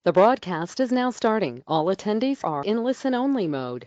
The broadcast is now starting. All attendees are in listen-only mode.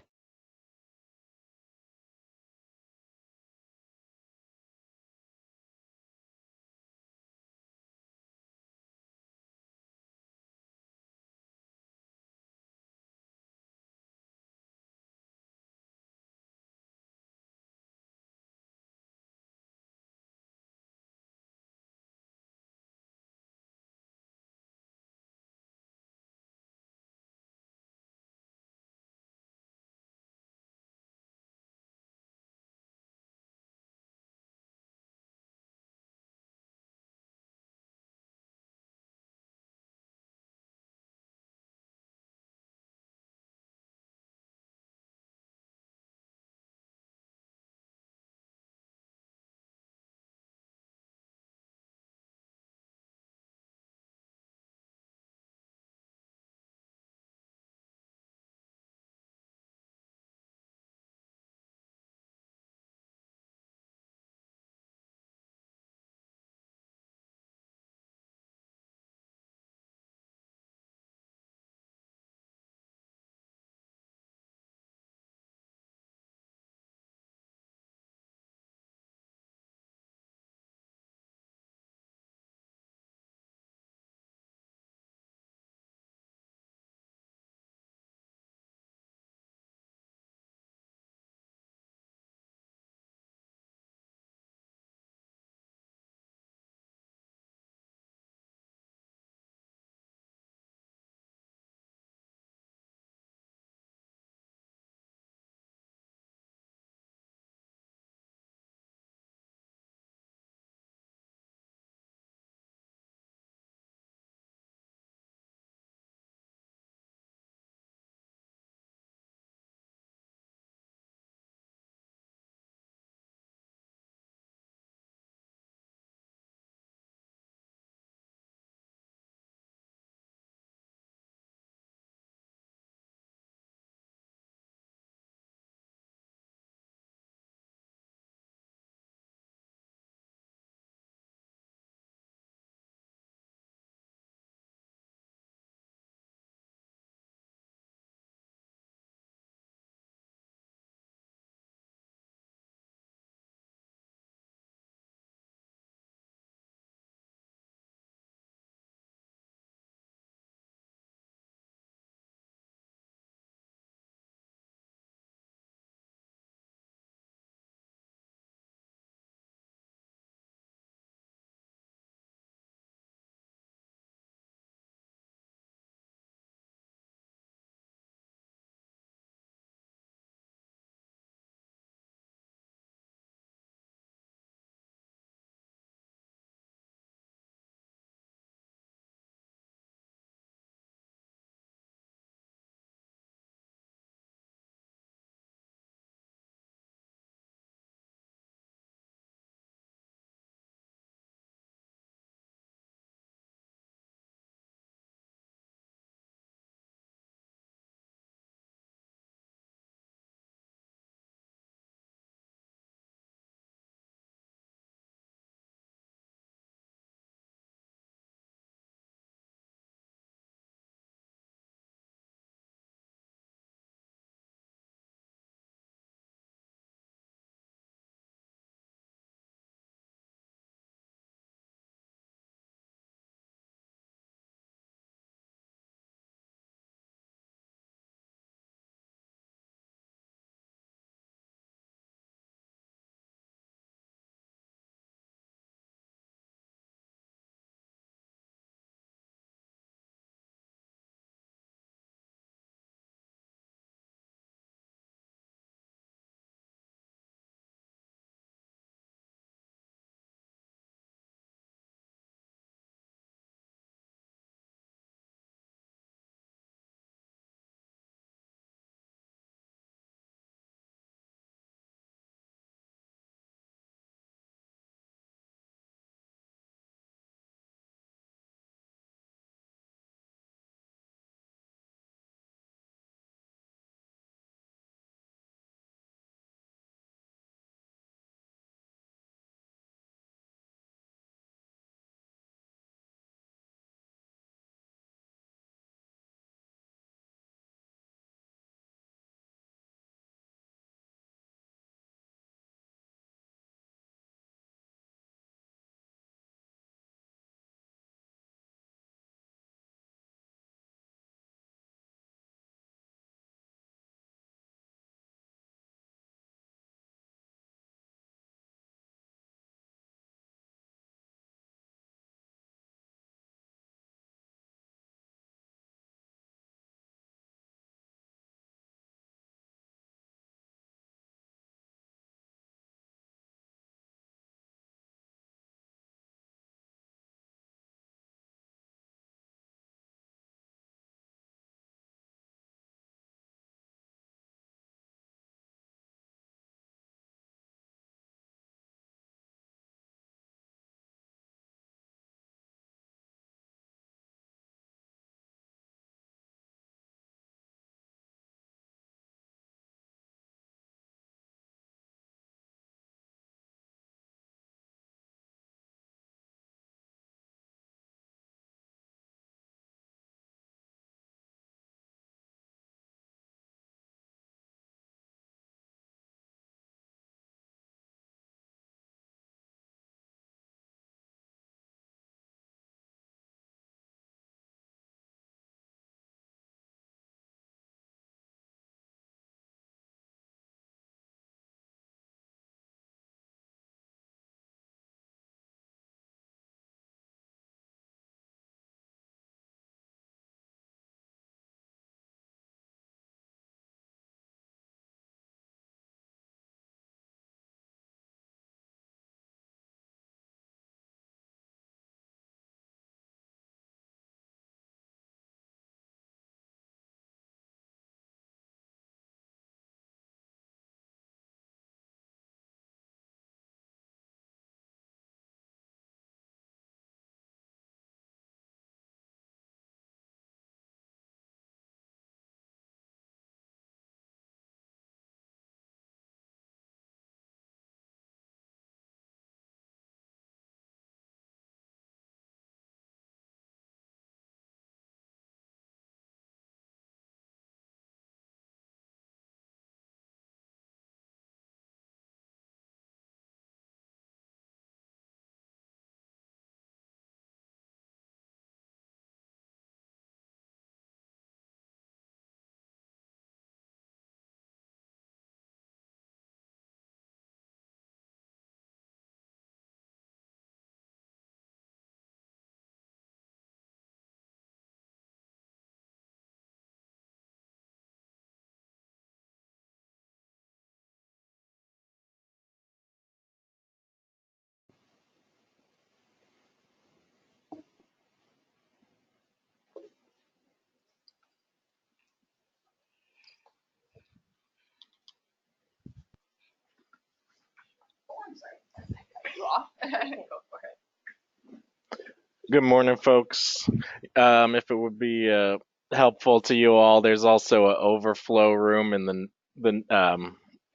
Good morning, folks. If it would be helpful to you all, there's also an overflow room in the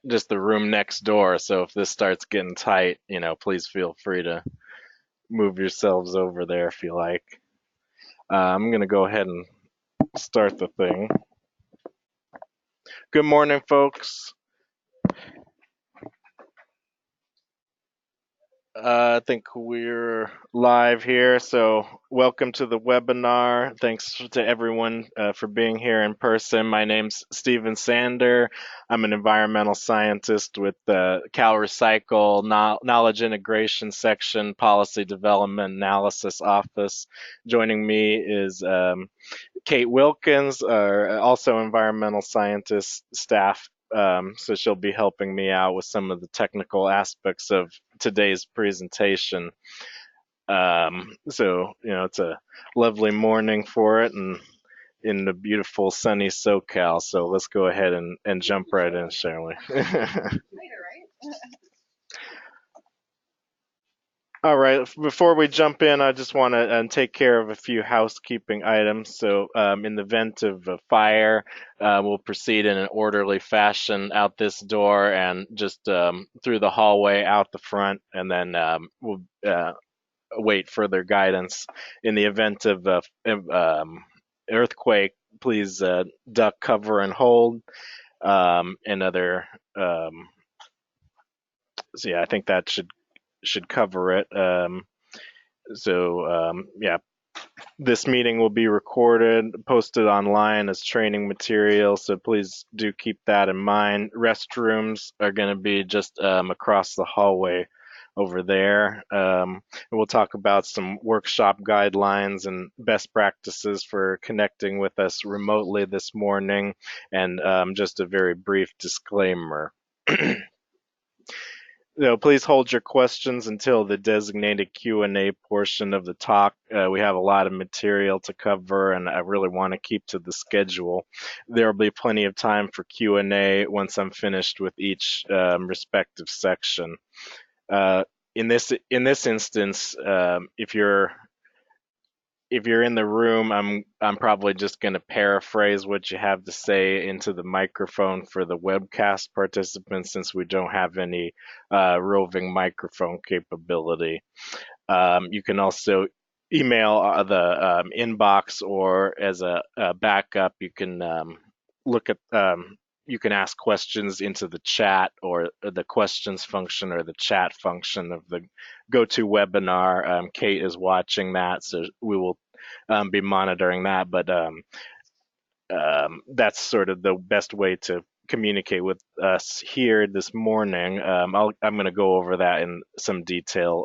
just the room next door. So if this starts getting tight, please feel free to move yourselves over there if you like. I'm gonna go ahead and start the thing. Good morning, folks. I think we're live here, so welcome to the webinar. Thanks to everyone for being here in person. My name's Stephen Sander. I'm an environmental scientist with the CalRecycle Knowledge Integration Section Policy Development Analysis Office. Joining me is Kate Wilkins, also environmental scientist staff. So she'll be helping me out with some of the technical aspects of today's presentation. It's a lovely morning for it and in the beautiful sunny SoCal. So let's go ahead and jump right in, shall we? All right, before we jump in, I just want to take care of a few housekeeping items. So, in the event of a fire, we'll proceed in an orderly fashion out this door and just through the hallway out the front, and then we'll await further guidance. In the event of earthquake, please duck, cover, and hold. And other, so yeah, I think that should cover it. Yeah, this meeting will be recorded, posted online as training material, so please do keep that in mind. Restrooms are going to be just across the hallway over there. We'll talk about some workshop guidelines and best practices for connecting with us remotely this morning, and just a very brief disclaimer. Please hold your questions until the designated Q&A portion of the talk. We have a lot of material to cover, and I really want to keep to the schedule. There will be plenty of time for Q&A once I'm finished with each respective section. In this instance, if you're in the room, I'm probably just going to paraphrase what you have to say into the microphone for the webcast participants, since we don't have any roving microphone capability. You can also email the inbox, or as a backup, you can look at you can ask questions into the chat, or the questions function, or the chat function of the GoToWebinar. Kate is watching that, so we will be monitoring that. But that's sort of the best way to communicate with us here this morning. I'm going to go over that in some detail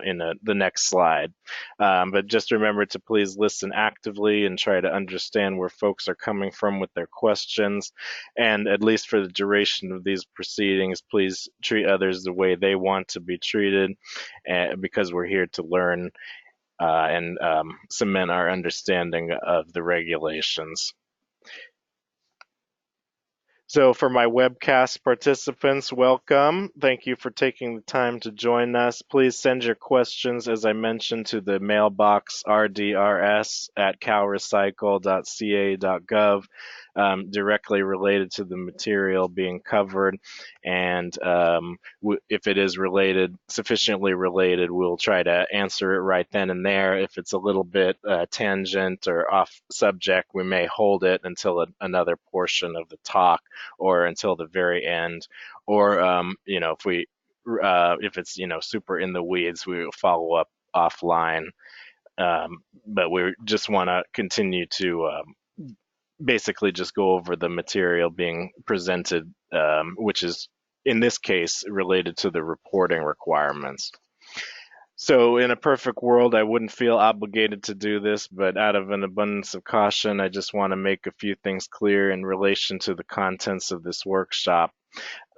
in the next slide. But just remember to please listen actively and try to understand where folks are coming from with their questions. And at least for the duration of these proceedings, please treat others the way they want to be treated, because we're here to learn and cement our understanding of the regulations. So for my webcast participants, welcome. Thank you for taking the time to join us. Please send your questions, as I mentioned, to the mailbox rdrs@calrecycle.ca.gov, directly related to the material being covered. And if it is sufficiently related, we'll try to answer it right then and there. If it's a little bit tangent or off subject, we may hold it until another portion of the talk, or until the very end, or if it's super in the weeds, we will follow up offline. But we just want to continue to basically just go over the material being presented, which is in this case related to the reporting requirements. So in a perfect world, I wouldn't feel obligated to do this, but out of an abundance of caution, I just want to make a few things clear in relation to the contents of this workshop.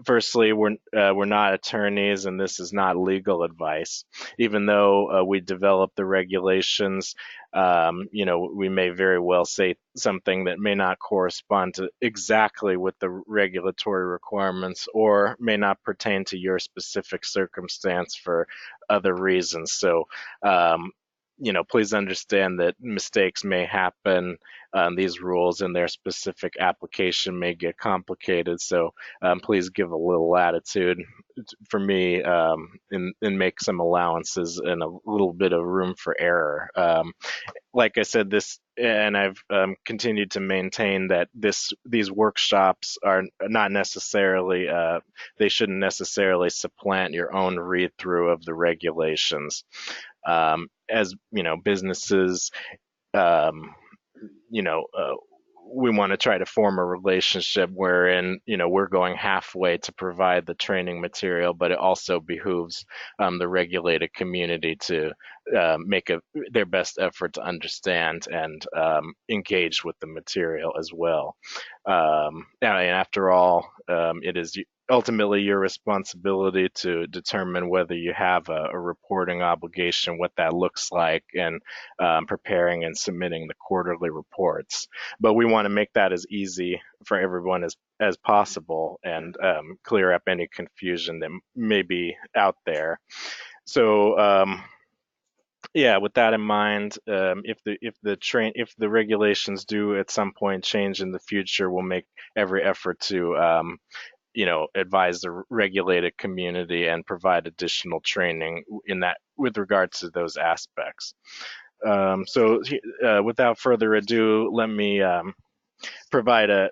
Firstly, we're not attorneys, and this is not legal advice. Even though we develop the regulations, we may very well say something that may not correspond to exactly with the regulatory requirements, or may not pertain to your specific circumstance for other reasons. So, please understand that mistakes may happen. These rules and their specific application may get complicated. So, please give a little latitude for me, and make some allowances and a little bit of room for error. Like I said, and I've continued to maintain that these workshops are not necessarily, they shouldn't necessarily supplant your own read through of the regulations. As businesses, um, you know, uh, we want to try to form a relationship wherein, we're going halfway to provide the training material, but it also behooves the regulated community to make their best effort to understand and engage with the material as well. And after all, it is ultimately your responsibility to determine whether you have a reporting obligation, what that looks like, and preparing and submitting the quarterly reports. But we want to make that as easy for everyone as possible, and clear up any confusion that may be out there. So, yeah, with that in mind, if the regulations do at some point change in the future, we'll make every effort to advise the regulated community and provide additional training in that with regards to those aspects. Without further ado, let me provide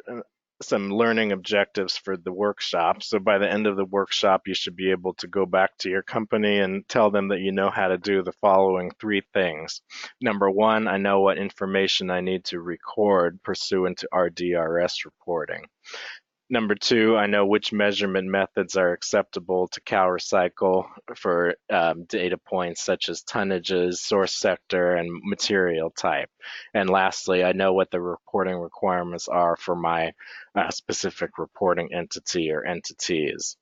some learning objectives for the workshop. So by the end of the workshop, you should be able to go back to your company and tell them that you know how to do the following three things. Number one, I know what information I need to record pursuant to our DRS reporting. Number two, I know which measurement methods are acceptable to CalRecycle for data points such as tonnages, source sector, and material type. And lastly, I know what the reporting requirements are for my specific reporting entity or entities.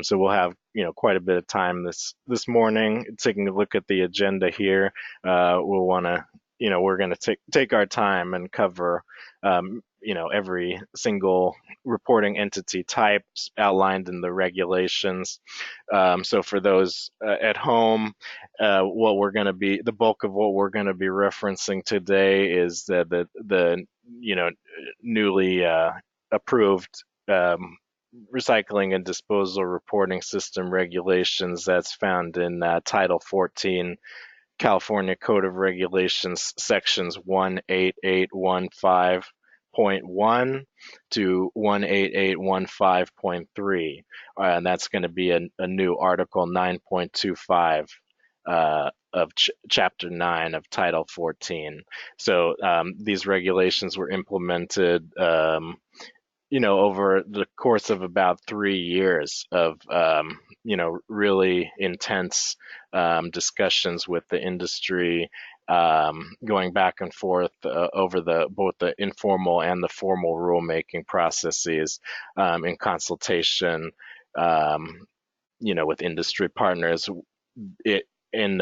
So we'll have quite a bit of time this morning. Taking a look at the agenda here, we'll want to we're going to take our time and cover every single reporting entity types outlined in the regulations. So for those at home, the bulk of what we're going to be referencing today is the newly approved recycling and disposal reporting system regulations that's found in Title 14 California Code of Regulations, sections 18815.1 to 18815.3. And that's going to be a new Article 9.25 of Chapter 9 of Title 14. So these regulations were implemented over the course of about 3 years of, really intense discussions with the industry, going back and forth over both the informal and the formal rulemaking processes, in consultation, with industry partners. In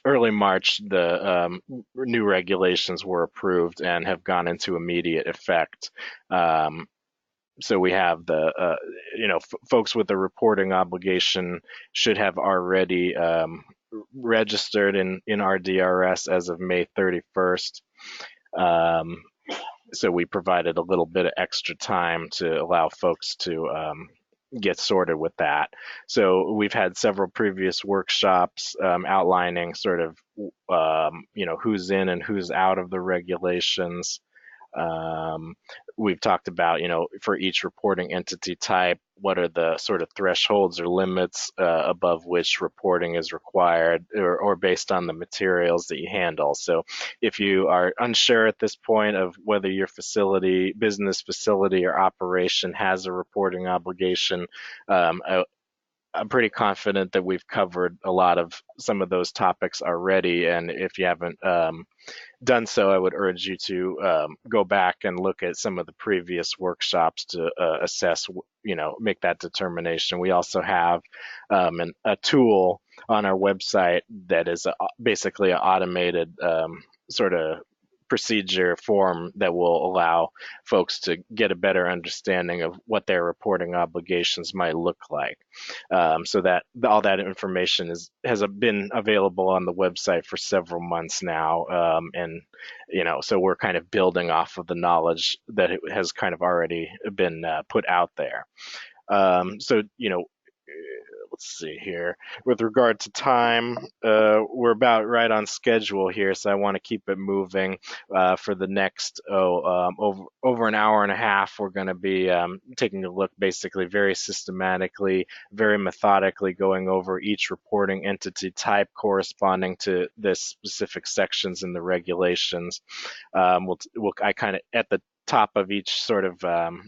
early March, the new regulations were approved and have gone into immediate effect. So we have folks with a reporting obligation should have already registered in our DRS as of May 31st. So we provided a little bit of extra time to allow folks to get sorted with that. So we've had several previous workshops outlining sort of who's in and who's out of the regulations. We've talked about, for each reporting entity type, what are the sort of thresholds or limits above which reporting is required, or based on the materials that you handle. So if you are unsure at this point of whether your business facility or operation has a reporting obligation, I'm pretty confident that we've covered a lot of some of those topics already. And if you haven't done so, I would urge you to go back and look at some of the previous workshops to assess, make that determination. We also have a tool on our website that is basically an automated sort of procedure form that will allow folks to get a better understanding of what their reporting obligations might look like. So that all that information has been available on the website for several months now, and so we're kind of building off of the knowledge that it has kind of already been put out there. So let's see here. With regard to time, we're about right on schedule here, so I want to keep it moving. For the next over an hour and a half, we're going to be taking a look, basically very systematically, very methodically, going over each reporting entity type corresponding to the specific sections in the regulations. I kind of at the top of each sort of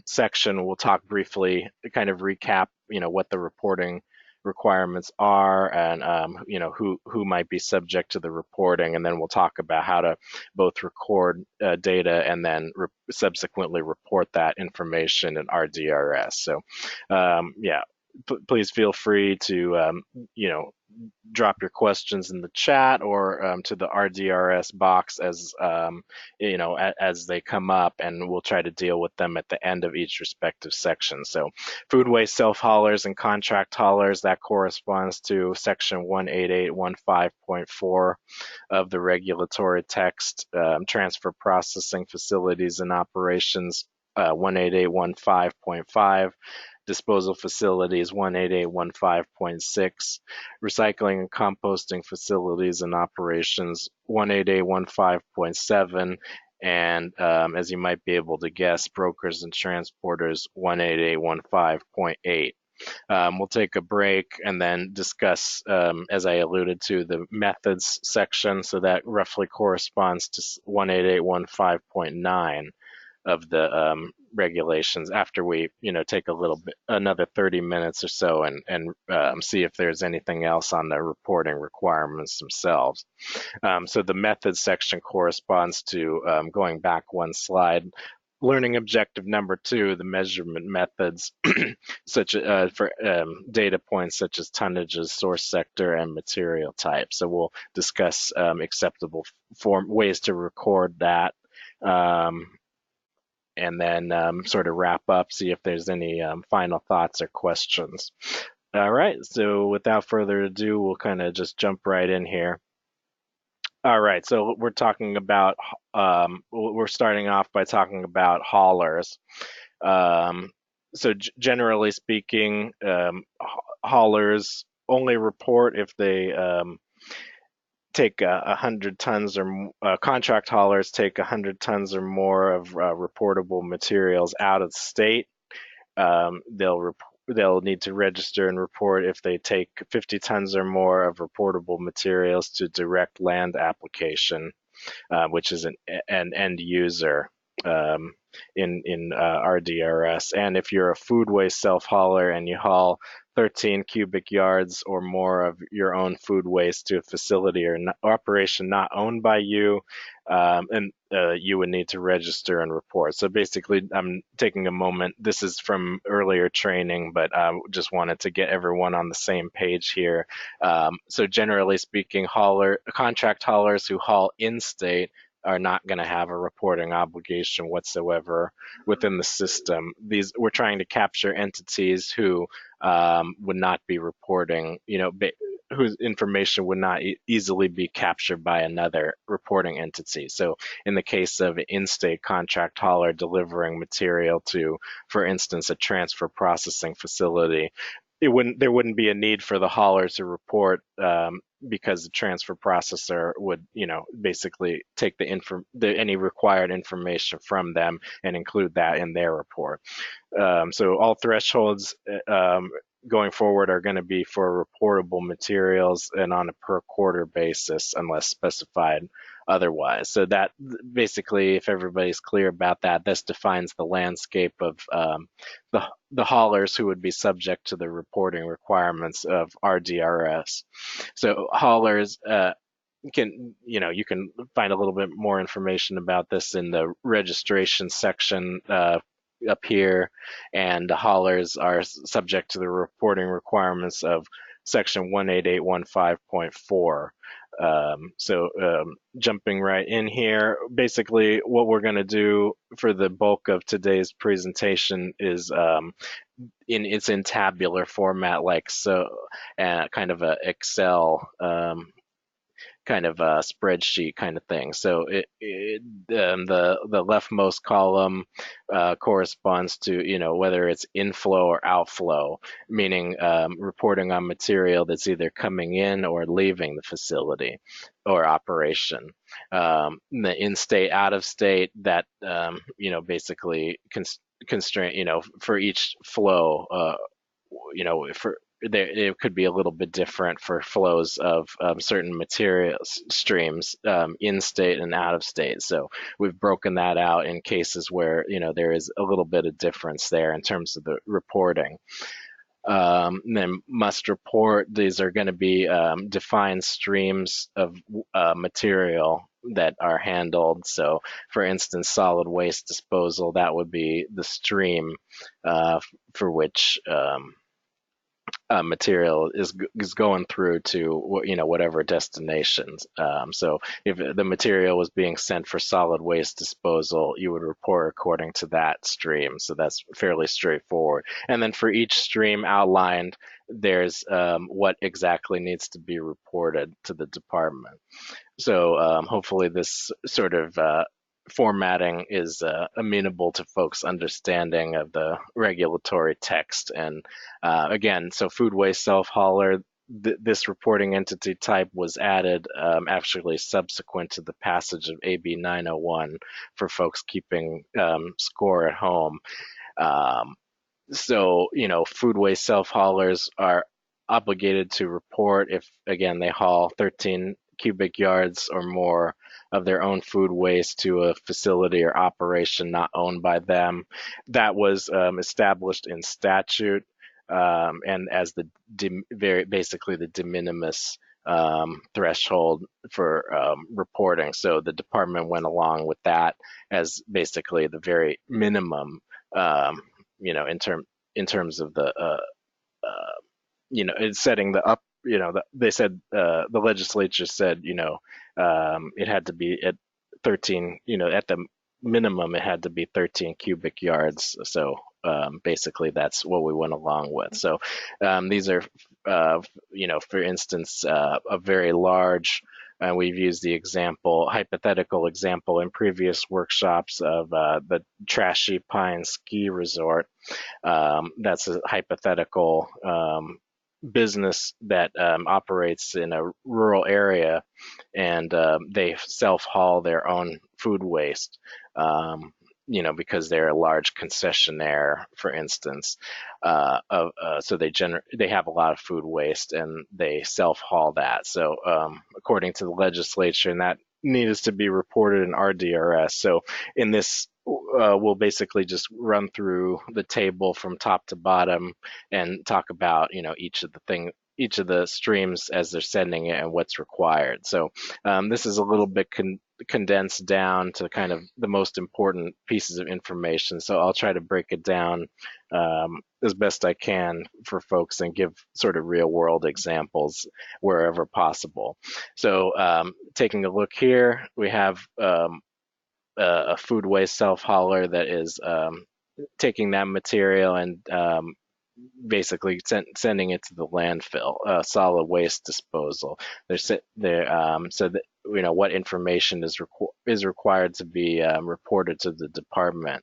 section, we'll talk briefly, kind of recap, what the reporting requirements are, and who might be subject to the reporting, and then we'll talk about how to both record data and then subsequently report that information in RDRS. So yeah, please feel free to drop your questions in the chat or to the RDRS box as they come up, and we'll try to deal with them at the end of each respective section. So food waste self-haulers and contract haulers, that corresponds to section 18815.4 of the regulatory text. Transfer processing facilities and operations, 18815.5. Disposal facilities, 18815.6, recycling and composting facilities and operations, 18815.7, and as you might be able to guess, brokers and transporters, 18815.8. We'll take a break and then discuss, as I alluded to, the methods section. So that roughly corresponds to 18815.9 of the regulations, after we take another 30 minutes or so, and see if there's anything else on the reporting requirements themselves. So the methods section corresponds to, going back one slide, learning objective number 2, the measurement methods such for data points such as tonnages, source sector, and material type. So we'll discuss acceptable ways to record that, and then sort of wrap up, see if there's any final thoughts or questions. All right, so without further ado, we'll kind of just jump right in here. All right, so we're starting off by talking about haulers. So generally speaking, haulers only report if they take 100 tons or contract haulers take 100 tons or more of reportable materials out of state. They'll need to register and report if they take 50 tons or more of reportable materials to direct land application, which is an end user in RDRS. And if you're a food waste self-hauler and you haul 13 cubic yards or more of your own food waste to a facility or operation not owned by you, and you would need to register and report. So basically, I'm taking a moment. This is from earlier training, but I just wanted to get everyone on the same page here. So generally speaking, contract haulers who haul in-state are not going to have a reporting obligation whatsoever within the system. We're trying to capture entities who would not be reporting, whose information would not easily be captured by another reporting entity. So in the case of an in-state contract hauler delivering material to, for instance, a transfer processing facility, there wouldn't be a need for the hauler to report, because the transfer processor would, basically take any required information from them and include that in their report. So all thresholds going forward are going to be for reportable materials and on a per quarter basis unless specified otherwise. So that basically, if everybody's clear about that, this defines the landscape of the haulers who would be subject to the reporting requirements of RDRS. So haulers you can find a little bit more information about this in the registration section up here, and the haulers are subject to the reporting requirements of section 18815.4. Jumping right in here, basically what we're going to do for the bulk of today's presentation is it's in tabular format, like so, kind of a Excel kind of a spreadsheet kind of thing. So the leftmost column corresponds to whether it's inflow or outflow, meaning reporting on material that's either coming in or leaving the facility or operation. The in-state, out-of-state, that basically constraint for each flow. For it could be a little bit different for flows of certain materials streams, in state and out of state. So we've broken that out in cases where there is a little bit of difference there in terms of the reporting. Then must report, these are going to be defined streams of material that are handled. So for instance, solid waste disposal, that would be the stream for which material is going through to whatever destinations. So if the material was being sent for solid waste disposal, you would report according to that stream. So that's fairly straightforward. And then for each stream outlined, there's what exactly needs to be reported to the department. So hopefully this sort of formatting is amenable to folks' understanding of the regulatory text. And again, so food waste self-hauler, this reporting entity type was added actually subsequent to the passage of AB 901 for folks keeping score at home. Food waste self-haulers are obligated to report if, again, they haul 13 cubic yards or more of their own food waste to a facility or operation not owned by them. That was established in statute and as basically the de minimis threshold for reporting. So the department went along with that as basically the very minimum, in terms of the it's setting the up. They said the legislature said it had to be at 13. At the minimum, it had to be 13 cubic yards. So basically, that's what we went along with. So these are, for instance, a very large. And we've used the hypothetical example in previous workshops of the Trashy Pine Ski Resort. That's a hypothetical business that operates in a rural area, and they self-haul their own food waste, because they're a large concessionaire, for instance. So they have a lot of food waste, and they self-haul that. So according to the legislature, and that needs to be reported in RDRS. So in this, we'll basically just run through the table from top to bottom and talk about each of the streams as they're sending it and what's required. So this is a little bit condensed down to kind of the most important pieces of information. So I'll try to break it down as best I can for folks and give sort of real world examples wherever possible. So taking a look here, we have a food waste self-hauler that is taking that material and basically sending it to the landfill, solid waste disposal. So that what information is required to be reported to the department.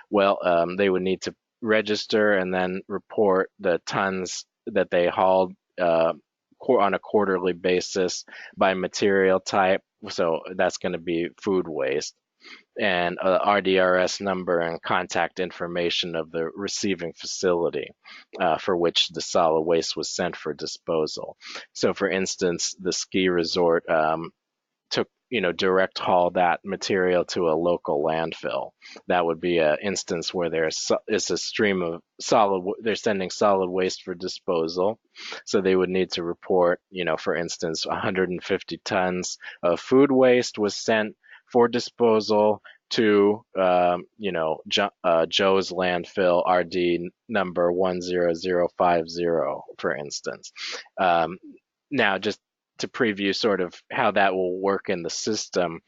Well, they would need to register and then report the tons that they hauled on a quarterly basis by material type. So that's going to be food waste, and RDRS number and contact information of the receiving facility for which the solid waste was sent for disposal. So for instance, the ski resort direct haul that material to a local landfill. That would be an instance where is a stream of they're sending solid waste for disposal. So they would need to report, for instance, 150 tons of food waste was sent for disposal to, Joe's landfill RD number 10050, for instance. Um, Now, just to preview sort of how that will work in the system,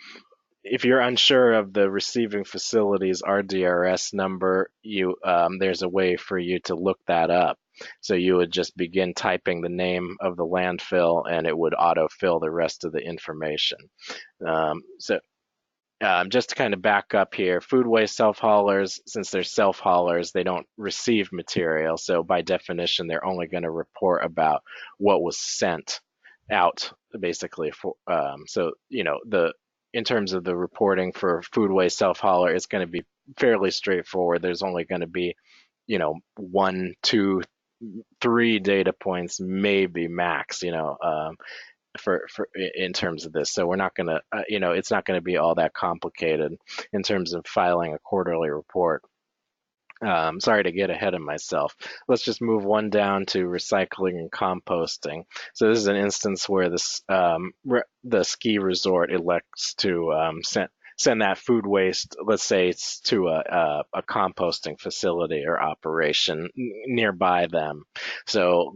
if you're unsure of the receiving facility's RDRS number, there's a way for you to look that up. So you would just begin typing the name of the landfill, and it would autofill the rest of the information. Just to kind of back up here, food waste self-haulers, since they're self-haulers, they don't receive material. So by definition, they're only going to report about what was sent out, basically. In terms of the reporting for food waste self-hauler, it's going to be fairly straightforward. There's only going to be, one, two, three data points, maybe max, for in terms of this. So we're not going to, it's not going to be all that complicated in terms of filing a quarterly report. Sorry to get ahead of myself. Let's just move one down to recycling and composting. So this is an instance where the ski resort elects to send that food waste, let's say it's to a composting facility or operation nearby them. So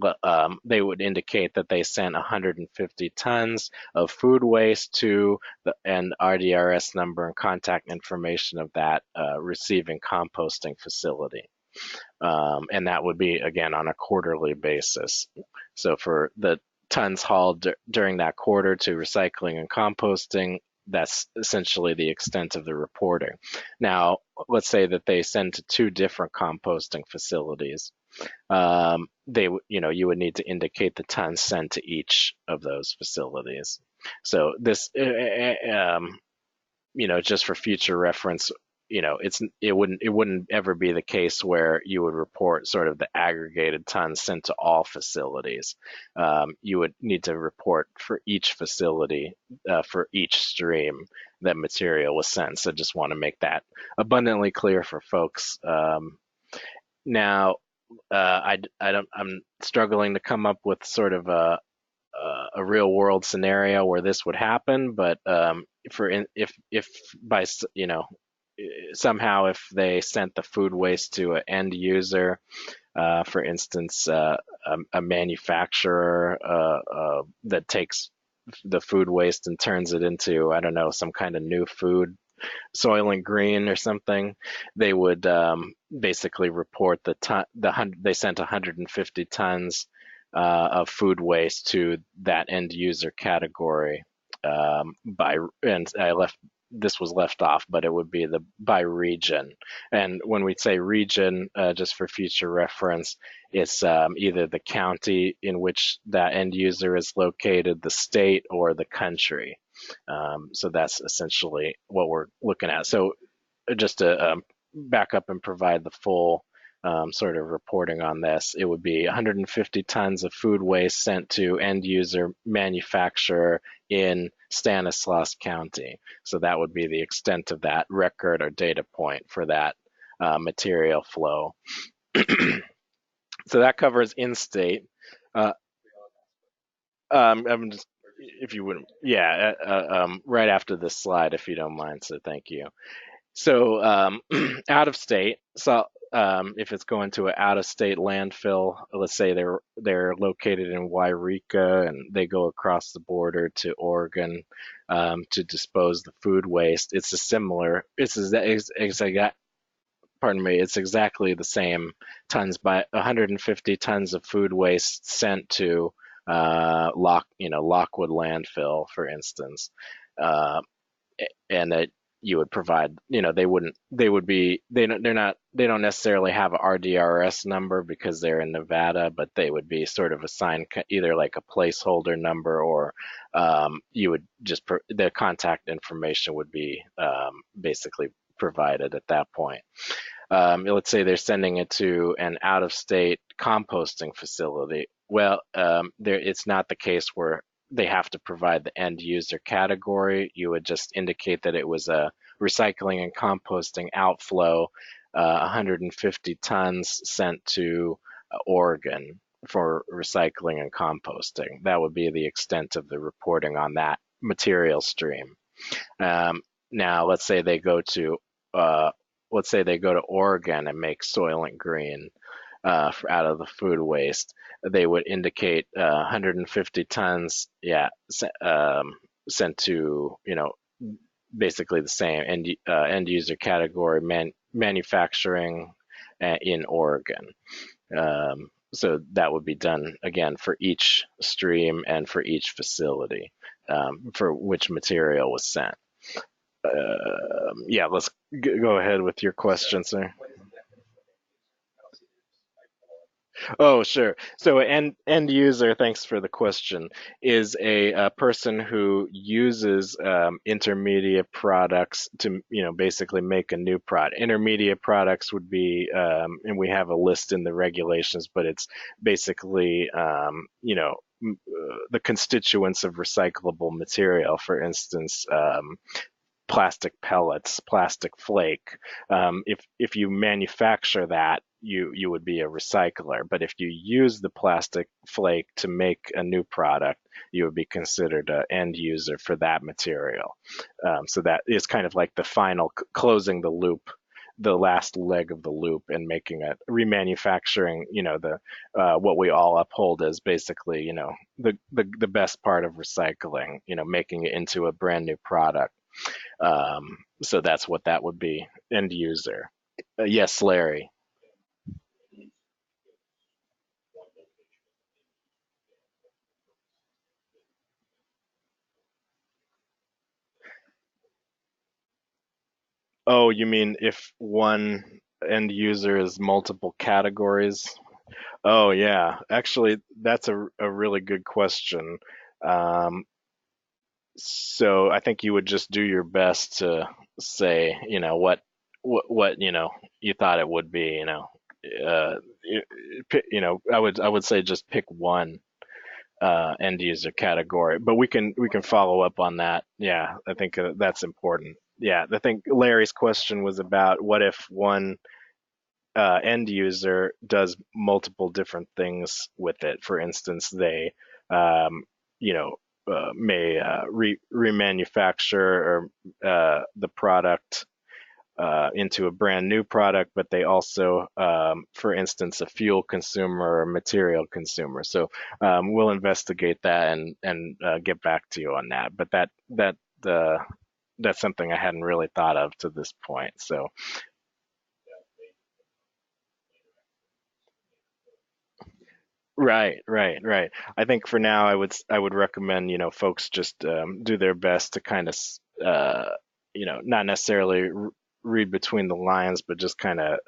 they would indicate that they sent 150 tons of food waste to and RDRS number and contact information of that receiving composting facility. And that would be, again, on a quarterly basis. So for the tons hauled during that quarter to recycling and composting, that's essentially the extent of the reporting. Now, let's say that they send to two different composting facilities. You would need to indicate the tons sent to each of those facilities. So this, just for future reference, it wouldn't ever be the case where you would report sort of the aggregated tons sent to all facilities. You would need to report for each facility, for each stream that material was sent. So just want to make that abundantly clear for folks. Now, I'm struggling to come up with sort of a real world scenario where this would happen, but if by somehow if they sent the food waste to an end user, for instance, a manufacturer that takes the food waste and turns it into, I don't know, some kind of new food, Soylent Green or something, they would basically report they sent 150 tons of food waste to that end user category and this was left off, but it would be by region. And when we say region, just for future reference, it's either the county in which that end user is located, the state, or the country. So that's essentially what we're looking at. So just to back up and provide the full sort of reporting on this, it would be 150 tons of food waste sent to end user manufacturer in Stanislaus County. So that would be the extent of that record or data point for that material flow. So that covers in-state. I'm just, if you wouldn't, yeah, right after this slide, if you don't mind. So thank you. So out of state, so if it's going to an out of state landfill, let's say they're located in Wairika and they go across the border to Oregon to dispose the food waste, it's exactly the same tons, by 150 tons of food waste sent to Lockwood landfill, for instance, and that you would provide, they don't necessarily have a RDRS number because they're in Nevada, but they would be sort of assigned either like a placeholder number, or you would just their contact information would be basically provided at that point. Let's say they're sending it to an out-of-state composting facility. Well, it's not the case where they have to provide the end user category. You would just indicate that it was a recycling and composting outflow, 150 tons sent to Oregon for recycling and composting. That would be the extent of the reporting on that material stream. Um, Now, uh, let's say they go to Oregon and make Soylent Green out of the food waste. They would indicate 150 tons, yeah, sent to, basically the same end user category, manufacturing in Oregon. So that would be done again for each stream and for each facility, for which material was sent. Yeah, let's go ahead with your question, sir. Oh, sure. So end user, thanks for the question, is a person who uses intermediate products to, basically make a new product. Intermediate products would be, and we have a list in the regulations, but it's basically, the constituents of recyclable material. For instance, plastic pellets, plastic flake. If you manufacture that, you would be a recycler. But if you use the plastic flake to make a new product, you would be considered an end user for that material. So that is kind of like the final closing the loop, the last leg of the loop, and making it remanufacturing. The what we all uphold as basically, the best part of recycling. Making it into a brand new product. So that's what that would be, end user. Yes, Larry. Oh, you mean if one end user is multiple categories? Oh, yeah. Actually, that's a really good question. Um, so I think you would just do your best to say, what you thought it would be. I would say just pick one end user category. But we can follow up on that. Yeah, I think that's important. Yeah, I think Larry's question was about what if one end user does multiple different things with it. For instance, they um, you know may remanufacture or the product into a brand new product, but they also, for instance, a fuel consumer or a material consumer. So we'll investigate that and get back to you on that. But uh, that's something I hadn't really thought of to this point. So right, right, right. I think for now, I would recommend, folks just do their best to kind of not necessarily read between the lines, but just kind of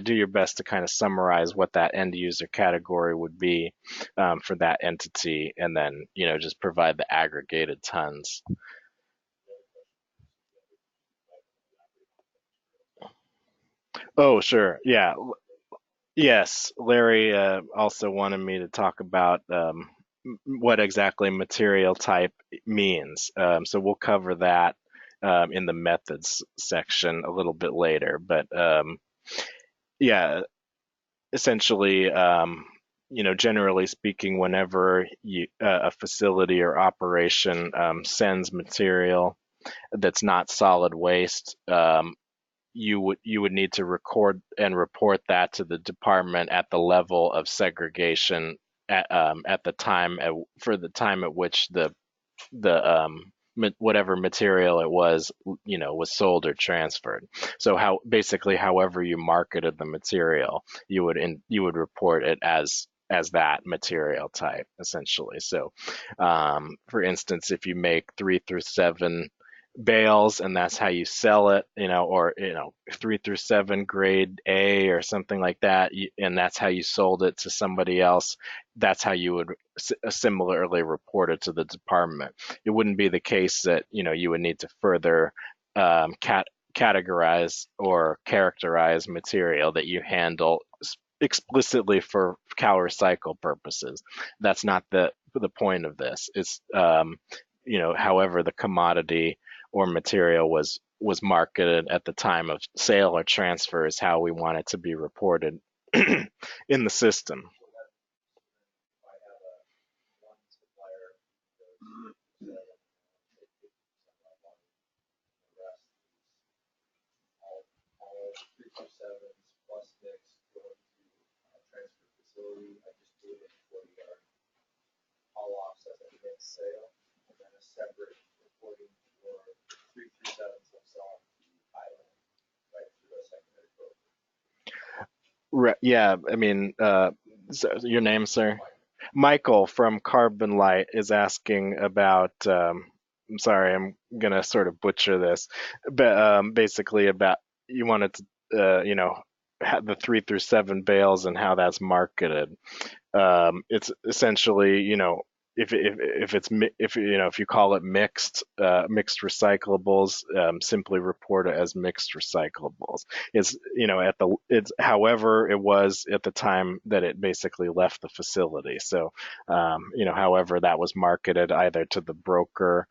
do your best to kind of summarize what that end user category would be for that entity, and then just provide the aggregated tons. Oh, sure, yeah. Yes, Larry also wanted me to talk about what exactly material type means. So we'll cover that in the methods section a little bit later. But yeah, essentially, generally speaking, whenever a facility or operation sends material that's not solid waste, you would need to record and report that to the department at the level of segregation at the time for the time at which the whatever material it was, was sold or transferred. So how basically however you marketed the material, you would report it as that material type essentially. So for instance, if you make 3 through 7 bales and that's how you sell it, or 3 through 7 grade A or something like that, and that's how you sold it to somebody else, that's how you would similarly report it to the department. It wouldn't be the case that you would need to further categorize or characterize material that you handle explicitly for CalRecycle purposes. That's not the point of this. However the commodity or material was marketed at the time of sale or transfer is how we want it to be reported in the system. Yeah, I mean, your name, sir? Michael from Carbon Light is asking about, I'm sorry, I'm gonna sort of butcher this, but basically about you wanted to, the 3 through 7 bales and how that's marketed. It's essentially, if you call it mixed recyclables, simply report it as mixed recyclables. It's however it was at the time that it basically left the facility. So however that was marketed either to the broker,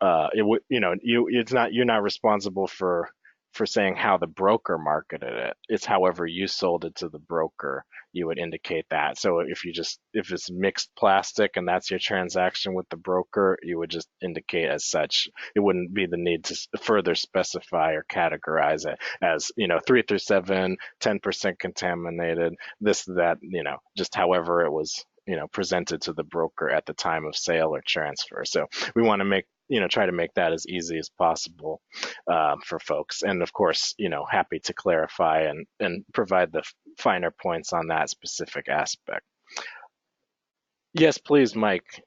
it would you're not responsible for saying how the broker marketed it. It's however you sold it to the broker, you would indicate that. So if it's mixed plastic and that's your transaction with the broker, you would just indicate as such. It wouldn't be the need to further specify or categorize it as, 3 through 7, 10% contaminated, this, that, just however it was, presented to the broker at the time of sale or transfer. So we want to try to make that as easy as possible for folks. And of course, happy to clarify and provide the finer points on that specific aspect. Yes, please, Mike.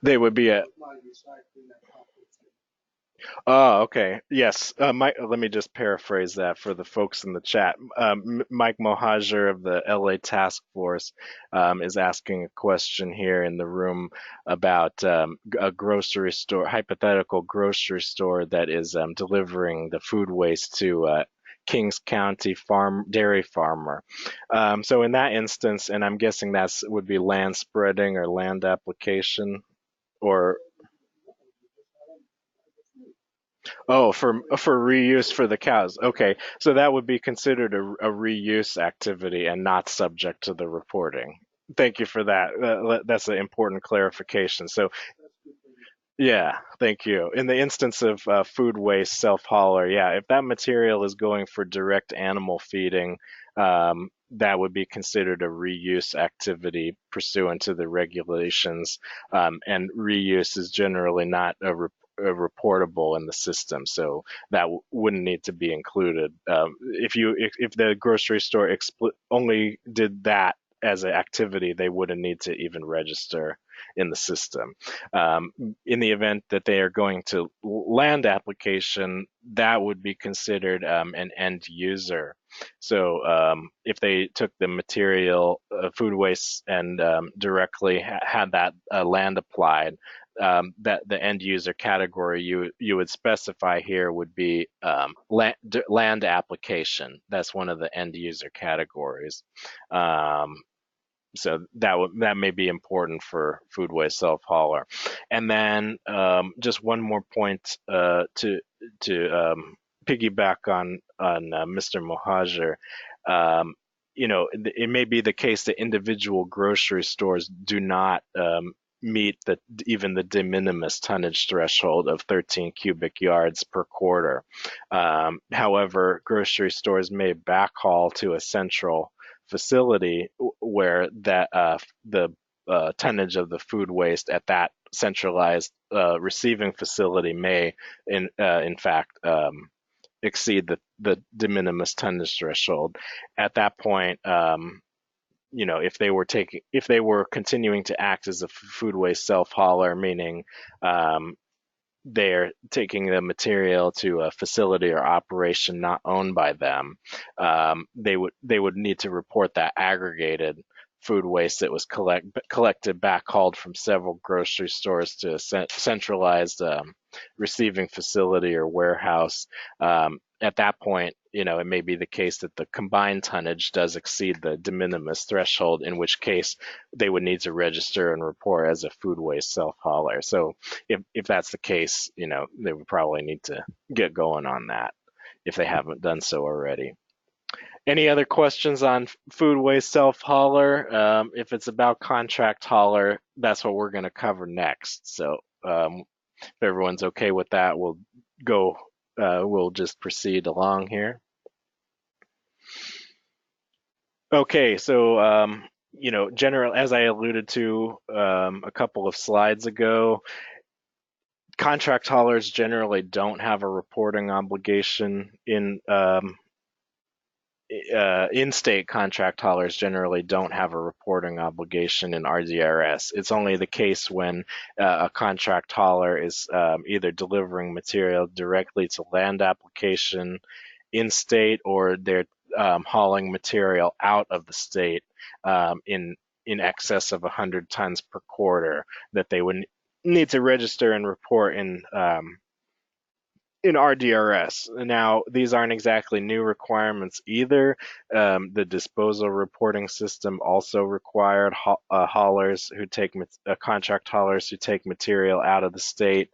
They would be a Oh, okay. Yes. Mike, let me just paraphrase that for the folks in the chat. Mike Mohajer of the LA Task Force is asking a question here in the room about a grocery store, hypothetical grocery store that is delivering the food waste to Kings County dairy farmer. So in that instance, and I'm guessing that's would be land spreading or land application, or Oh, for reuse for the cows. Okay, so that would be considered a reuse activity and not subject to the reporting. Thank you for that. That's an important clarification. So, yeah, thank you. In the instance of food waste self-hauler, yeah, if that material is going for direct animal feeding, that would be considered a reuse activity pursuant to the regulations. And reuse is generally not reportable in the system, so that wouldn't need to be included. If the grocery store only did that as an activity, they wouldn't need to even register in the system. Um, in the event that they are going to land application, that would be considered an end user. So if they took the material, food waste, and directly had that land applied, that the end user category you would specify here would be land application. That's one of the end user categories. Um, so that may be important for food waste self hauler. And then just one more point to piggyback on Mr. Mohajer. It may be the case that individual grocery stores do not meet even the de minimis tonnage threshold of 13 cubic yards per quarter. However, grocery stores may backhaul to a central facility where the tonnage of the food waste at that centralized receiving facility may in fact exceed the de minimis tonnage threshold. At that point, if they were continuing to act as a food waste self hauler, meaning they're taking the material to a facility or operation not owned by them, they would need to report that aggregated food waste that was collected backhauled from several grocery stores to a centralized receiving facility or warehouse. At that point, it may be the case that the combined tonnage does exceed the de minimis threshold, in which case they would need to register and report as a food waste self-hauler. So if that's the case, they would probably need to get going on that if they haven't done so already. Any other questions on food waste self-hauler? If it's about contract hauler, that's what we're going to cover next. So if everyone's okay with that, go. We'll just proceed along here. Okay, so general, as I alluded to a couple of slides ago, contract haulers generally don't have a reporting obligation in-state contract haulers generally don't have a reporting obligation in RDRS. It's only the case when a contract hauler is either delivering material directly to land application in state, or they're hauling material out of the state in excess of 100 tons per quarter, that they would need to register and report in RDRS. Now, these aren't exactly new requirements either. The disposal reporting system also required haulers who take contract haulers who take material out of the state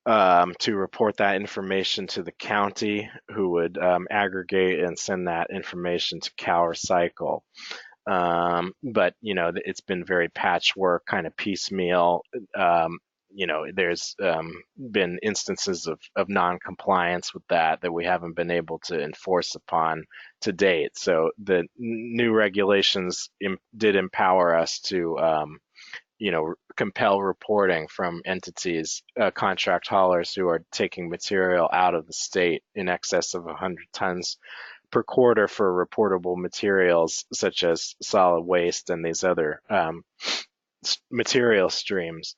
to report that information to the county, who would aggregate and send that information to CalRecycle. But it's been very patchwork, kind of piecemeal. There's been instances of non-compliance with that we haven't been able to enforce upon to date. So the new regulations did empower us to compel reporting from entities, contract haulers who are taking material out of the state in excess of 100 tons per quarter for reportable materials such as solid waste and these other material streams.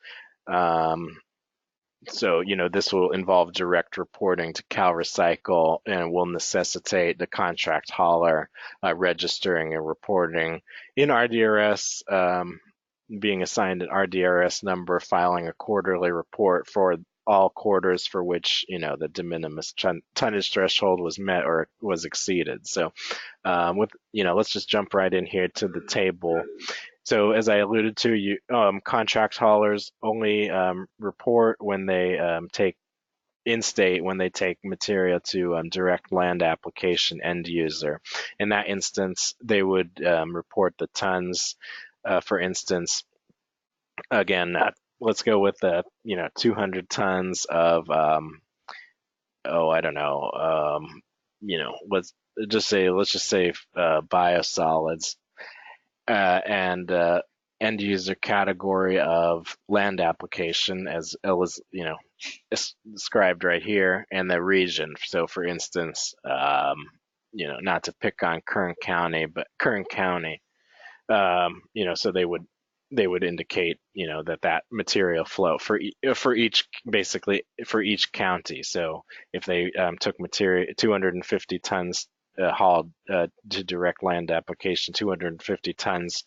So, this will involve direct reporting to CalRecycle and will necessitate the contract hauler registering and reporting in RDRS, being assigned an RDRS number, filing a quarterly report for all quarters for which, the de minimis tonnage threshold was met or was exceeded. So, let's just jump right in here to the table. So as I alluded to, contract haulers only report when they take in-state, when they take material to direct land application end user. In that instance, they would report the tons. For instance, again, let's go with 200 tons of I don't know, let's just say biosolids. And end user category of land application, as was described right here, and the region. So for instance, not to pick on Kern County, but Kern County, so they would indicate that material flow for each county. So if they took material 250 tons hauled to direct land application, 250 tons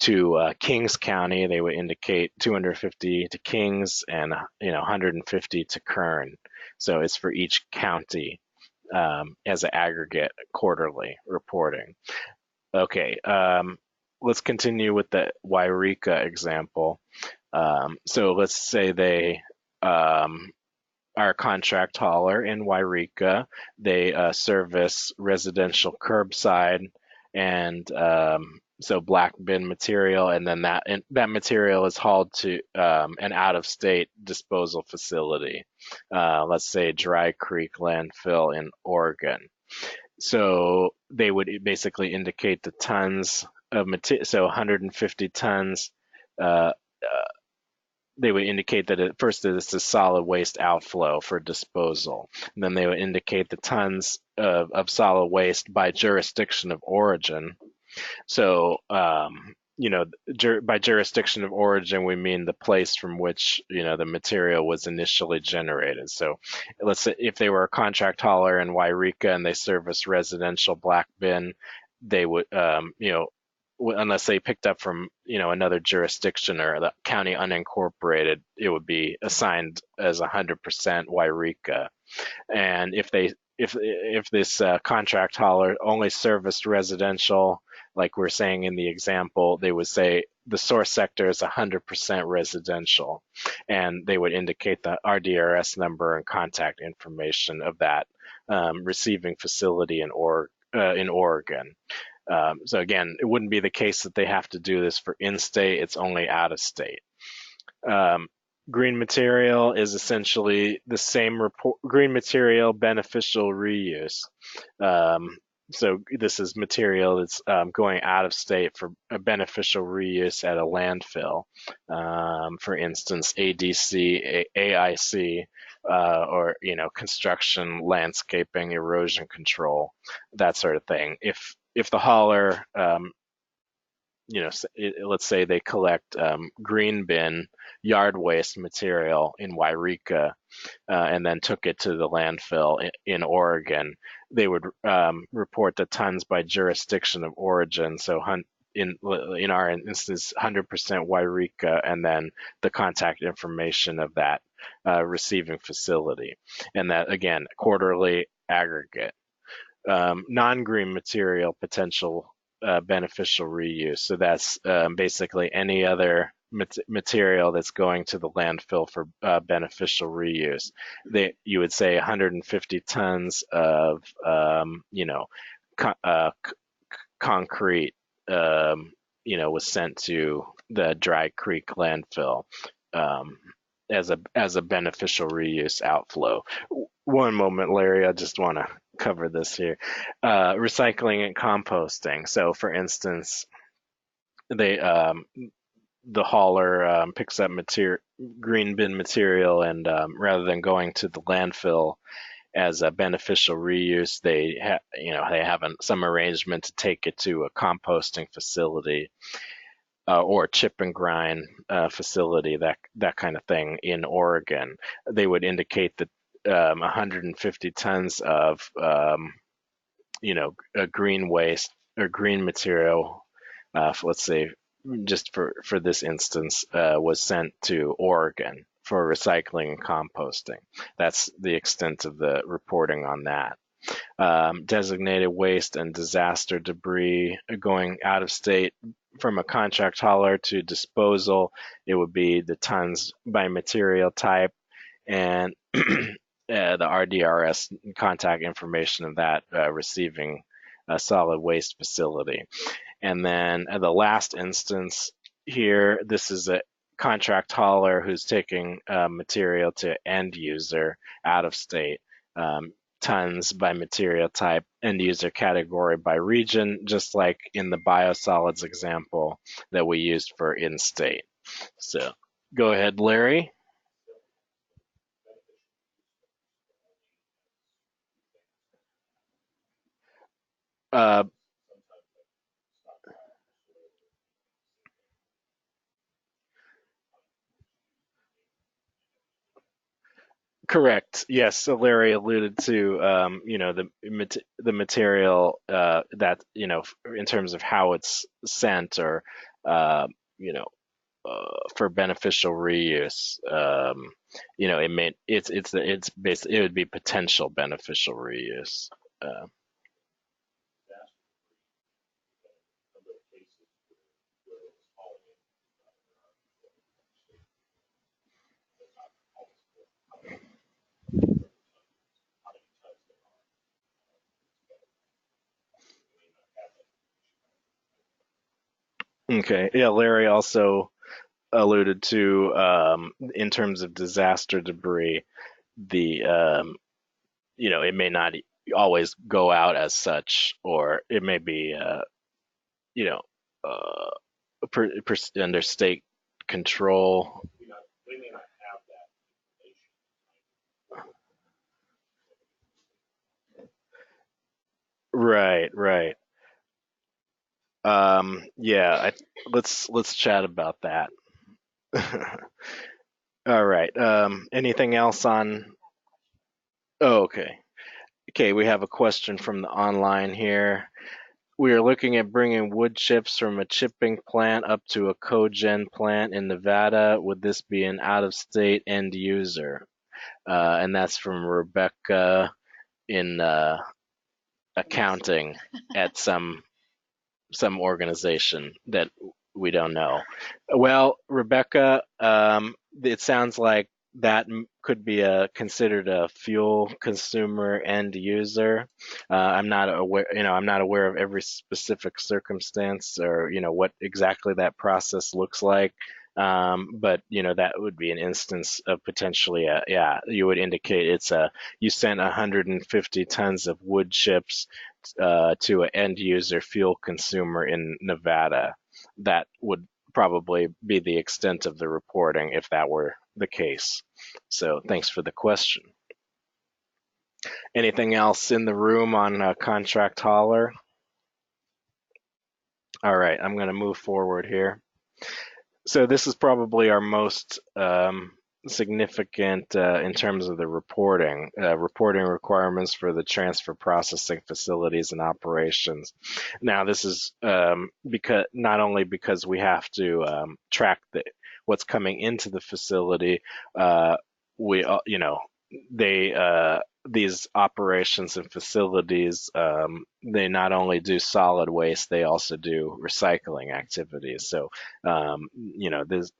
to Kings County, they would indicate 250 to Kings and 150 to Kern. So it's for each county as an aggregate quarterly reporting. Okay, let's continue with the Wairika example. So let's say they are a contract hauler in Wairika. They service residential curbside and so black bin material, and then that material is hauled to an out-of-state disposal facility. Let's say Dry Creek landfill in Oregon. So they would basically indicate the tons of material, so 150 tons. They would indicate that first it's a solid waste outflow for disposal. And then they would indicate the tons of solid waste by jurisdiction of origin. So by jurisdiction of origin, we mean the place from which, the material was initially generated. So let's say if they were a contract hauler in Wairika and they service residential black bin, they would, unless they picked up from, another jurisdiction or the county unincorporated, it would be assigned as 100% Wairika. And if this contract hauler only serviced residential, like we're saying in the example, they would say the source sector is 100% residential, and they would indicate the RDRS number and contact information of that receiving facility in Oregon. So again, it wouldn't be the case that they have to do this for in-state. It's only out of state. Um, Green material is essentially the same green material beneficial reuse. Um, so this is material that's going out of state for a beneficial reuse at a landfill. For instance, ADC, AIC, or construction, landscaping, erosion control, that sort of thing. If the hauler let's say they collect green bin yard waste material in Wairika and then took it to the landfill in Oregon, they would report the tons by jurisdiction of origin. So in our instance, 100% Wairika, and then the contact information of that receiving facility, and that again quarterly aggregate. Non-green material potential beneficial reuse. So that's basically any other material that's going to the landfill for beneficial reuse. You would say 150 tons of, co- uh, concrete, was sent to the Dry Creek landfill um, as a beneficial reuse outflow. One moment, Larry. I just want to cover this here. Recycling and composting. So, for instance, they the hauler picks up green bin material, and rather than going to the landfill as a beneficial reuse, they have some arrangement to take it to a composting facility or chip and grind facility, that kind of thing in Oregon. They would indicate that 150 tons of a green waste or green material, let's say just for this instance, was sent to Oregon for recycling and composting. That's the extent of the reporting on that. Designated waste and disaster debris going out of state from a contract hauler to disposal, it would be the tons by material type and the RDRS contact information of that receiving a solid waste facility. And then the last instance here, this is a contract hauler who's taking material to end user out of state. Tons by material type, end user category by region, just like in the biosolids example that we used for in-state. So go ahead, Larry. Uh, Correct. Yes. So Larry alluded to, the material that in terms of how it's sent or you know for beneficial reuse. It's basically it would be potential beneficial reuse. Uh, okay. Yeah. Larry also alluded to in terms of disaster debris, the it may not always go out as such, or it may be you know, uh, under state control. Right, right. Yeah, let's chat about that. All right. Anything else on? Oh, okay. Okay, we have a question from the online here. We are looking at bringing wood chips from a chipping plant up to a cogen plant in Nevada. Would this be an out-of-state end user? And that's from Rebecca in accounting at some organization that we don't know. Well, Rebecca, it sounds like that could be considered a fuel consumer end user. I'm not aware, I'm not aware of every specific circumstance or, what exactly that process looks like. But that would be an instance of potentially yeah, you would indicate you sent 150 tons of wood chips to an end user fuel consumer in Nevada. That would probably be the extent of the reporting if that were the case. So thanks for the question. Anything else in the room on contract hauler? All right, I'm going to move forward here. So this is probably our most significant in terms of the reporting requirements for the transfer processing facilities and operations. Now, this is because not only because we have to track what's coming into the facility, we they these operations and facilities, they not only do solid waste, they also do recycling activities. So, there's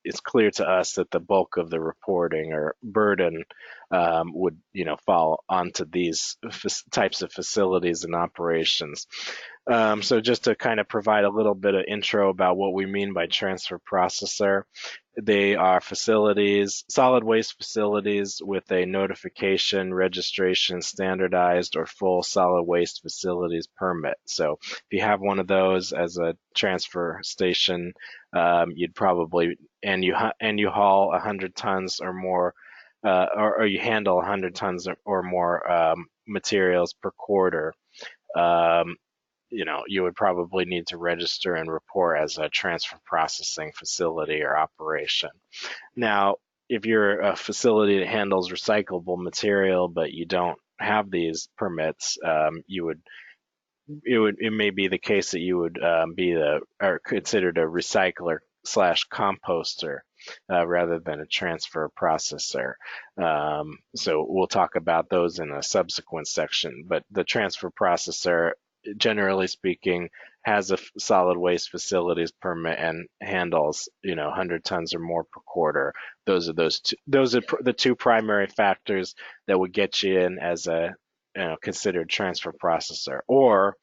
it's clear to us that the bulk of the reporting or burden would, fall onto these types of facilities and operations. So just to kind of provide a little bit of intro about what we mean by transfer processor, they are facilities, solid waste facilities with a notification, registration, standardized or full solid waste facilities permit. So if you have one of those as a transfer station, you'd probably, and you haul 100 tons or more, or you handle 100 tons or more materials per quarter. Um, you would probably need to register and report as a transfer processing facility or operation. Now, if you're a facility that handles recyclable material, but you don't have these permits, it may be the case that you would or considered a recycler slash composter rather than a transfer processor. So we'll talk about those in a subsequent section. But the transfer processor, generally speaking, has a solid waste facilities permit and handles 100 tons or more per quarter. Those are the two primary factors that would get you in as a considered transfer processor. Or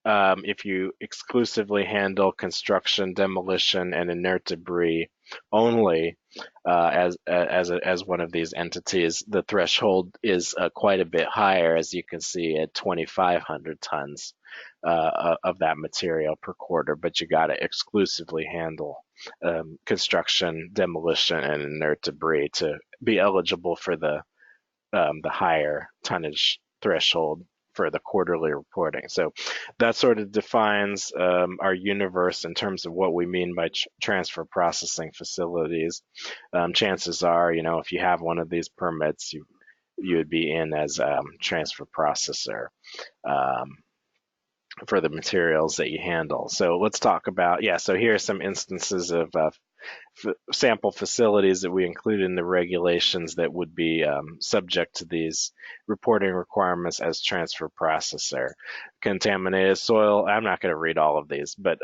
if you exclusively handle construction, demolition, and inert debris only as one of these entities, the threshold is quite a bit higher, as you can see, at 2,500 tons of that material per quarter. But you got to exclusively handle construction, demolition, and inert debris to be eligible for the higher tonnage threshold for the quarterly reporting. So that sort of defines our universe in terms of what we mean by transfer processing facilities. Chances are, if you have one of these permits, you would be in as transfer processor for the materials that you handle. So let's talk about, so here are some instances of sample facilities that we include in the regulations that would be subject to these reporting requirements as transfer processor. Contaminated soil, I'm not going to read all of these, but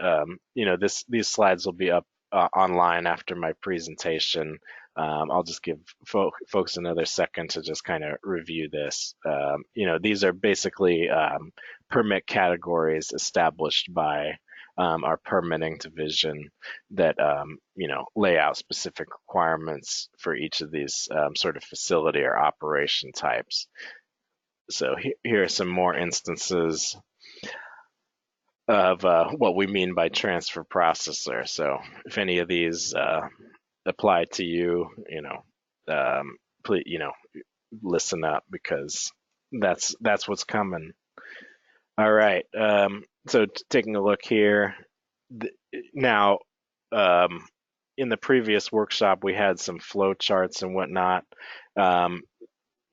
these slides will be up online after my presentation. I'll just give folks another second to just kind of review this. These are basically permit categories established by our permitting division that lay out specific requirements for each of these sort of facility or operation types. So here are some more instances of what we mean by transfer processor. So if any of these apply to you, please, listen up, because that's what's coming. All right. so taking a look here, now, um, in the previous workshop, we had some flow charts and whatnot. Um,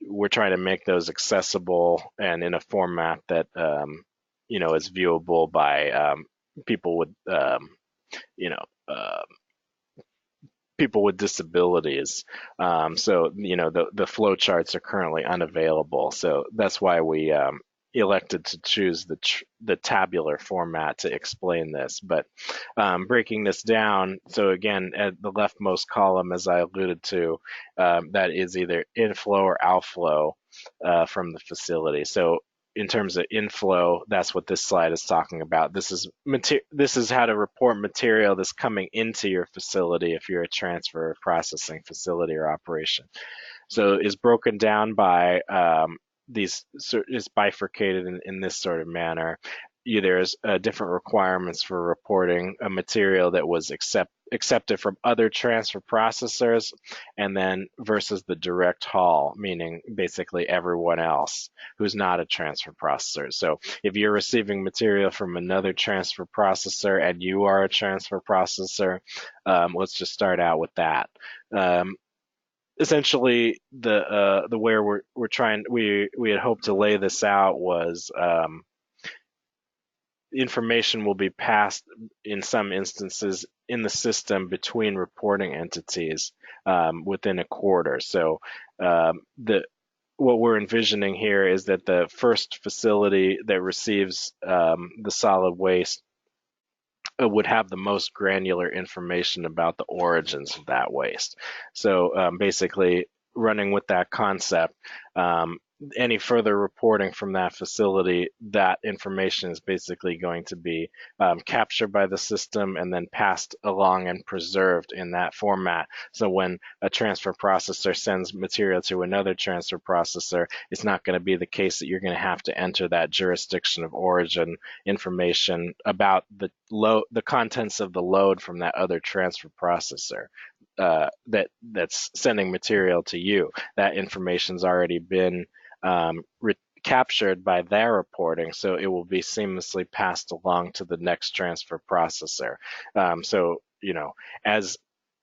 we're trying to make those accessible and in a format that is viewable by people with you know uh, people with disabilities. So the flow charts are currently unavailable. So that's why we elected to choose the tabular format to explain this. But breaking this down, so again, at the leftmost column, as I alluded to, that is either inflow or outflow from the facility. So in terms of inflow, that's what this slide is talking about. This is how to report material that's coming into your facility if you're a transfer or processing facility or operation. So is broken down by is bifurcated in this sort of manner. There's different requirements for reporting a material that was accepted from other transfer processors, and then versus the direct haul, meaning basically everyone else who's not a transfer processor. So if you're receiving material from another transfer processor and you are a transfer processor, let's just start out with that. Um, Essentially, the where we're trying we had hoped to lay this out was information will be passed in some instances in the system between reporting entities within a quarter. So the what we're envisioning here is that the first facility that receives the solid waste would have the most granular information about the origins of that waste. So basically, running with that concept, um, any further reporting from that facility, that information is basically going to be captured by the system and then passed along and preserved in that format. So when a transfer processor sends material to another transfer processor, it's not going to be the case that you're going to have to enter that jurisdiction of origin information about the contents of the load from that other transfer processor that's sending material to you. That information's already been captured by their reporting, so it will be seamlessly passed along to the next transfer processor. So as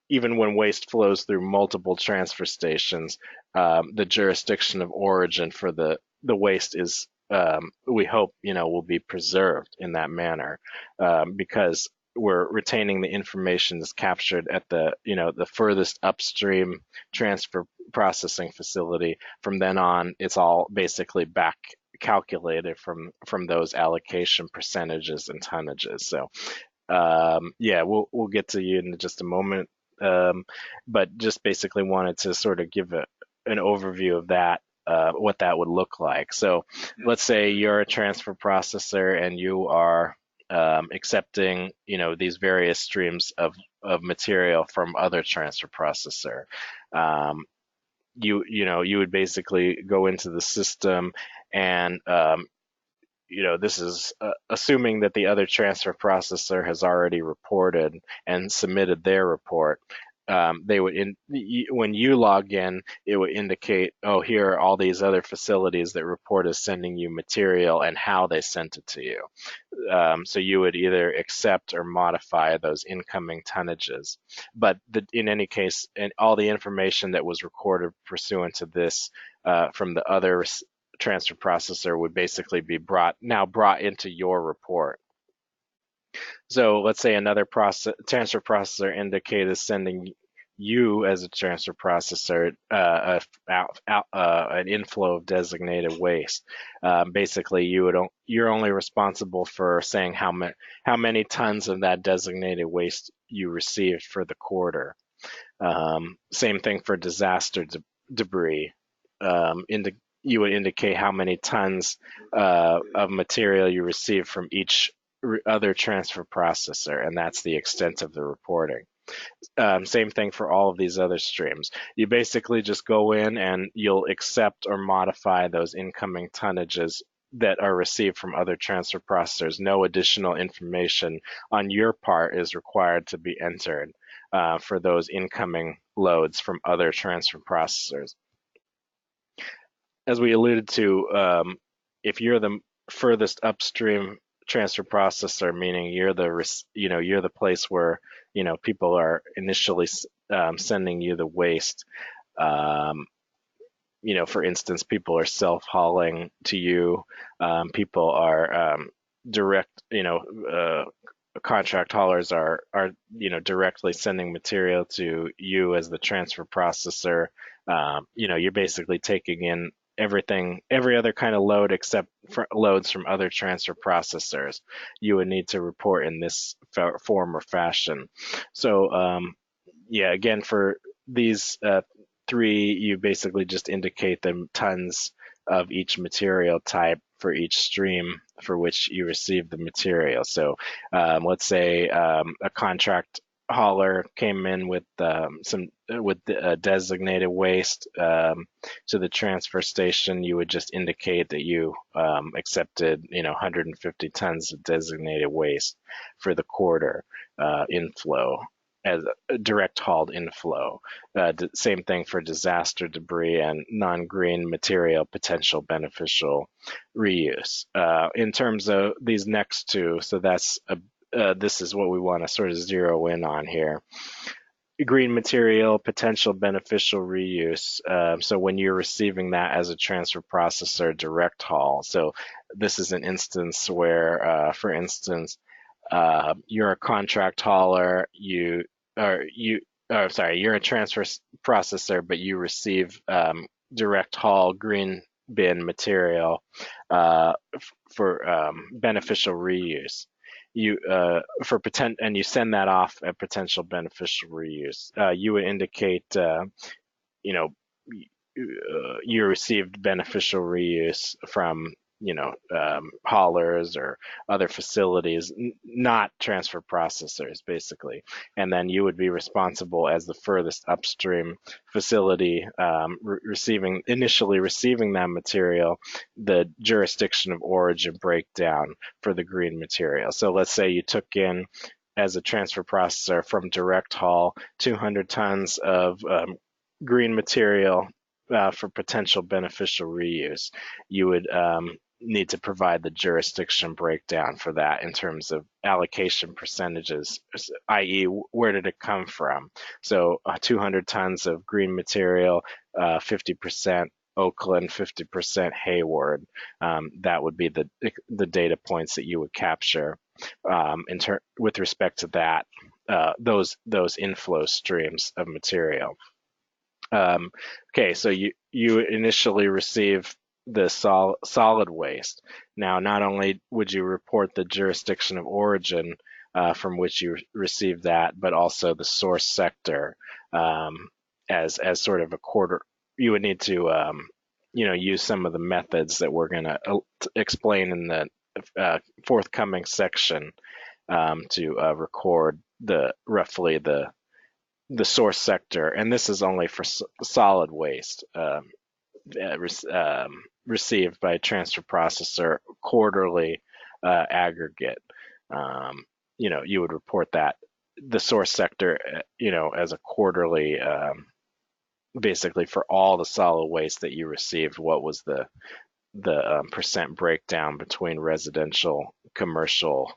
even when waste flows through multiple transfer stations, the jurisdiction of origin for the waste is we hope will be preserved in that manner because we're retaining the information that's captured at the furthest upstream transfer processing facility. From then on, it's all basically back calculated from those allocation percentages and tonnages. So yeah, we'll get to you in just a moment, but just basically wanted to sort of give an overview of that, what that would look like. So let's say you're a transfer processor and you are accepting, these various streams of material from other transfer processor. You would basically go into the system and this is assuming that the other transfer processor has already reported and submitted their report. They would when you log in, it would indicate, oh, here are all these other facilities that report is sending you material and how they sent it to you. So you would either accept or modify those incoming tonnages. But in any case, all the information that was recorded pursuant to this from the other transfer processor would basically be brought into your report. So let's say another transfer processor indicated sending you as a transfer processor an inflow of designated waste. Basically, you're only responsible for saying how many tons of that designated waste you received for the quarter. Same thing for disaster debris. You would indicate how many tons of material you received from each other transfer processor, and that's the extent of the reporting. Same thing for all of these other streams. You basically just go in and you'll accept or modify those incoming tonnages that are received from other transfer processors. No additional information on your part is required to be entered for those incoming loads from other transfer processors. As we alluded to, if you're the furthest upstream transfer processor, meaning you're you're the place where people are initially sending you the waste. Um, for instance, people are self-hauling to you. People are direct, contract haulers are directly sending material to you as the transfer processor. You're basically taking in every other kind of load except for loads from other transfer processors. You would need to report in this form or fashion. So, yeah, again, for these three, you basically just indicate the tons of each material type for each stream for which you receive the material. So let's say a contract hauler came in with designated waste to the transfer station. You would just indicate that you accepted 150 tons of designated waste for the quarter inflow as a direct hauled inflow. Same thing for disaster debris and non-green material potential beneficial reuse. In terms of these next two, so this is what we want to sort of zero in on here. Green material potential beneficial reuse. So when you're receiving that as a transfer processor direct haul, so this is an instance where, for instance, you're a contract hauler, you're a transfer processor, but you receive direct haul green bin material for beneficial reuse. And you send that off at potential beneficial reuse. You would indicate, you know, you received beneficial reuse from haulers or other facilities, not transfer processors, basically. And then you would be responsible as the furthest upstream facility initially receiving that material, the jurisdiction of origin breakdown for the green material. So let's say you took in as a transfer processor from direct haul 200 tons of green material for potential beneficial reuse. You would need to provide the jurisdiction breakdown for that in terms of allocation percentages, i.e., where did it come from? So 200 tons of green material, 50% Oakland, 50% Hayward. That would be the data points that you would capture with respect to that those inflow streams of material. Okay, so you initially receive the solid waste. Now, not only would you report the jurisdiction of origin from which you received that, but also the source sector as sort of a quarter. You would need to use some of the methods that we're going to explain in the forthcoming section to record roughly the source sector, and this is only for solid waste received by a transfer processor quarterly aggregate. You would report that the source sector, as a quarterly, basically for all the solid waste that you received, what was the percent breakdown between residential, commercial,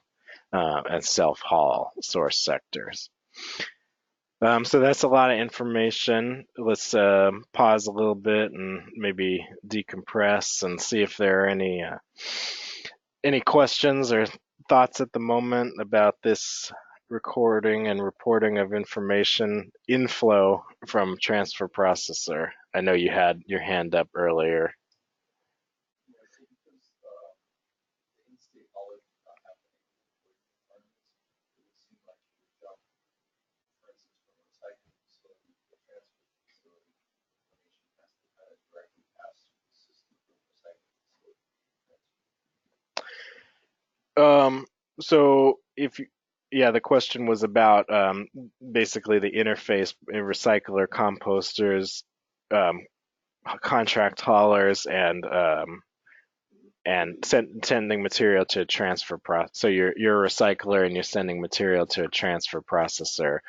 and self-haul source sectors. So that's a lot of information. Let's pause a little bit and maybe decompress and see if there are any questions or thoughts at the moment about this recording and reporting of information inflow from transfer processor. I know you had your hand up earlier. So yeah, the question was about basically the interface in recycler, composters, um, contract haulers, and sending material to a transfer So you're a recycler and you're sending material to a transfer processor.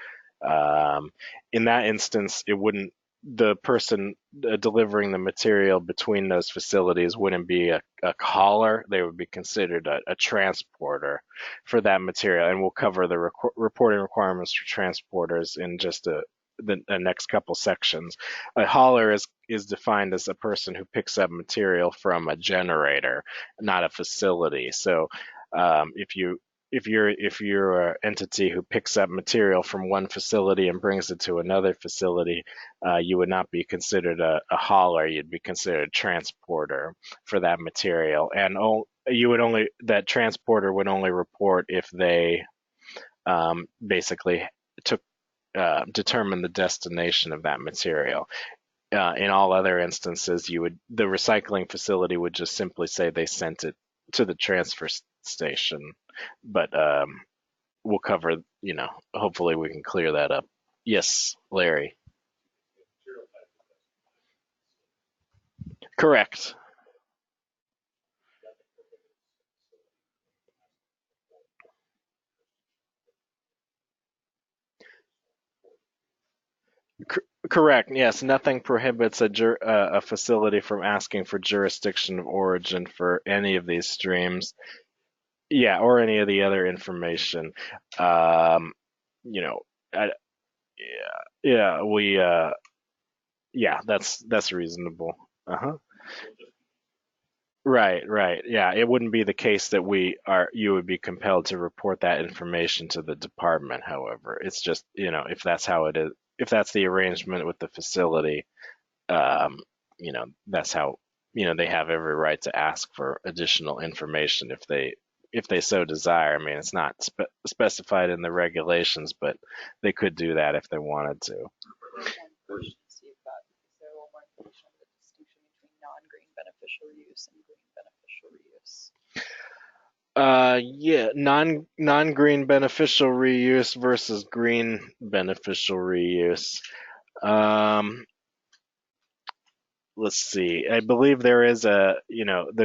In that instance, it wouldn't the person delivering the material between those facilities wouldn't be a hauler. They would be considered a transporter for that material. And we'll cover the reporting requirements for transporters in just the next couple sections. A hauler is defined as a person who picks up material from a generator, not a facility. So if you're an entity who picks up material from one facility and brings it to another facility, you would not be considered a hauler. You'd be considered a transporter for that material, and that transporter would only report if they basically took determine the destination of that material. In all other instances, the recycling facility would just simply say they sent it to the transfer station. But we'll cover, hopefully we can clear that up. Yes, Larry. Correct. Correct. Yes, nothing prohibits a facility from asking for jurisdiction of origin for any of these streams. Yeah, or any of the other information. Um, you know, I, yeah, yeah, that's reasonable. Uh-huh. Right, right. Yeah, it wouldn't be the case that you would be compelled to report that information to the department, however. It's just, if that's how it is, if that's the arrangement with the facility, um, that's how, they have every right to ask for additional information if they so desire. I mean, it's not specified in the regulations, but they could do that if they wanted to. Versions you've got, is there a little more information on the distinction between non-green beneficial reuse and green beneficial reuse? Yeah, non-green beneficial reuse versus green beneficial reuse. Um, let's see. I believe there is the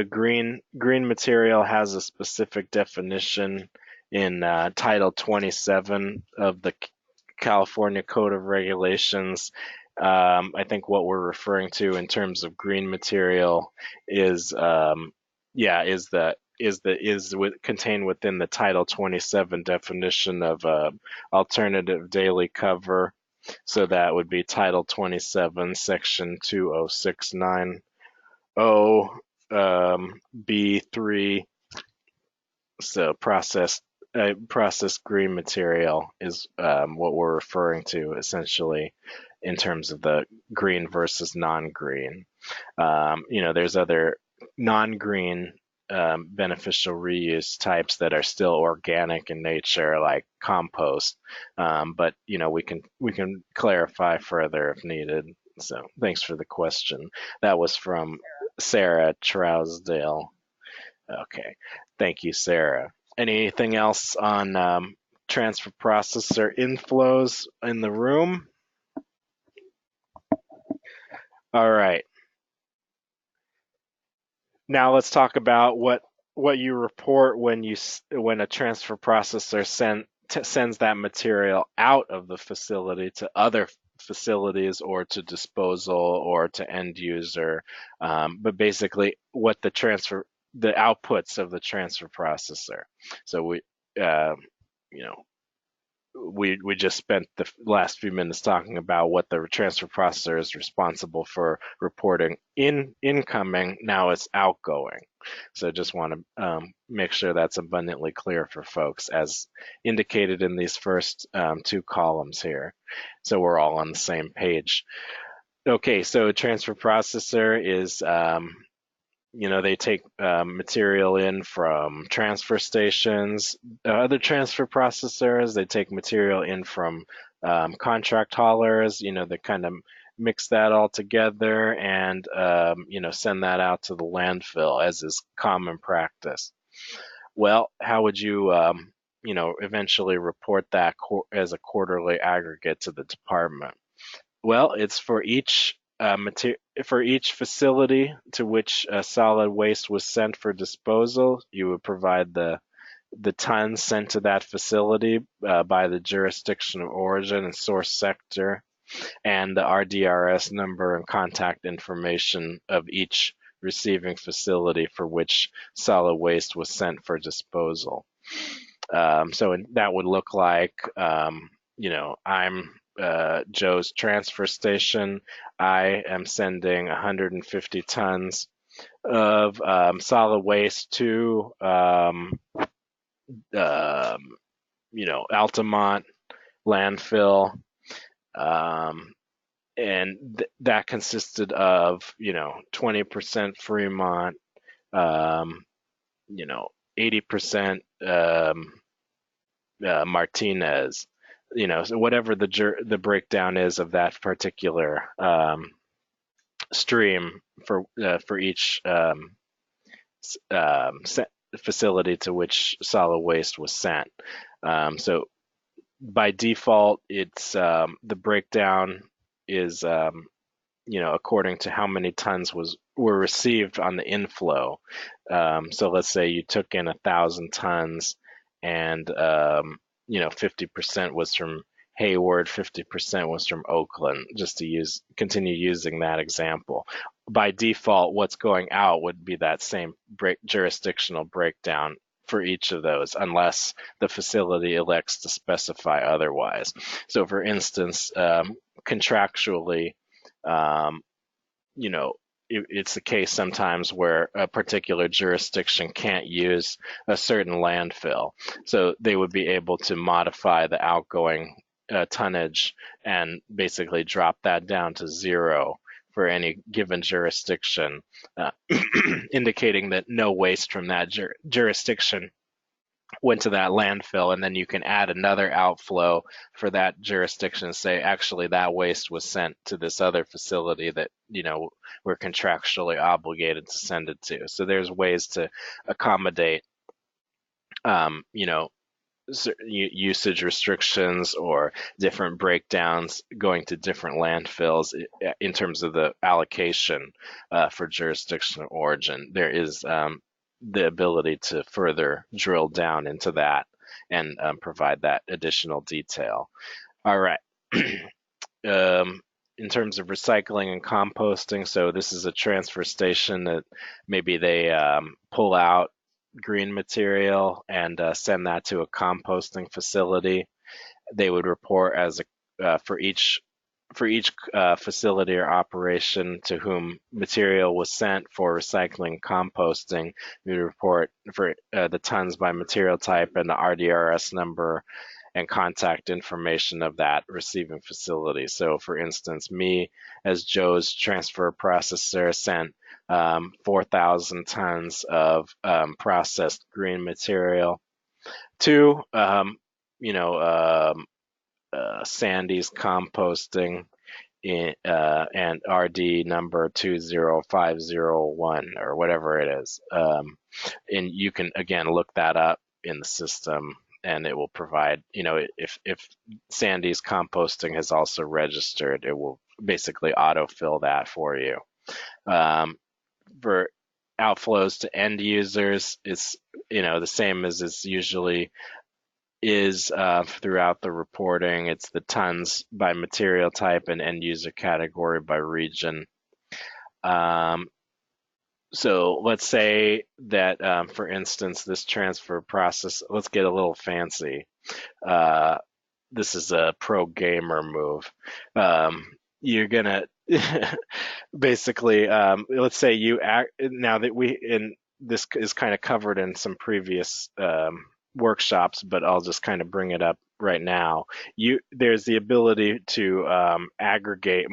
green material has a specific definition in Title 27 of the California Code of Regulations. I think what we're referring to in terms of green material is, yeah, contained within the Title 27 definition of alternative daily cover. So that would be Title 27, Section 20690, B3. So processed green material is what we're referring to essentially in terms of the green versus non-green. There's other non-green beneficial reuse types that are still organic in nature, like compost. But we can clarify further if needed. So thanks for the question. That was from Sarah Trousdale. Okay, thank you, Sarah. Anything else on transfer processor inflows in the room? All right. Now let's talk about what you report when a transfer processor sends that material out of the facility to other facilities or to disposal or to end user. But basically, the outputs of the transfer processor. So uh, you know, we just spent the last few minutes talking about what the transfer processor is responsible for reporting incoming. Now it's outgoing. So just want to make sure that's abundantly clear for folks, as indicated in these first two columns here. So we're all on the same page. Okay, so transfer processor is they take material in from transfer stations, other transfer processors. They take material in from contract haulers. They kind of mix that all together and send that out to the landfill, as is common practice. Well, how would you eventually report that as a quarterly aggregate to the department? Well, it's for each facility to which solid waste was sent for disposal. You would provide the tons sent to that facility by the jurisdiction of origin and source sector. and the RDRS number and contact information of each receiving facility for which solid waste was sent for disposal. So that would look like, I'm Joe's transfer station. I am sending 150 tons of solid waste to, Altamont landfill. And that consisted of, 20% Fremont, 80% Martinez, so whatever the breakdown is of that particular stream for each facility to which solid waste was sent. So by default, it's the breakdown is according to how many tons were received on the inflow. So let's say you took in 1,000 tons, and 50% was from Hayward, 50% was from Oakland, just to continue using that example. By default, what's going out would be that same jurisdictional breakdown for each of those, unless the facility elects to specify otherwise. So for instance, contractually, it's the case sometimes where a particular jurisdiction can't use a certain landfill. So they would be able to modify the outgoing tonnage and basically drop that down to 0 for any given jurisdiction, indicating that no waste from that jurisdiction went to that landfill, and then you can add another outflow for that jurisdiction and say, actually, that waste was sent to this other facility that, we're contractually obligated to send it to. So there's ways to accommodate, usage restrictions or different breakdowns going to different landfills in terms of the allocation for jurisdiction of origin. There is the ability to further drill down into that and provide that additional detail. All right. In terms of recycling and composting, so this is a transfer station that maybe they pull out green material and send that to a composting facility. They would report as for each facility or operation to whom material was sent for recycling and composting. We report for the tons by material type and the RDRS number and contact information of that receiving facility. So for instance, me as Joe's transfer processor sent 4,000 tons of processed green material to Sandy's composting and RD number 20501 or whatever it is. And you can again look that up in the system, and it will provide, if Sandy's composting has also registered, it will basically autofill that for you. For outflows to end users, it's the same as it's usually is throughout the reporting. It's the tons by material type and end user category by region. So let's say that, for instance, this transfer process, let's get a little fancy. This is a pro gamer move. You're gonna basically, let's say now that this is kind of covered in some previous workshops, but I'll just kind of bring it up right now. There's the ability to aggregate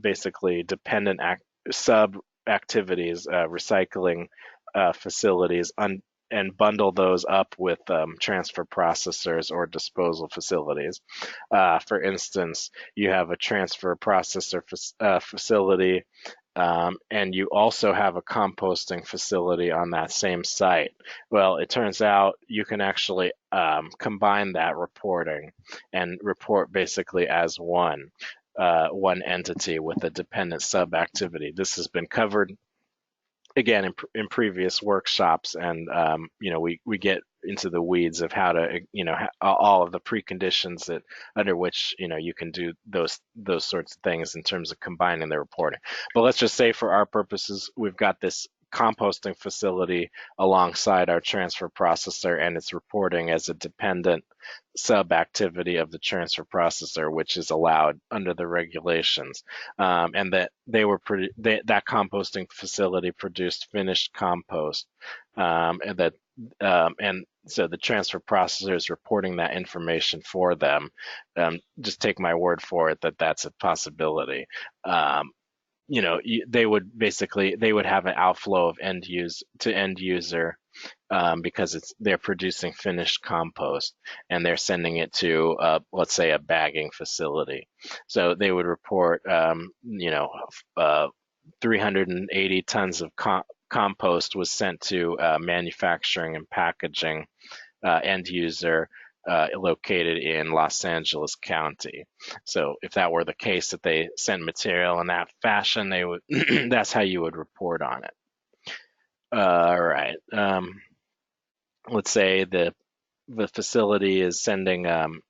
basically dependent sub activities, recycling facilities, and bundle those up with transfer processors or disposal facilities. For instance, you have a transfer processor facility, and you also have a composting facility on that same site. Well, it turns out you can actually combine that reporting and report basically as one entity with a dependent sub-activity. This has been covered again in previous workshops, and we get into the weeds of how to, all of the preconditions that under which, you can do those sorts of things in terms of combining the reporting. But let's just say for our purposes, we've got this composting facility alongside our transfer processor, and it's reporting as a dependent sub-activity of the transfer processor, which is allowed under the regulations. And that that composting facility produced finished compost, and so the transfer processor is reporting that information for them. Just take my word for it that that's a possibility. They would have an outflow of end user, because they're producing finished compost and they're sending it to, let's say, a bagging facility. So they would report 380 tons of compost was sent to manufacturing and packaging end user located in Los Angeles County. So if that were the case, that they sent material in that fashion, they would that's how you would report on it. All right. Let's say the facility is sending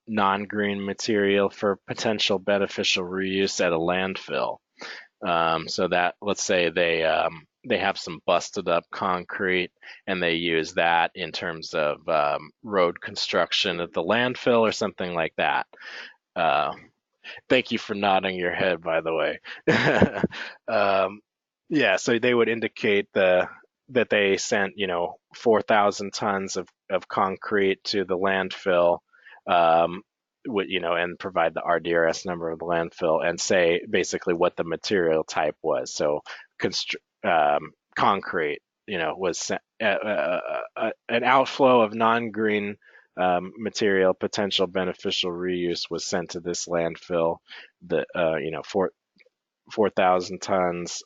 non-green material for potential beneficial reuse at a landfill. So that, let's say they have some busted up concrete and they use that in terms of road construction at the landfill or something like that. Thank you for nodding your head, by the way. Yeah, so they would indicate that they sent 4,000 tons of concrete to the landfill, and provide the RDRS number of the landfill and say basically what the material type was. So concrete, was an outflow of non-green material, potential beneficial reuse was sent to this landfill. The 4,000 tons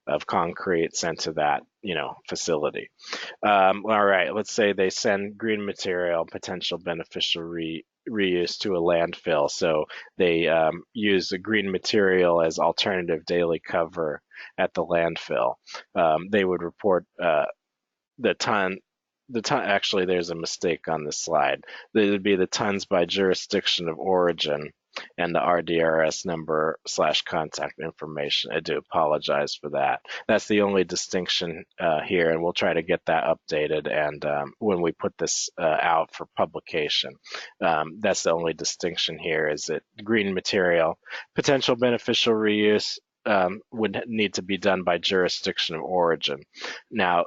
of concrete sent to that facility. All right, let's say they send green material, potential beneficial reuse to a landfill. So they use the green material as alternative daily cover at the landfill. They would report the ton. Actually, there's a mistake on this slide. It would be the tons by jurisdiction of origin and the RDRS number / contact information. I do apologize for that. That's the only distinction here, and we'll try to get that updated. And when we put this out for publication, that's the only distinction here, is that green material, potential beneficial reuse, would need to be done by jurisdiction of origin. Now,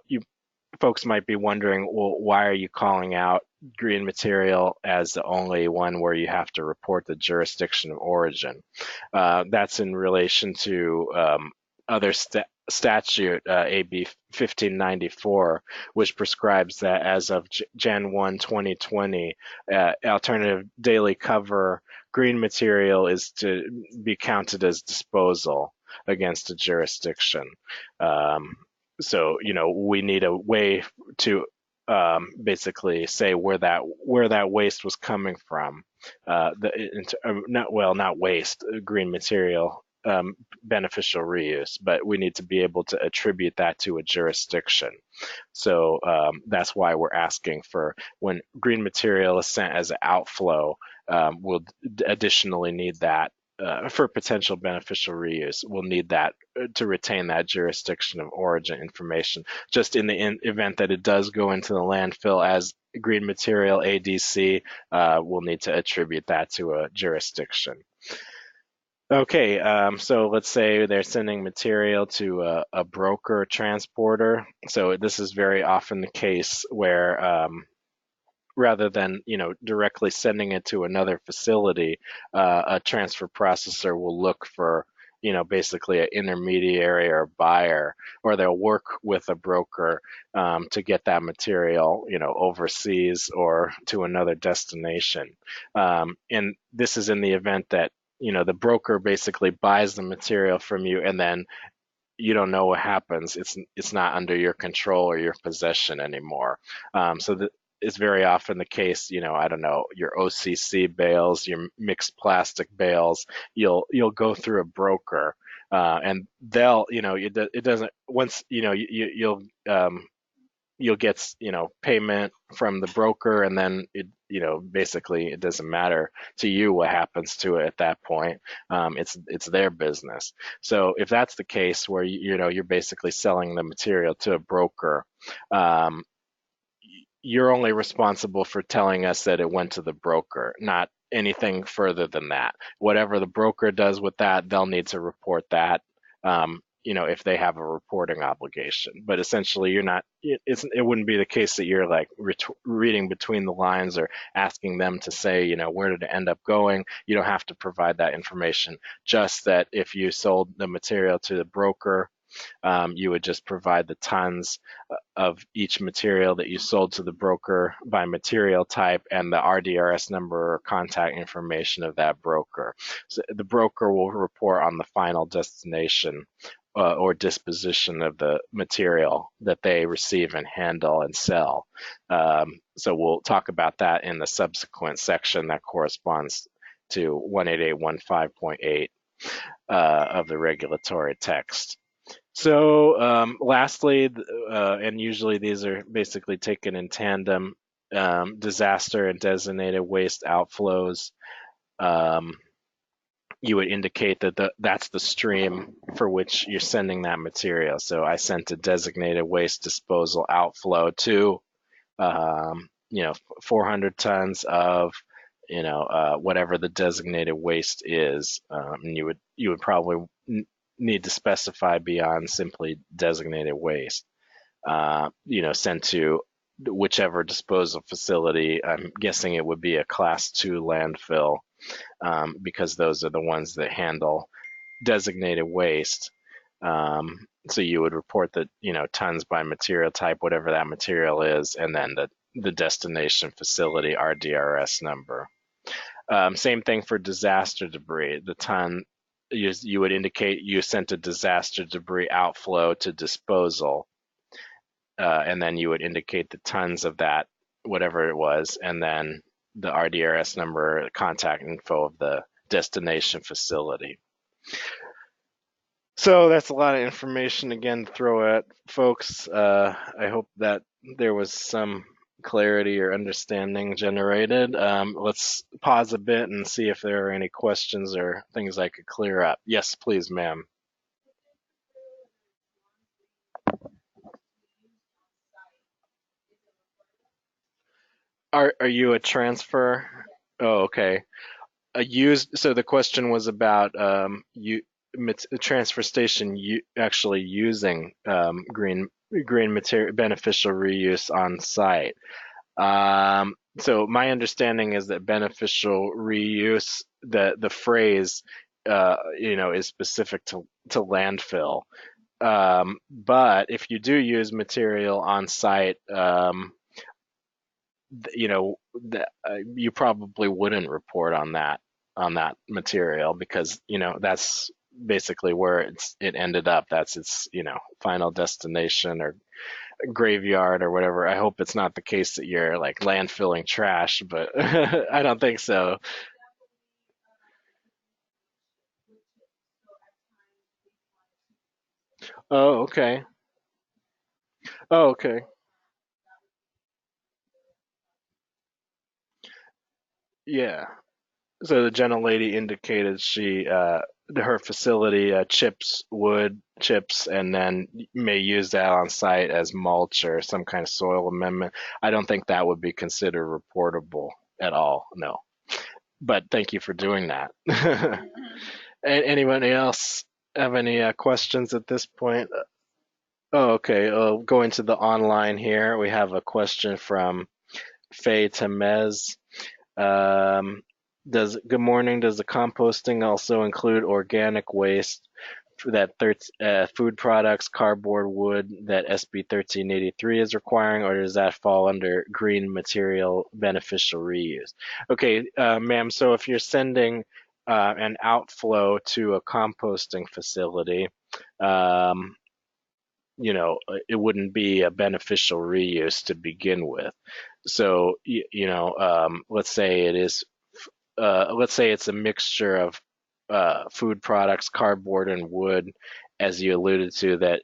folks might be wondering, well, why are you calling out green material as the only one where you have to report the jurisdiction of origin? That's in relation to other statute, AB 1594, which prescribes that as of Jan 1, 2020, alternative daily cover green material is to be counted as disposal against a jurisdiction. So, we need a way to basically say where that waste was coming from. Not waste, green material, beneficial reuse, but we need to be able to attribute that to a jurisdiction. So that's why we're asking for, when green material is sent as an outflow, we'll additionally need that. For potential beneficial reuse, we'll need that to retain that jurisdiction of origin information. Just in the event that it does go into the landfill as green material ADC, we'll need to attribute that to a jurisdiction. Okay, so let's say they're sending material to a broker transporter. So this is very often the case where rather than directly sending it to another facility, a transfer processor will look for basically an intermediary or buyer, or they'll work with a broker to get that material overseas or to another destination. And this is in the event that the broker basically buys the material from you, and then you don't know what happens. It's not under your control or your possession anymore. So is very often the case. I don't know, your OCC bales, your mixed plastic bales, you'll go through a broker, and they'll, it doesn't, once, you'll you'll get, payment from the broker, and then basically it doesn't matter to you what happens to it at that point. It's their business. So if that's the case where you're basically selling the material to a broker, um, you're only responsible for telling us that it went to the broker, not anything further than that. Whatever the broker does with that, they'll need to report that, if they have a reporting obligation. But essentially, you're not, it wouldn't be the case that you're like reading between the lines or asking them to say, where did it end up going? You don't have to provide that information. Just that if you sold the material to the broker, you would just provide the tons of each material that you sold to the broker by material type and the RDRS number or contact information of that broker. So the broker will report on the final destination or disposition of the material that they receive and handle and sell. So we'll talk about that in the subsequent section that corresponds to 18815.8 of the regulatory text. So lastly, and usually these are basically taken in tandem, disaster and designated waste outflows. You would indicate that that's the stream for which you're sending that material. So I sent a designated waste disposal outflow to, 400 tons of, whatever the designated waste is, and you would probably need to specify beyond simply designated waste. Sent to whichever disposal facility. I'm guessing it would be a class 2 landfill, because those are the ones that handle designated waste. So you would report the tons by material type, whatever that material is, and then the destination facility RDRS number. Same thing for disaster debris. The ton, you would indicate you sent a disaster debris outflow to disposal, and then you would indicate the tons of that, whatever it was, and then the RDRS number, contact info of the destination facility. So that's a lot of information again to throw at folks. I hope that there was some clarity or understanding generated. Let's pause a bit and see if there are any questions or things I could clear up. Yes, please, ma'am. Are you a transfer? Oh, okay. So the question was about a transfer station actually using green material beneficial reuse on site. So my understanding is that beneficial reuse, the phrase, is specific to landfill. But if you do use material on site, you probably wouldn't report on that material, because that's basically where it ended up. That's its final destination or graveyard or whatever. I hope it's not the case that you're like landfilling trash, but I don't think so. Oh, okay. Oh, okay. Yeah. So the gentlelady indicated her facility chips wood chips and then may use that on site as mulch or some kind of soil amendment. I don't think that would be considered reportable at all. No. But thank you for doing that. Anybody else have any questions at this point? Oh, okay. Going to the online here, we have a question from Faye Temez. Good morning. Does the composting also include organic waste for that food products, cardboard, wood that SB 1383 is requiring, or does that fall under green material beneficial reuse? Okay, ma'am. So if you're sending an outflow to a composting facility, um, it wouldn't be a beneficial reuse to begin with. So, let's say it's a mixture of food products, cardboard and wood, as you alluded to, that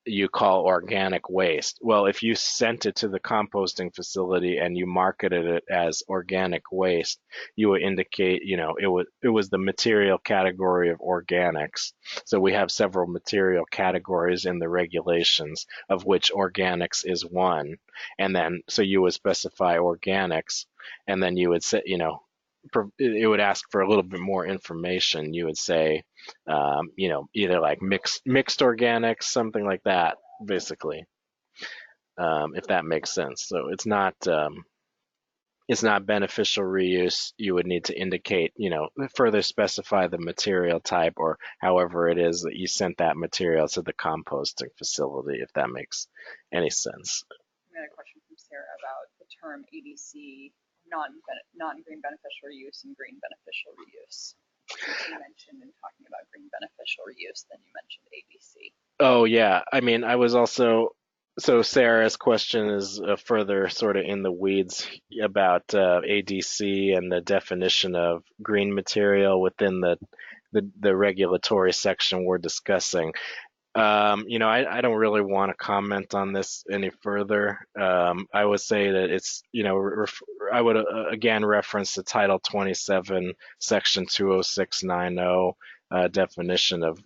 you call organic waste. Well, if you sent it to the composting facility and you marketed it as organic waste, you would indicate, it was the material category of organics. So we have several material categories in the regulations, of which organics is one. And then, so you would specify organics, and then you would say, it would ask for a little bit more information. You would say, either like mixed organics, something like that, basically, if that makes sense. So it's not beneficial reuse. You would need to indicate, further specify the material type or however it is that you sent that material to the composting facility, if that makes any sense. We had a question from Sarah about the term ADC, non-green beneficial reuse and green beneficial reuse. You mentioned in talking about green beneficial reuse, then you mentioned ADC. Oh, yeah. I mean, I was also, so Sarah's question is further sort of in the weeds about ADC and the definition of green material within the regulatory section we're discussing. I don't really want to comment on this any further. I would say that it's, I would again reference the Title 27, Section 20690 definition of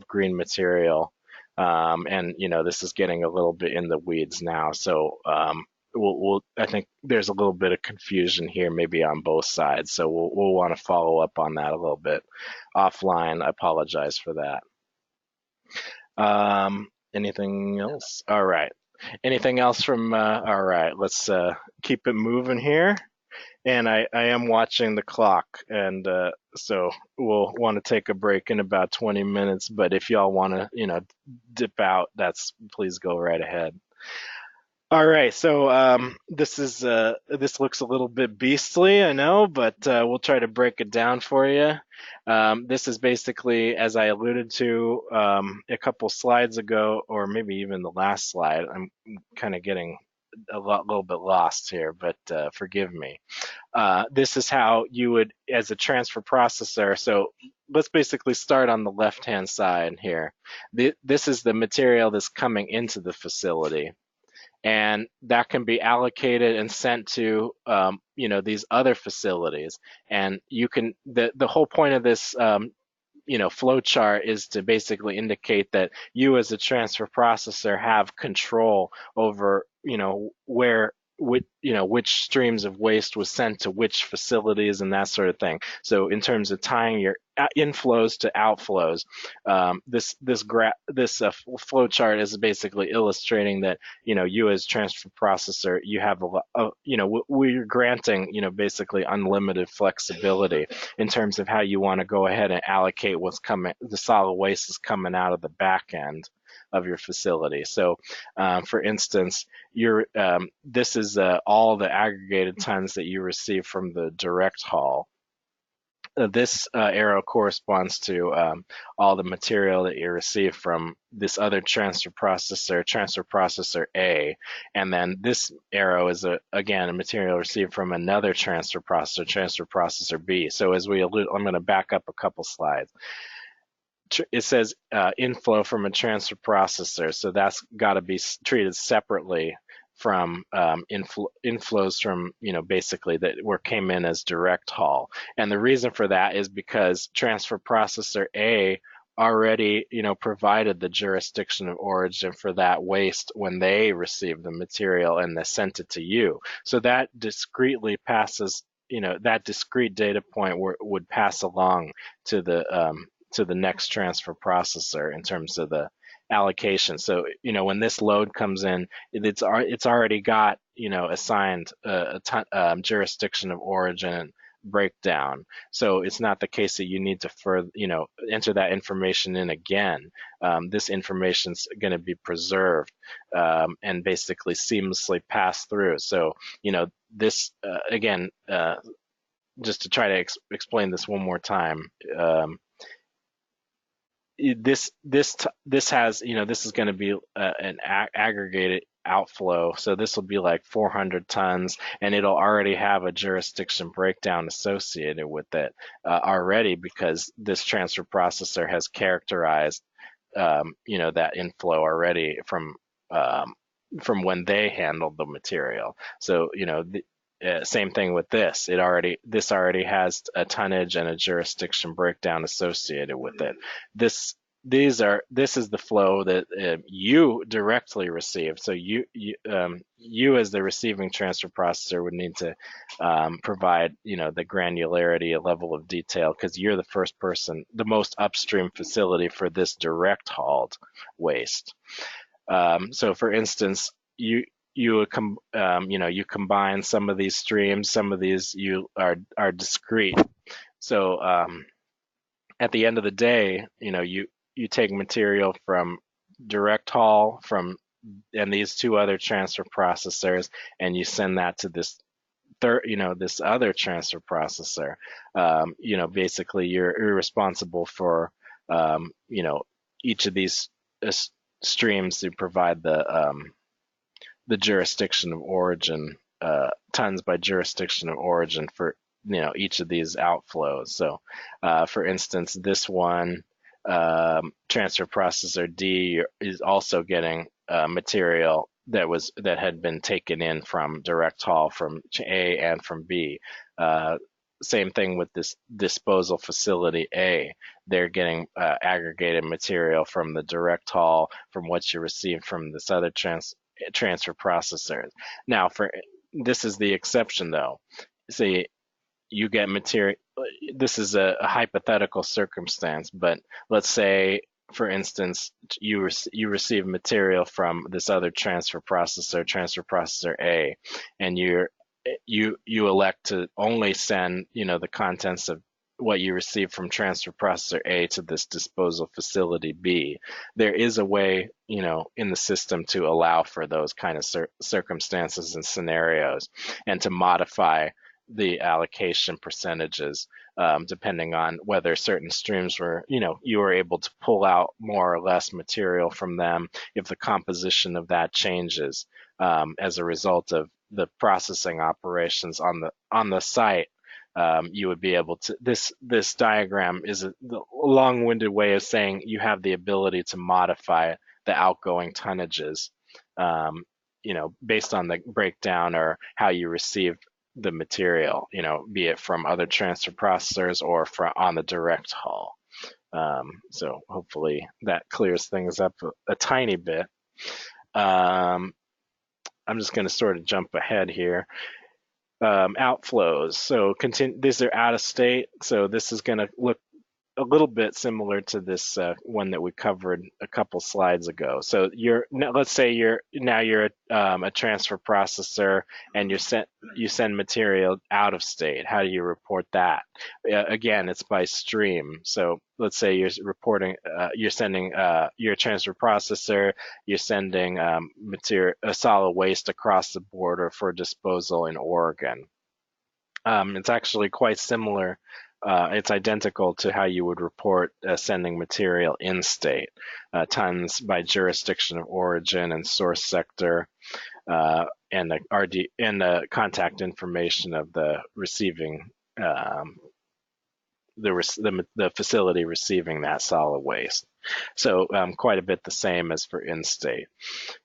green material. And, this is getting a little bit in the weeds now. So I think there's a little bit of confusion here, maybe on both sides. So we'll want to follow up on that a little bit offline. I apologize for that. Anything else? All right. Anything else from, all right, let's keep it moving here. And I am watching the clock, and so we'll want to take a break in about 20 minutes. But if y'all want to, dip out, please go right ahead. All right, so this looks a little bit beastly, I know, but we'll try to break it down for you. This is basically, as I alluded to a couple slides ago, or maybe even the last slide. I'm kind of getting little bit lost here, but forgive me. This is how you would, as a transfer processor. So let's basically start on the left-hand side here. This is the material that's coming into the facility. And that can be allocated and sent to these other facilities. And you can, the whole point of this flow chart is to basically indicate that you as a transfer processor have control over which streams of waste was sent to which facilities and that sort of thing. So in terms of tying your inflows to outflows, this flow chart is basically illustrating that you as transfer processor, you have we're granting basically unlimited flexibility in terms of how you want to go ahead and allocate what's coming, the solid waste is coming out of the back end of your facility. So for instance, this is all the aggregated tons that you receive from the direct haul. This arrow corresponds to all the material that you receive from this other transfer processor A, and then this arrow is again a material received from another transfer processor B. So as I'm going to back up a couple slides. It says inflow from a transfer processor, so that's got to be treated separately from inflows from basically that came in as direct haul. And the reason for that is because transfer processor A already provided the jurisdiction of origin for that waste when they received the material and they sent it to you. So that discretely passes, that discrete data point would pass along to the next transfer processor in terms of the allocation. So when this load comes in, it's already got assigned a jurisdiction of origin and breakdown. So it's not the case that you need to further enter that information in again. This information's going to be preserved and basically seamlessly pass through. So this again, just to try to explain this one more time. This has this is going to be an aggregated outflow. So this will be like 400 tons, and it'll already have a jurisdiction breakdown associated with it already, because this transfer processor has characterized that inflow already um, from when they handled the material. So same thing with this. This already has a tonnage and a jurisdiction breakdown associated with it. This is the flow that you directly receive. So you as the receiving transfer processor would need to provide the granularity, a level of detail, because you're the first person, the most upstream facility for this direct hauled waste. So for instance, you combine some of these streams, some of these are discrete. So at the end of the day, you take material from direct haul and these two other transfer processors, and you send that to this other transfer processor. Basically you're responsible for each of these streams to provide the jurisdiction of origin, tons by jurisdiction of origin for each of these outflows. So for instance, this one, transfer processor D, is also getting material that had been taken in from direct haul from A and from B. Same thing with this disposal facility A. They're getting aggregated material from the direct haul, from what you receive from this other transfer processor. Now, this is the exception, though. See, you get material. This is a hypothetical circumstance, but let's say, for instance, you receive material from this other transfer processor A, and you elect to only send the contents of what you receive from transfer processor A to this disposal facility B. There is a way in the system to allow for those kind of circumstances and scenarios, and to modify the allocation percentages depending on whether certain streams you were able to pull out more or less material from them, if the composition of that changes as a result of the processing operations on the site. You would be able to, this diagram is a long-winded way of saying you have the ability to modify the outgoing tonnages based on the breakdown or how you receive the material, be it from other transfer processors or on the direct haul. So hopefully that clears things up a tiny bit. I'm just going to sort of jump ahead here. Outflows. So these are out of state. So this is going to look a little bit similar to this one that we covered a couple slides ago. So let's say you're a transfer processor, and you send material out of state. How do you report that? Again, it's by stream. So let's say you're sending your transfer processor, you're sending solid waste across the border for disposal in Oregon. It's actually quite similar. It's identical to how you would report sending material in-state, tons by jurisdiction of origin and source sector, and the contact information of the receiving, the facility receiving that solid waste. So quite a bit the same as for in-state.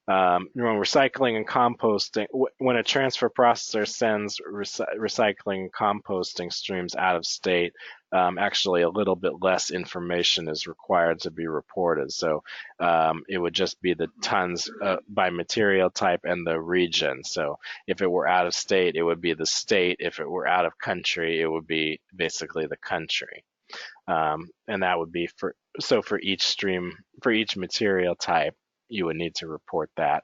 Recycling and composting, when a transfer processor sends recycling and composting streams out of state, actually a little bit less information is required to be reported. So it would just be the tons by material type and the region. So if it were out of state, it would be the state. If it were out of country, it would be basically the country. And that would be for each stream, for each material type, you would need to report that.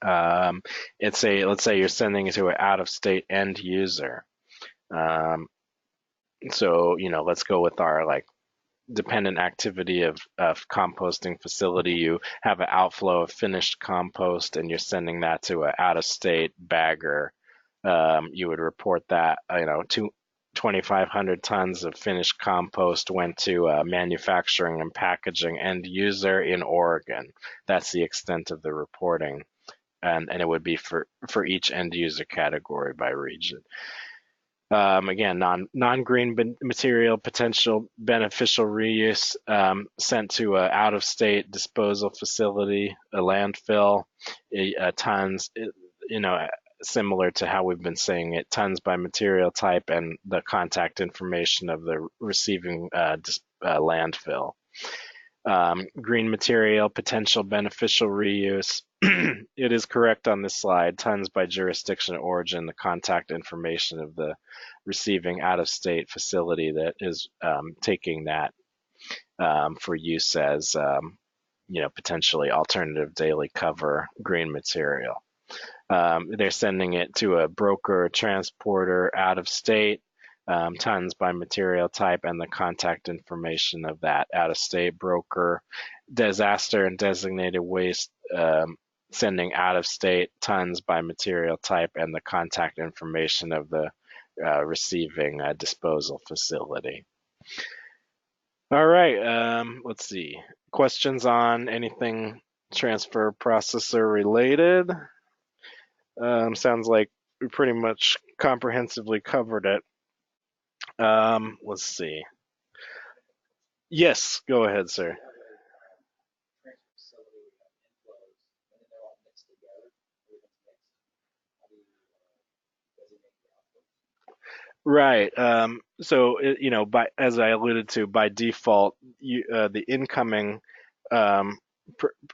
Let's say you're sending it to an out-of-state end user. So let's go with our dependent activity of composting facility. You have an outflow of finished compost, and you're sending that to an out-of-state bagger. You would report that 2,500 tons of finished compost went to manufacturing and packaging end user in Oregon. That's the extent of the reporting. And it would be for each end user category by region. Again, non-green material potential beneficial reuse sent to an out-of-state disposal facility, a landfill, tons, similar to how we've been saying it, tons by material type and the contact information of the receiving landfill. Green material potential beneficial reuse. It is correct on this slide, tons by jurisdiction of origin, the contact information of the receiving out-of-state facility that is taking that for use as potentially alternative daily cover green material. They're sending it to a broker, transporter out of state, tons by material type and the contact information of that out-of-state broker. Disaster and designated waste, sending out-of-state, tons by material type and the contact information of the receiving disposal facility. All right, let's see. Questions on anything transfer processor related? Sounds like we pretty much comprehensively covered it. Let's see. Yes, go ahead, sir. Right. So, as I alluded to, by default, the incoming,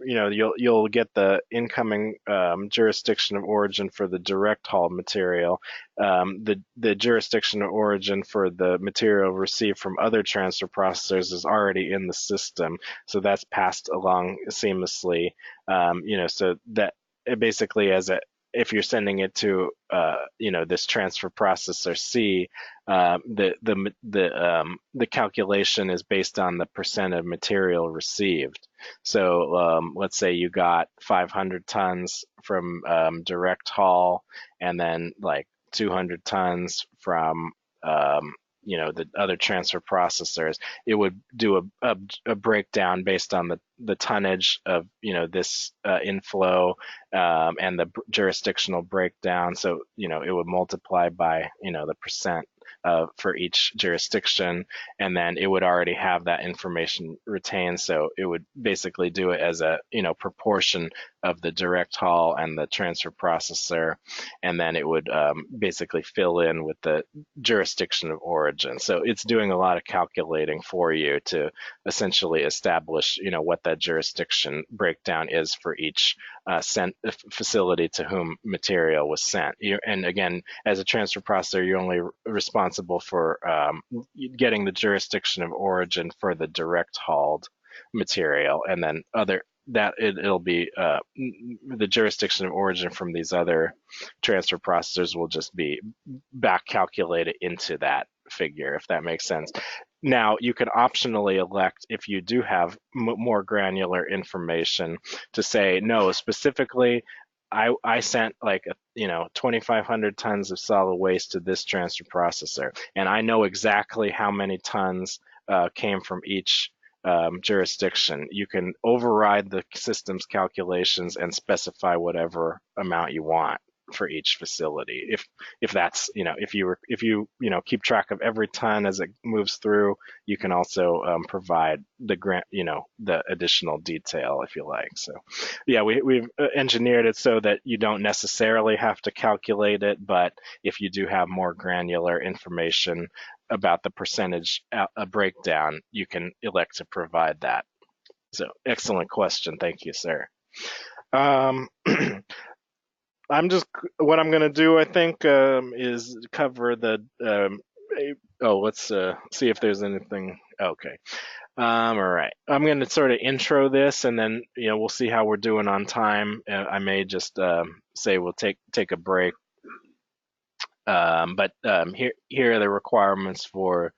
you'll get the incoming jurisdiction of origin for the direct haul material. The jurisdiction of origin for the material received from other transfer processors is already in the system, so that's passed along seamlessly. So that basically, if you're sending it to this transfer processor C, the calculation is based on the percent of material received. So let's say you got 500 tons from direct haul, and then like 200 tons from the other transfer processors. It would do a breakdown based on the tonnage of this inflow and the jurisdictional breakdown. So it would multiply by the percent for each jurisdiction, and then it would already have that information retained. So it would basically do it as a proportion of the direct haul and the transfer processor, and then it would basically fill in with the jurisdiction of origin. So it's doing a lot of calculating for you to essentially establish what that jurisdiction breakdown is for each sent facility to whom material was sent. And again, as a transfer processor, you're only responsible for getting the jurisdiction of origin for the direct hauled material, and then it'll be the jurisdiction of origin from these other transfer processors will just be back calculated into that figure, if that makes sense. Now, you can optionally elect, if you do have more granular information, to say, no, specifically, I sent 2,500 tons of solid waste to this transfer processor, and I know exactly how many tons came from each jurisdiction. You can override the system's calculations and specify whatever amount you want for each facility. If that's if you keep track of every ton as it moves through, you can also provide the additional detail if you like. So yeah, we've engineered it so that you don't necessarily have to calculate it, but if you do have more granular information about the percentage breakdown, you can elect to provide that. So excellent question. Thank you, sir. What I'm going to do, I think, is cover the, let's see if there's anything. Okay. All right. I'm going to sort of intro this, and then, we'll see how we're doing on time. I may just say we'll take a break. But here are the requirements for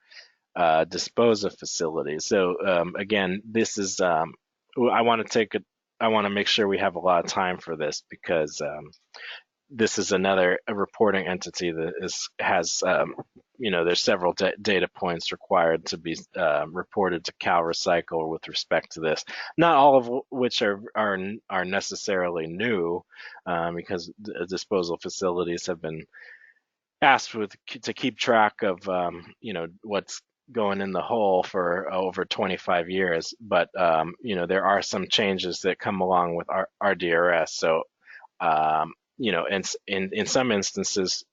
disposal facilities. So again, this is I want to make sure we have a lot of time for this, because this is another reporting entity that has there's several data points required to be reported to CalRecycle with respect to this. Not all of which are necessarily new, because disposal facilities have been asked to keep track of what's going in the hole for over 25 years. But there are some changes that come along with RDRS. So and in some instances,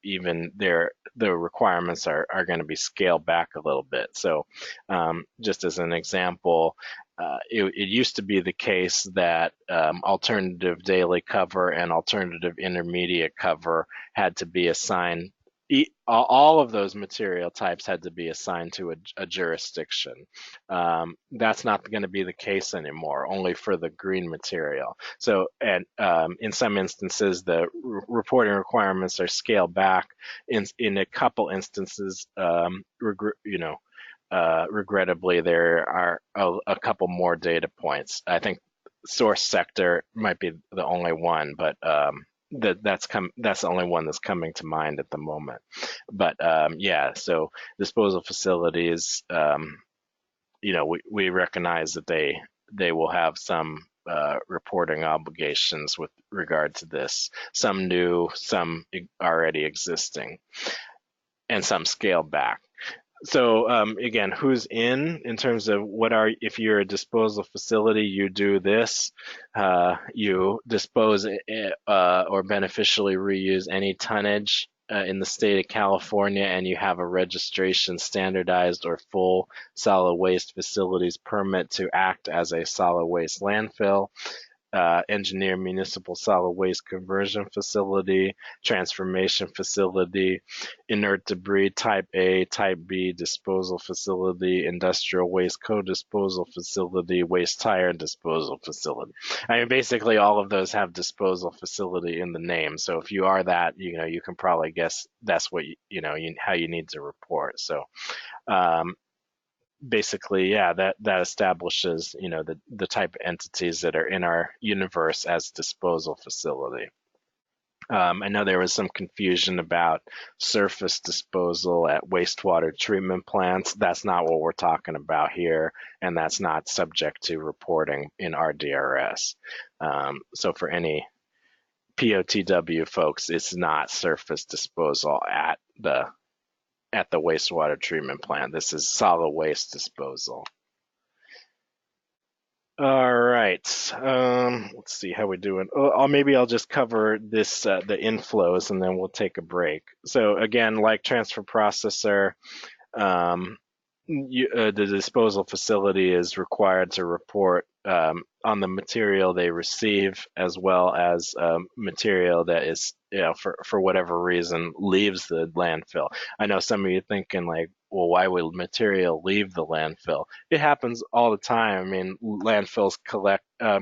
even the requirements are going to be scaled back a little bit. So just as an example, it used to be the case that alternative daily cover and alternative intermediate cover had to be assigned. All of those material types had to be assigned to a jurisdiction. That's not going to be the case anymore, only for the green material. So, and in some instances, the reporting requirements are scaled back. In a couple instances, regrettably, there are a couple more data points. I think source sector might be the only one, but that's the only one that's coming to mind at the moment. But so disposal facilities, we recognize that they will have some reporting obligations with regard to this, some new, some already existing, and some scaled back. So again, who's in terms of if you're a disposal facility, you do this, you dispose or beneficially reuse any tonnage in the state of California, and you have a registration, standardized or full solid waste facilities permit to act as a solid waste landfill, engineer municipal solid waste conversion facility, transformation facility, inert debris type A, type B disposal facility, industrial waste co-disposal facility, waste tire disposal facility. I mean, basically all of those have disposal facility in the name. So if you are that, you can probably guess that's what how you need to report. So basically, that establishes, the type of entities that are in our universe as disposal facility. I know there was some confusion about surface disposal at wastewater treatment plants. That's not what we're talking about here, and that's not subject to reporting in RDRS. So for any POTW folks, it's not surface disposal at the wastewater treatment plant. This is solid waste disposal. All right. Let's see how we're doing. Maybe I'll just cover this, the inflows, and then we'll take a break. So again, like transfer processor, the disposal facility is required to report on the material they receive, as well as material that is, for whatever reason, leaves the landfill. I know some of you thinking like, well, why would material leave the landfill? It happens all the time. I mean, landfills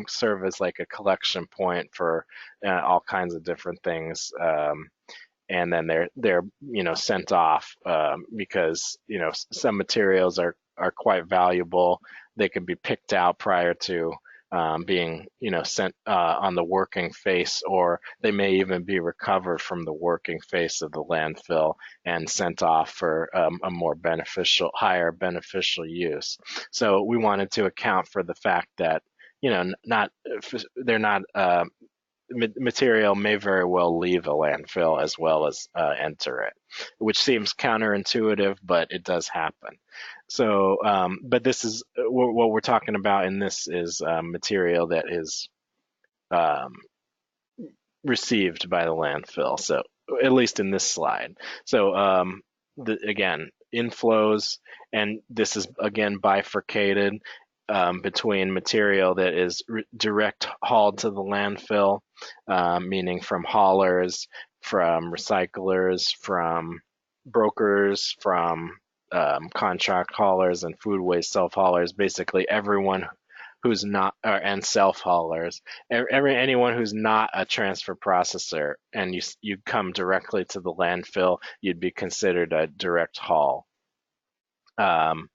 serve as like a collection point for all kinds of different things. And then they're sent off because some materials are quite valuable. They can be picked out prior to being sent on the working face, or they may even be recovered from the working face of the landfill and sent off for a more higher beneficial use. So we wanted to account for the fact that they're not material may very well leave a landfill as well as enter it, which seems counterintuitive, but it does happen. So, but this is what we're talking about in this is material that is received by the landfill. So, at least in this slide. So, again, inflows, and this is again bifurcated between material that is direct hauled to the landfill, meaning from haulers, from recyclers, from brokers, from contract haulers and food waste self-haulers, basically everyone who's not, and self-haulers, anyone who's not a transfer processor, and you come directly to the landfill, you'd be considered a direct haul. And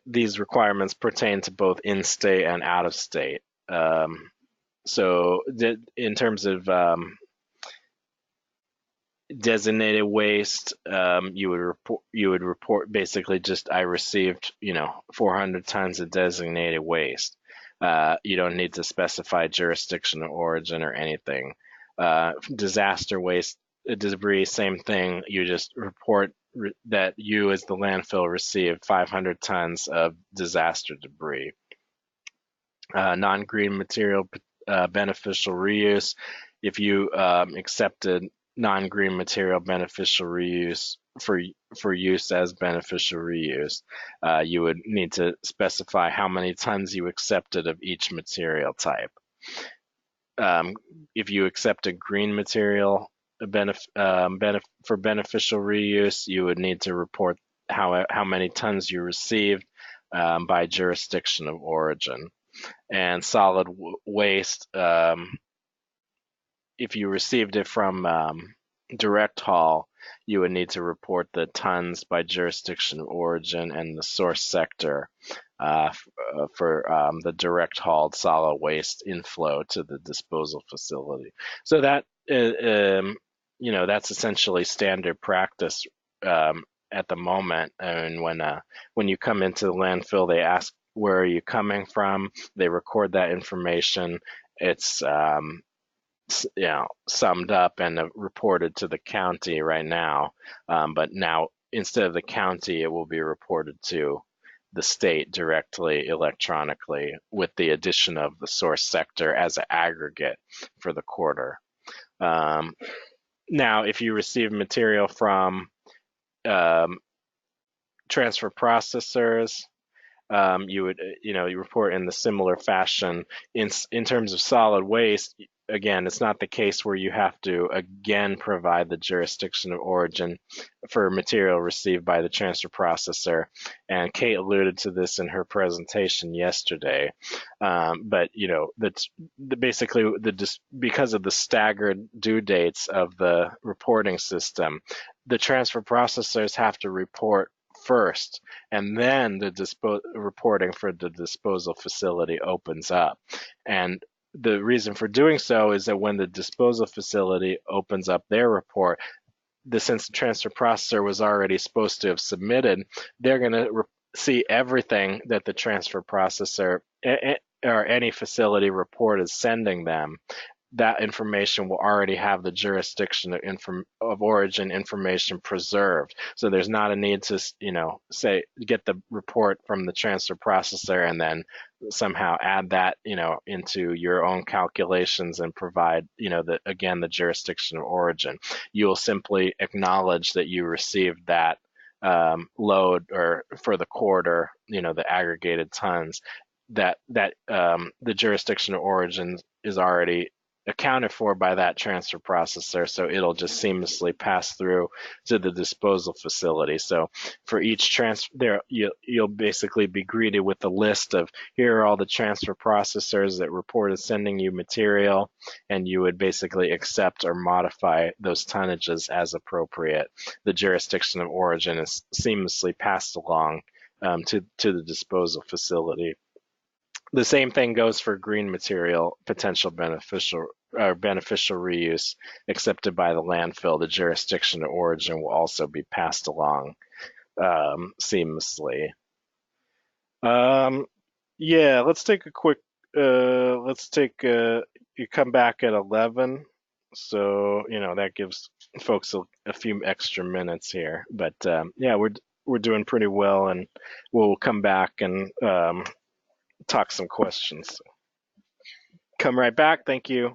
these requirements pertain to both in-state and out-of-state So in terms of designated waste, you would report basically just I received 400 tons of designated waste. You don't need to specify jurisdiction of origin or anything. Disaster waste, debris, same thing. You just report that you as the landfill received 500 tons of disaster debris. Non-green material beneficial reuse. If you accepted non-green material beneficial reuse for use as beneficial reuse, you would need to specify how many tons you accepted of each material type. If you accept a green material for beneficial reuse, you would need to report how many tons you received by jurisdiction of origin. And solid waste, if you received it from direct haul, you would need to report the tons by jurisdiction of origin and the source sector for the direct hauled solid waste inflow to the disposal facility. So that that's essentially standard practice at the moment. And when you come into the landfill, they ask where are you coming from. They record that information. It's summed up and reported to the county right now. But now instead of the county, it will be reported to the state directly electronically with the addition of the source sector as an aggregate for the quarter. Now, if you receive material from transfer processors, you would you report in the similar fashion. In terms of solid waste, again, it's not the case where you have to again provide the jurisdiction of origin for material received by the transfer processor. And Kate alluded to this in her presentation yesterday. But that's basically because of the staggered due dates of the reporting system, the transfer processors have to report first, and then the reporting for the disposal facility opens up. And the reason for doing so is that when the disposal facility opens up their report, since the transfer processor was already supposed to have submitted, they're going to see everything that the transfer processor or any facility report is sending them. That information will already have the jurisdiction of origin information preserved. So there's not a need to, say, get the report from the transfer processor and then somehow add that, into your own calculations and provide, the jurisdiction of origin. You will simply acknowledge that you received that load or for the quarter, the aggregated tons, that the jurisdiction of origin is already accounted for by that transfer processor, so it'll just seamlessly pass through to the disposal facility. So for each transfer, there you'll basically be greeted with a list of here are all the transfer processors that reported sending you material, and you would basically accept or modify those tonnages as appropriate. The jurisdiction of origin is seamlessly passed along to the disposal facility. The same thing goes for green material, potential beneficial reuse accepted by the landfill. The jurisdiction of origin will also be passed along seamlessly. Let's take a quick. You come back at 11, so that gives folks a few extra minutes here. But we're doing pretty well, and we'll come back and talk some questions. Come right back. Thank you.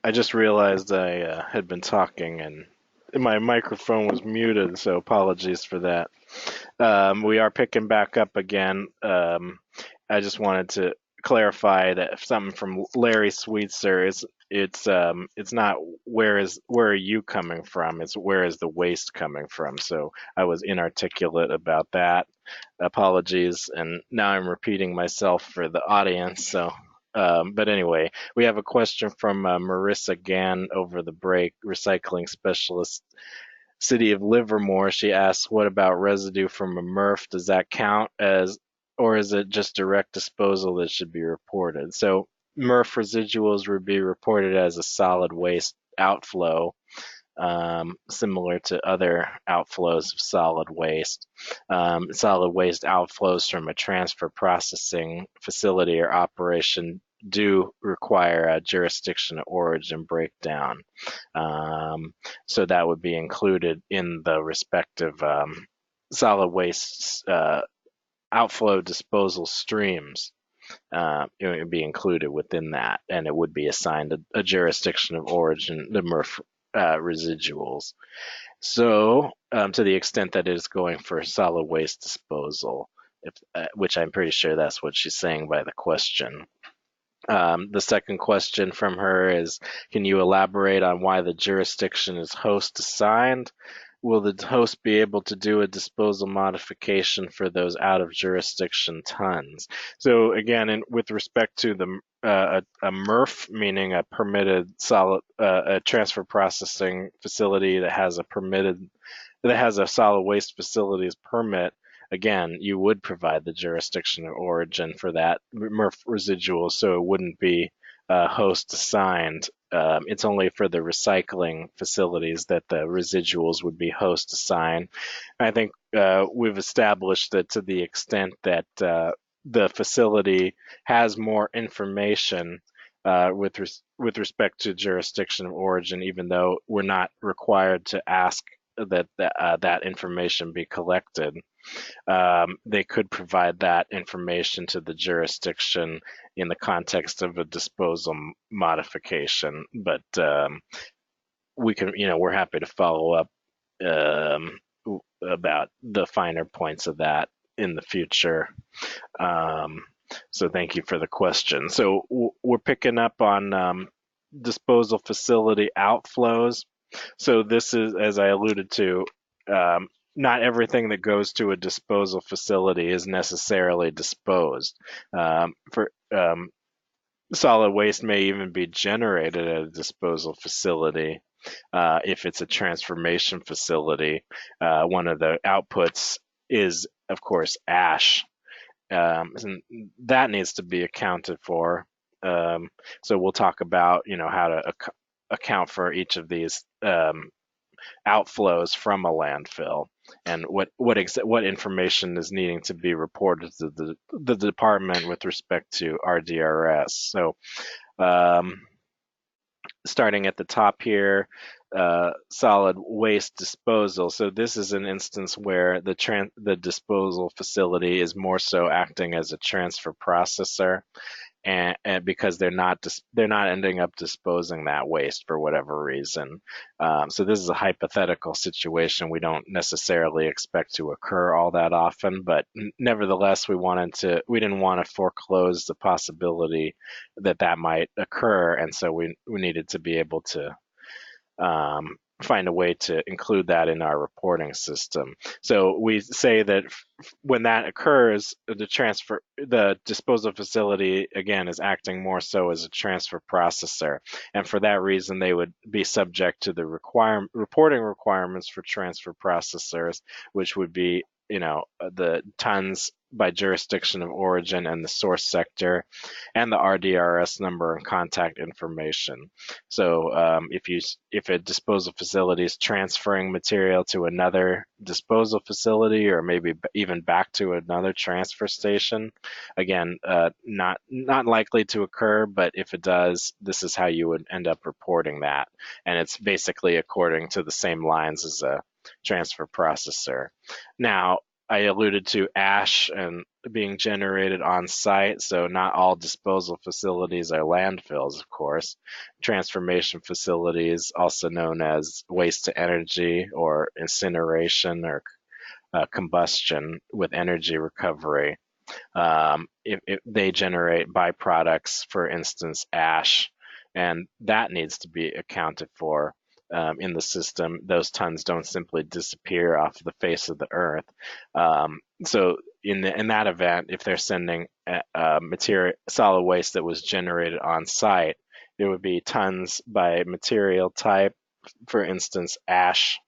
I just realized I had been talking and my microphone was muted, so apologies for that. We are picking back up again. I just wanted to clarify that something from Larry Sweetser is it's not where are you coming from? It's where is the waste coming from? So I was inarticulate about that. Apologies, and now I'm repeating myself for the audience. So, but anyway, we have a question from Marissa Gann over the break, recycling specialist, City of Livermore. She asks, what about residue from a MRF? Does that count as, or is it just direct disposal that should be reported? So MRF residuals would be reported as a solid waste outflow, similar to other outflows of solid waste. Solid waste outflows from a transfer processing facility or operation do require a jurisdiction of origin breakdown. So that would be included in the respective solid waste outflow disposal streams. It would be included within that, and it would be assigned a jurisdiction of origin, the MRF residuals. So, to the extent that it is going for solid waste disposal, which I'm pretty sure that's what she's saying by the question. The second question from her is, can you elaborate on why the jurisdiction is host assigned? Will the host be able to do a disposal modification for those out of jurisdiction tons? So again, with respect to a MRF, meaning a permitted solid a transfer processing facility that has a solid waste facilities permit, again, you would provide the jurisdiction of origin for that MRF residual, so it wouldn't be host assigned. It's only for the recycling facilities that the residuals would be host assigned. I think we've established that to the extent that the facility has more information with respect to jurisdiction of origin, even though we're not required to ask that information be collected. They could provide that information to the jurisdiction in the context of a disposal modification, but we're happy to follow up um, about the finer points of that in the future. Um, so thank you for the question. So we're picking up on disposal facility outflows. So this is, as I alluded to, not everything that goes to a disposal facility is necessarily disposed. For Solid waste may even be generated at a disposal facility. If it's a transformation facility, one of the outputs is, of course, ash. And that needs to be accounted for. So we'll talk about, how to account for each of these outflows from a landfill and what information is needing to be reported to the department with respect to RDRS. So starting at the top here, solid waste disposal. So this is an instance where the disposal facility is more so acting as a transfer processor, and because they're not ending up disposing that waste for whatever reason. So this is a hypothetical situation we don't necessarily expect to occur all that often, but nevertheless, we didn't want to foreclose the possibility that might occur, and so we needed to be able to find a way to include that in our reporting system. So we say that when that occurs, the disposal facility again is acting more so as a transfer processor, and for that reason they would be subject to the reporting requirements for transfer processors, which would be the tons by jurisdiction of origin and the source sector, and the RDRS number and contact information. So if a disposal facility is transferring material to another disposal facility, or maybe even back to another transfer station, again, not likely to occur, but if it does, this is how you would end up reporting that, and it's basically according to the same lines as a transfer processor. Now, I alluded to ash and being generated on site, so not all disposal facilities are landfills, of course. Transformation facilities, also known as waste to energy or incineration or combustion with energy recovery. If they generate byproducts, for instance, ash, and that needs to be accounted for in the system. Those tons don't simply disappear off the face of the earth. So in that event, if they're sending material solid waste that was generated on site, it would be tons by material type, for instance, ash,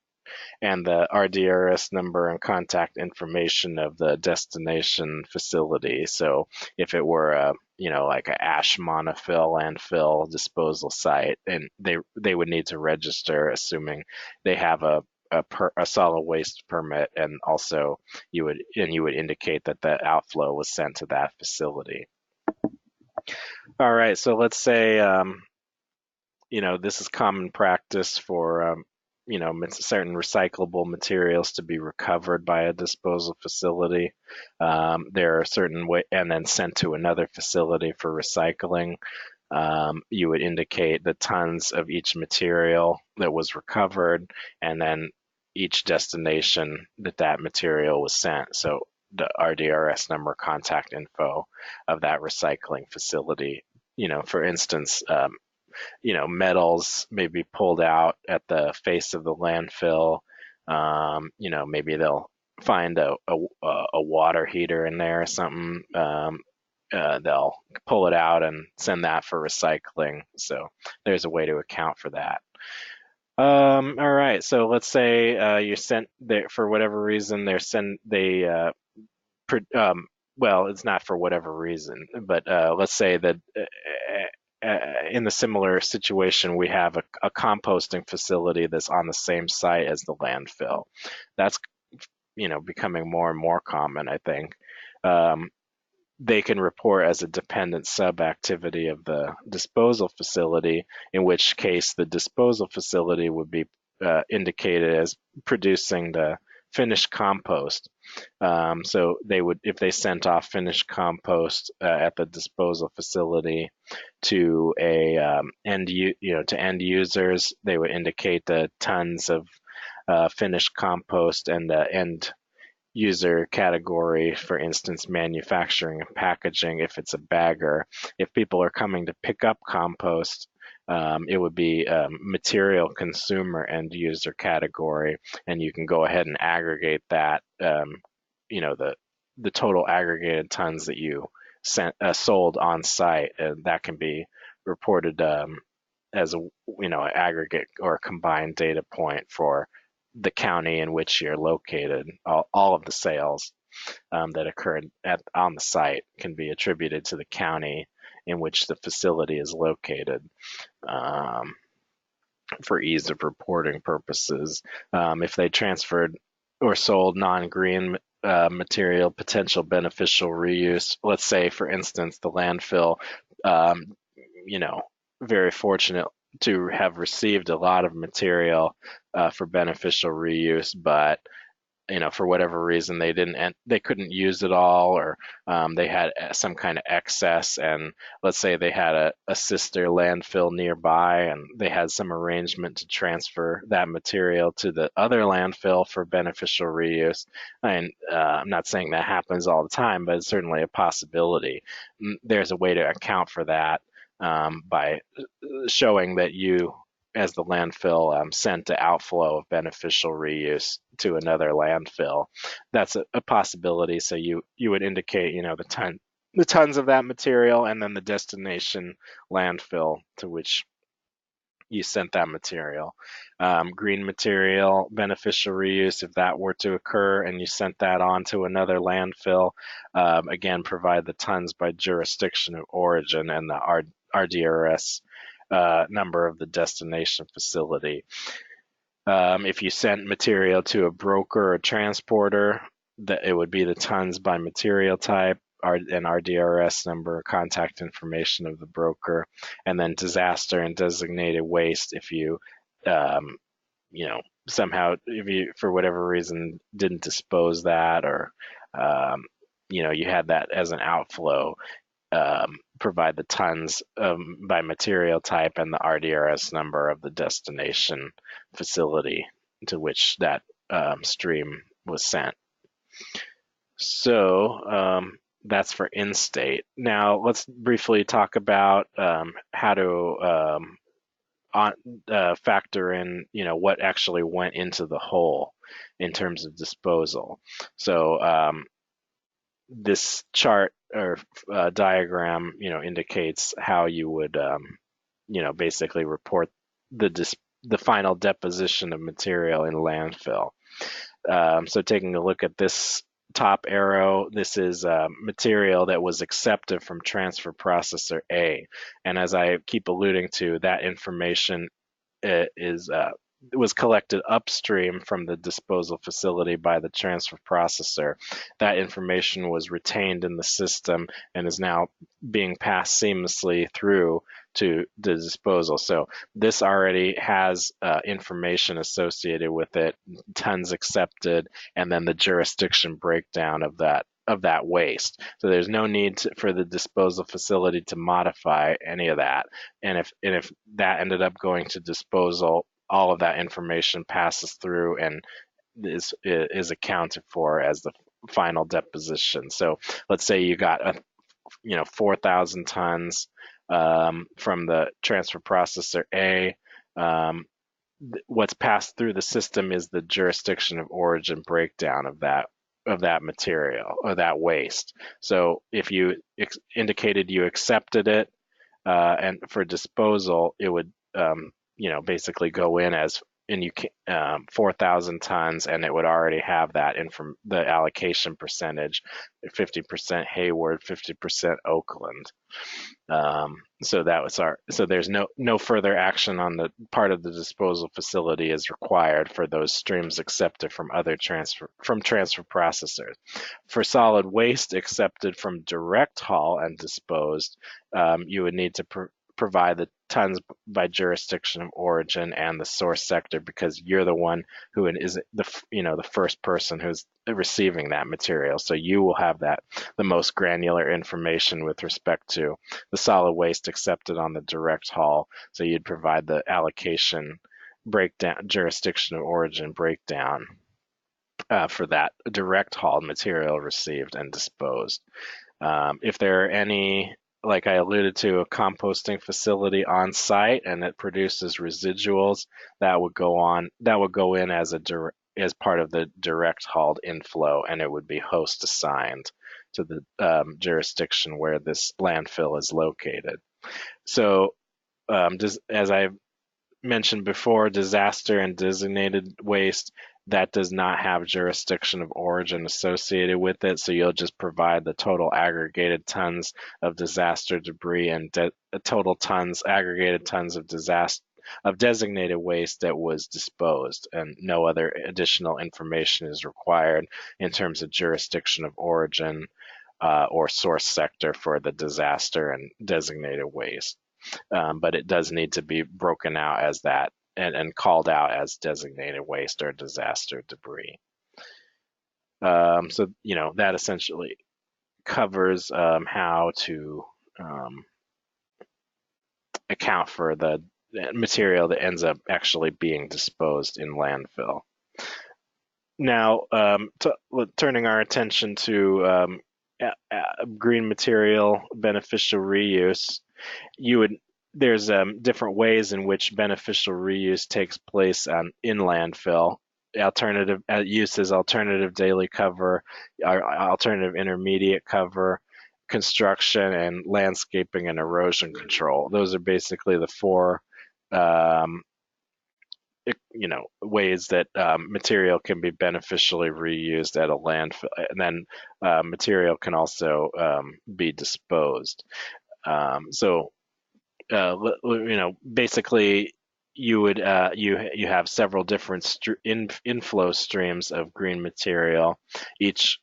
and the RDRS number and contact information of the destination facility. So if it were a, like a ash monofill landfill disposal site, and they would need to register, assuming they have a solid waste permit, and also you would indicate that the outflow was sent to that facility. All right, so let's say this is common practice for certain recyclable materials to be recovered by a disposal facility. There are certain way, and then sent to another facility for recycling. You would indicate the tons of each material that was recovered, and then each destination that material was sent. So the RDRS number, contact info of that recycling facility. For instance, metals may be pulled out at the face of the landfill. Maybe they'll find a water heater in there or something. They'll pull it out and send that for recycling. So there's a way to account for that. All right. So let's say you sent there for whatever reason. Well, it's not for whatever reason, but let's say that in the similar situation, we have a composting facility that's on the same site as the landfill. That's becoming more and more common, I think. They can report as a dependent sub-activity of the disposal facility, in which case the disposal facility would be indicated as producing the finished compost. So they would, if they sent off finished compost at the disposal facility to end users, they would indicate the tons of finished compost and the end user category, for instance, manufacturing and packaging, if it's a bagger. If people are coming to pick up compost, it would be material consumer end user category, and you can go ahead and aggregate that, the total aggregated tons that you sold on site, and that can be reported as aggregate or a combined data point for the county in which you're located. All of the sales that occurred on the site can be attributed to the county in which the facility is located, for ease of reporting purposes. If they transferred or sold non-green material, potential beneficial reuse, let's say, for instance, the landfill, very fortunate to have received a lot of material for beneficial reuse, but for whatever reason they couldn't use it all, or they had some kind of excess, and let's say they had a sister landfill nearby, and they had some arrangement to transfer that material to the other landfill for beneficial reuse. I'm not saying that happens all the time, but it's certainly a possibility. There's a way to account for that by showing that you, as the landfill, sent the outflow of beneficial reuse to another landfill. That's a possibility. So you would indicate, the tons of that material, and then the destination landfill to which you sent that material. Green material, beneficial reuse, if that were to occur and you sent that on to another landfill, again, provide the tons by jurisdiction of origin and the RDRS number of the destination facility. If you sent material to a broker or transporter, it would be the tons by material type, and RDRS number, contact information of the broker, and then disaster and designated waste. If you somehow, if you for whatever reason didn't dispose that, or um, you had that as an outflow, provide the tons by material type and the RDRS number of the destination facility to which that stream was sent. So that's for in-state. Now let's briefly talk about how to factor in, what actually went into the hole in terms of disposal. So this chart or diagram, indicates how you would, basically report the final deposition of material in landfill. So taking a look at this top arrow, this is material that was accepted from transfer processor A. And as I keep alluding to, that information was collected upstream from the disposal facility by the transfer processor. That information was retained in the system and is now being passed seamlessly through to the disposal. So this already has information associated with it, tons accepted, and then the jurisdiction breakdown of that waste. So there's no need for the disposal facility to modify any of that. And if that ended up going to disposal, all of that information passes through and is accounted for as the final deposition. So let's say you got 4,000 tons from the transfer processor A. What's passed through the system is the jurisdiction of origin breakdown of that material or that waste. So if you indicated you accepted it and for disposal, it would basically go in as 4,000 tons, and it would already have that from the allocation percentage, 50% Hayward, 50% Oakland. So there's no further action on the part of the disposal facility is required for those streams accepted from transfer processors. For solid waste accepted from direct haul and disposed, you would need to provide the tons by jurisdiction of origin and the source sector, because you're the one who is the first person who's receiving that material. So you will have the most granular information with respect to the solid waste accepted on the direct haul. So you'd provide the allocation breakdown, jurisdiction of origin breakdown for that direct haul material received and disposed. If there are any, like I alluded to, a composting facility on site and it produces residuals, that would go in as part of the direct hauled inflow, and it would be host assigned to the jurisdiction where this landfill is located. So as I mentioned before, disaster and designated waste, that does not have jurisdiction of origin associated with it. So you'll just provide the total aggregated tons of disaster debris and total aggregated tons of designated waste that was disposed, and no other additional information is required in terms of jurisdiction of origin or source sector for the disaster and designated waste. But it does need to be broken out as that and called out as designated waste or disaster debris. So, that essentially covers how to account for the material that ends up actually being disposed in landfill. Now, turning our attention to green material beneficial reuse, there's different ways in which beneficial reuse takes place in landfill. Alternative uses: alternative daily cover, alternative intermediate cover, construction, and landscaping and erosion control. Those are basically the four ways that material can be beneficially reused at a landfill, and then material can also be disposed. Basically, you would you have several different inflow streams of green material, each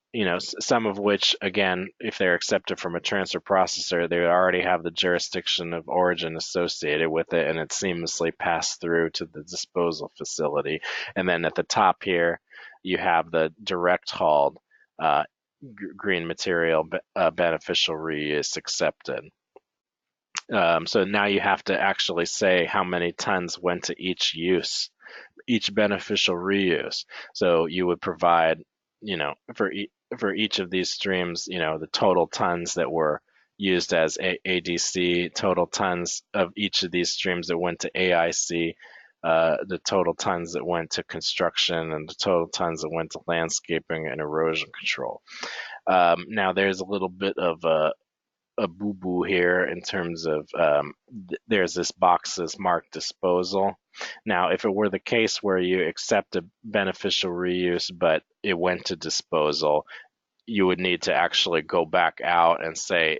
some of which, again, if they're accepted from a transfer processor, they already have the jurisdiction of origin associated with it, and it's seamlessly passed through to the disposal facility. And then at the top here, you have the direct hauled green material beneficial reuse accepted. So now you have to actually say how many tons went to each use, each beneficial reuse. So you would provide, for each of these streams, the total tons that were used as ADC, total tons of each of these streams that went to AIC, the total tons that went to construction, and the total tons that went to landscaping and erosion control. Now there's a little bit of a boo-boo here in terms of there's this box that's marked disposal. Now, if it were the case where you accept a beneficial reuse, but it went to disposal, you would need to actually go back out and say,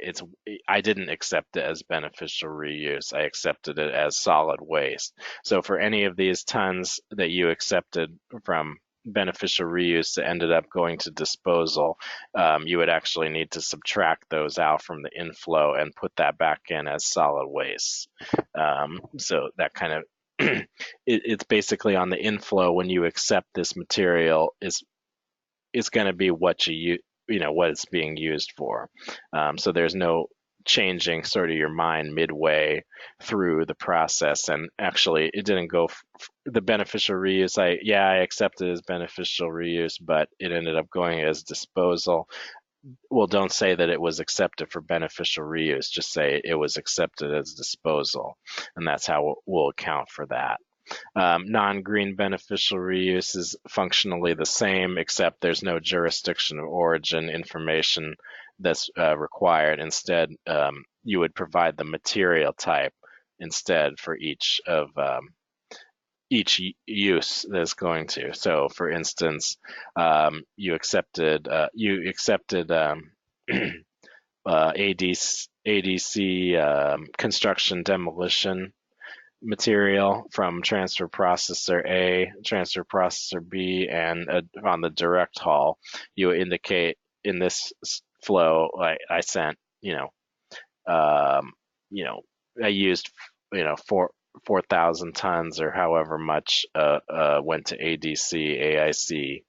I didn't accept it as beneficial reuse. I accepted it as solid waste. So for any of these tons that you accepted from beneficial reuse that ended up going to disposal, you would actually need to subtract those out from the inflow and put that back in as solid waste. So that kind of it's basically on the inflow. When you accept this material, it's going to be what what it's being used for. So there's no changing sort of your mind midway through the process. And actually, it didn't go the beneficial reuse. I accepted it as beneficial reuse, but it ended up going as disposal. Well, don't say that it was accepted for beneficial reuse. Just say it was accepted as disposal, and that's how we'll account for that. Non-green beneficial reuse is functionally the same, except there's no jurisdiction of origin information that's required. Instead, you would provide the material type instead for each use that's going to. So, for instance, you accepted ADC construction demolition material from transfer processor A, transfer processor B, and on the direct haul, you indicate in this flow, I sent, I used, 4,000 tons or however much went to ADC, AIC,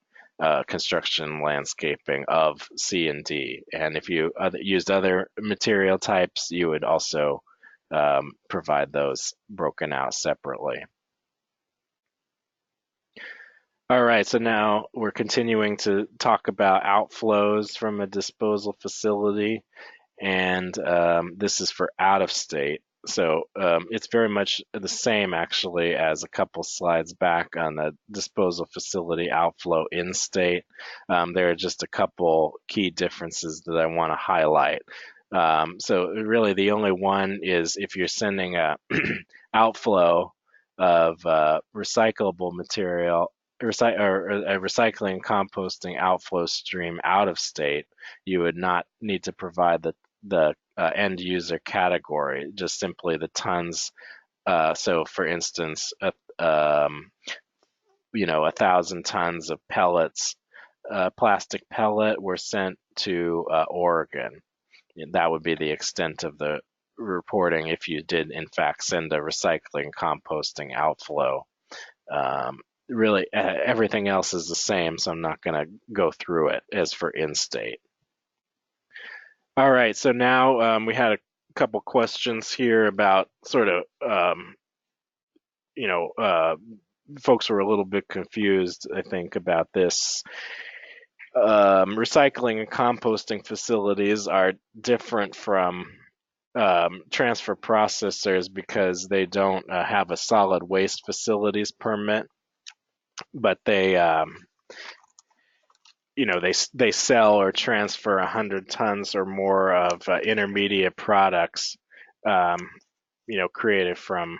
construction landscaping of C and D. And if you used other material types, you would also provide those broken out separately. All right, so now we're continuing to talk about outflows from a disposal facility, and this is for out of state. So it's very much the same actually as a couple slides back on the disposal facility outflow in state. There are just a couple key differences that I want to highlight. So really the only one is if you're sending a outflow of recyclable material or a recycling composting outflow stream out of state, you would not need to provide the end user category, just simply the tons. So for instance, 1,000 tons of pellets, plastic pellet were sent to Oregon. That would be the extent of the reporting if you did in fact send a recycling composting outflow. Really, everything else is the same, so I'm not going to go through it as for in-state. All right, so now we had a couple questions here about sort of, folks were a little bit confused, I think, about this. Recycling and composting facilities are different from transfer processors because they don't have a solid waste facilities permit, but they they sell or transfer 100 tons or more of intermediate products, created from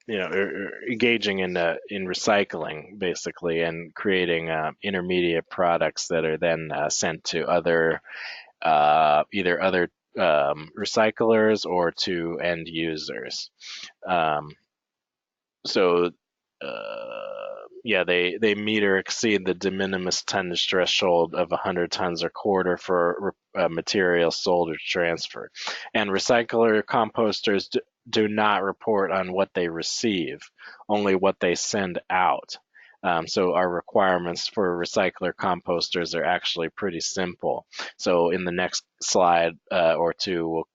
engaging in recycling basically, and creating intermediate products that are then sent to other either other recyclers or to end users. so yeah, they meet or exceed the de minimis tonnage threshold of 100 tons or quarter for material sold or transferred. And recycler composters do not report on what they receive, only what they send out. So our requirements for recycler composters are actually pretty simple. So in the next slide or two, we'll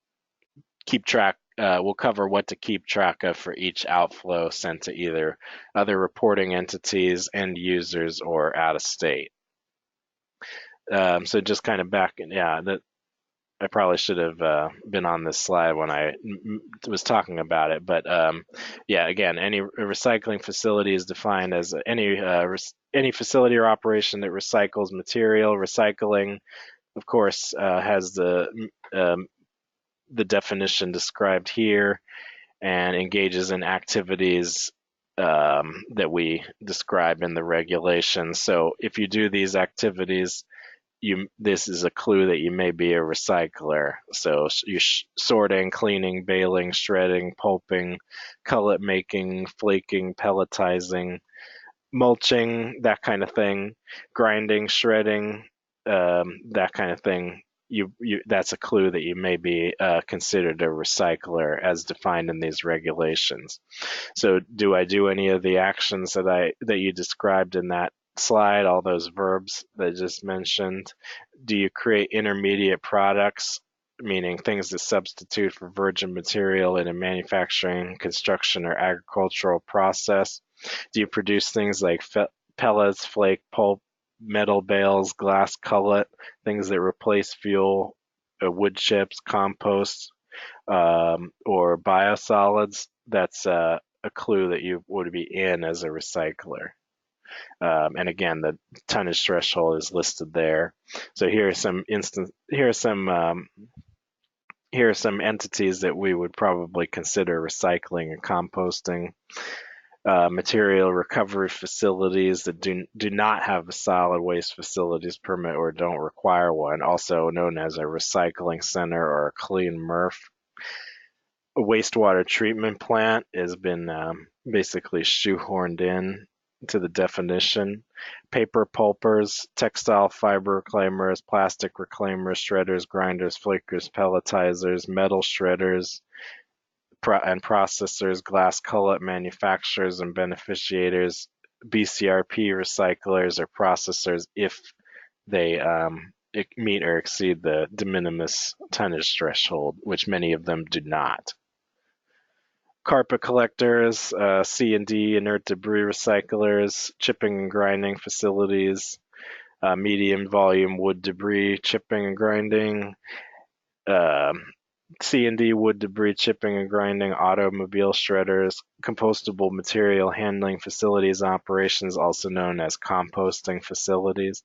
keep track. We'll cover what to keep track of for each outflow sent to either other reporting entities, end users, or out of state. So just kind of back, yeah, that I probably should have been on this slide when I was talking about it. But yeah, again, any recycling facility is defined as any facility or operation that recycles material. Recycling, of course, has the definition described here, and engages in activities that we describe in the regulations. So if you do these activities, this is a clue that you may be a recycler. So you sorting, cleaning, baling, shredding, pulping, cullet making, flaking, pelletizing, mulching, that kind of thing, grinding, shredding, that kind of thing. That's a clue that you may be considered a recycler as defined in these regulations. So do I do any of the actions that you described in that slide, all those verbs that I just mentioned? Do you create intermediate products, meaning things that substitute for virgin material in a manufacturing, construction, or agricultural process? Do you produce things like pellets, flake, pulp, metal bales, glass cullet, things that replace fuel, wood chips, compost, or biosolids? That's a clue that you would be in as a recycler. And again, the tonnage threshold is listed there. So here are some entities that we would probably consider recycling and composting. Material recovery facilities that do not have a solid waste facilities permit or don't require one, also known as a recycling center or a clean MRF. A wastewater treatment plant has been basically shoehorned in to the definition. Paper pulpers, textile fiber reclaimers, plastic reclaimers, shredders, grinders, flakers, pelletizers, metal shredders, and processors, glass cullet manufacturers and beneficiators, BCRP recyclers or processors if they meet or exceed the de minimis tonnage threshold, which many of them do not. Carpet collectors, C&D, inert debris recyclers, chipping and grinding facilities, medium volume wood debris chipping and grinding, C&D wood debris chipping and grinding, automobile shredders, compostable material handling facilities operations, also known as composting facilities,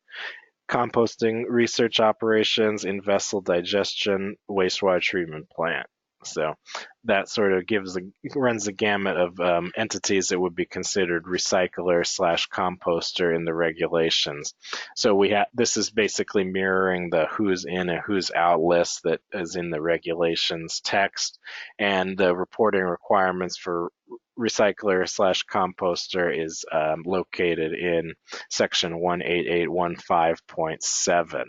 composting research operations, in vessel digestion, wastewater treatment plant. So that sort of runs the gamut of entities that would be considered recycler / composter in the regulations. So this is basically mirroring the who's in and who's out list that is in the regulations text, and the reporting requirements for recycler / composter is located in section 18815.7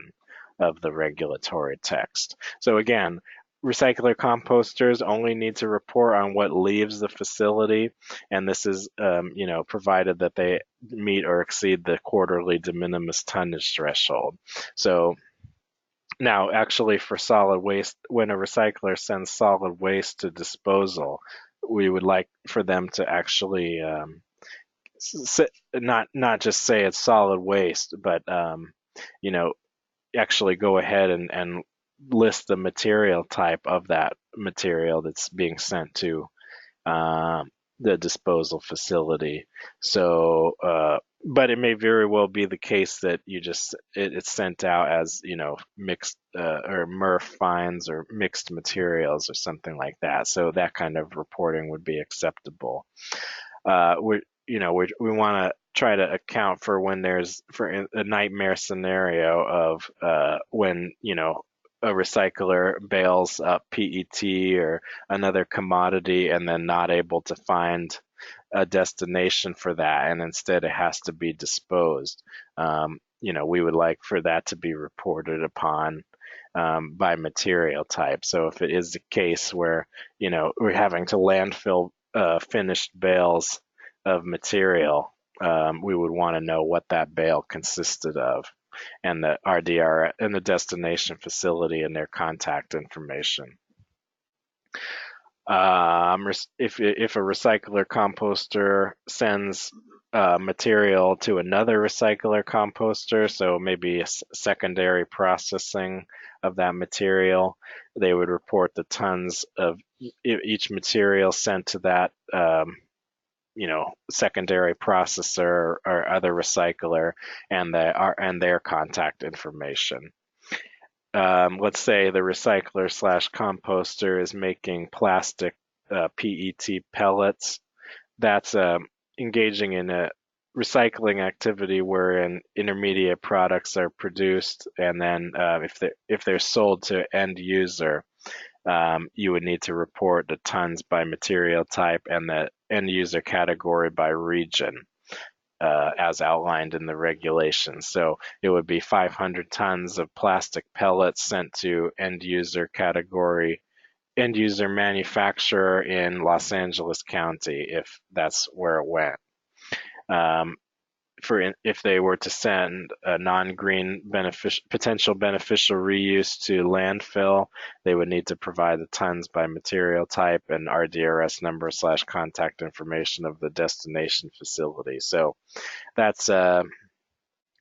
of the regulatory text. So again, recycler composters only need to report on what leaves the facility, and this is, provided that they meet or exceed the quarterly de minimis tonnage threshold. So now, actually, for solid waste, when a recycler sends solid waste to disposal, we would like for them to actually not just say it's solid waste, but actually go ahead and list the material type of that material that's being sent to the disposal facility. So, but it may very well be the case that it's sent out as mixed or MRF fines or mixed materials or something like that. So that kind of reporting would be acceptable. We want to try to account for when for a nightmare scenario of when a recycler bales up PET or another commodity and then not able to find a destination for that, and instead it has to be disposed. We would like for that to be reported upon by material type. So if it is the case where, we're having to landfill finished bales of material, we would want to know what that bale consisted of, and the RDR and the destination facility and their contact information. If a recycler composter sends material to another recycler composter, so maybe a secondary processing of that material, they would report the tons of each material sent to that secondary processor or other recycler, and their contact information. Let's say the recycler / composter is making plastic PET pellets. That's engaging in a recycling activity wherein intermediate products are produced, and then if they're sold to end user, you would need to report the tons by material type and the end user category by region, as outlined in the regulations. So it would be 500 tons of plastic pellets sent to end user category, end user manufacturer in Los Angeles County, if that's where it went. If they were to send a non-green potential beneficial reuse to landfill, they would need to provide the tons by material type and RDRS number / contact information of the destination facility. So that's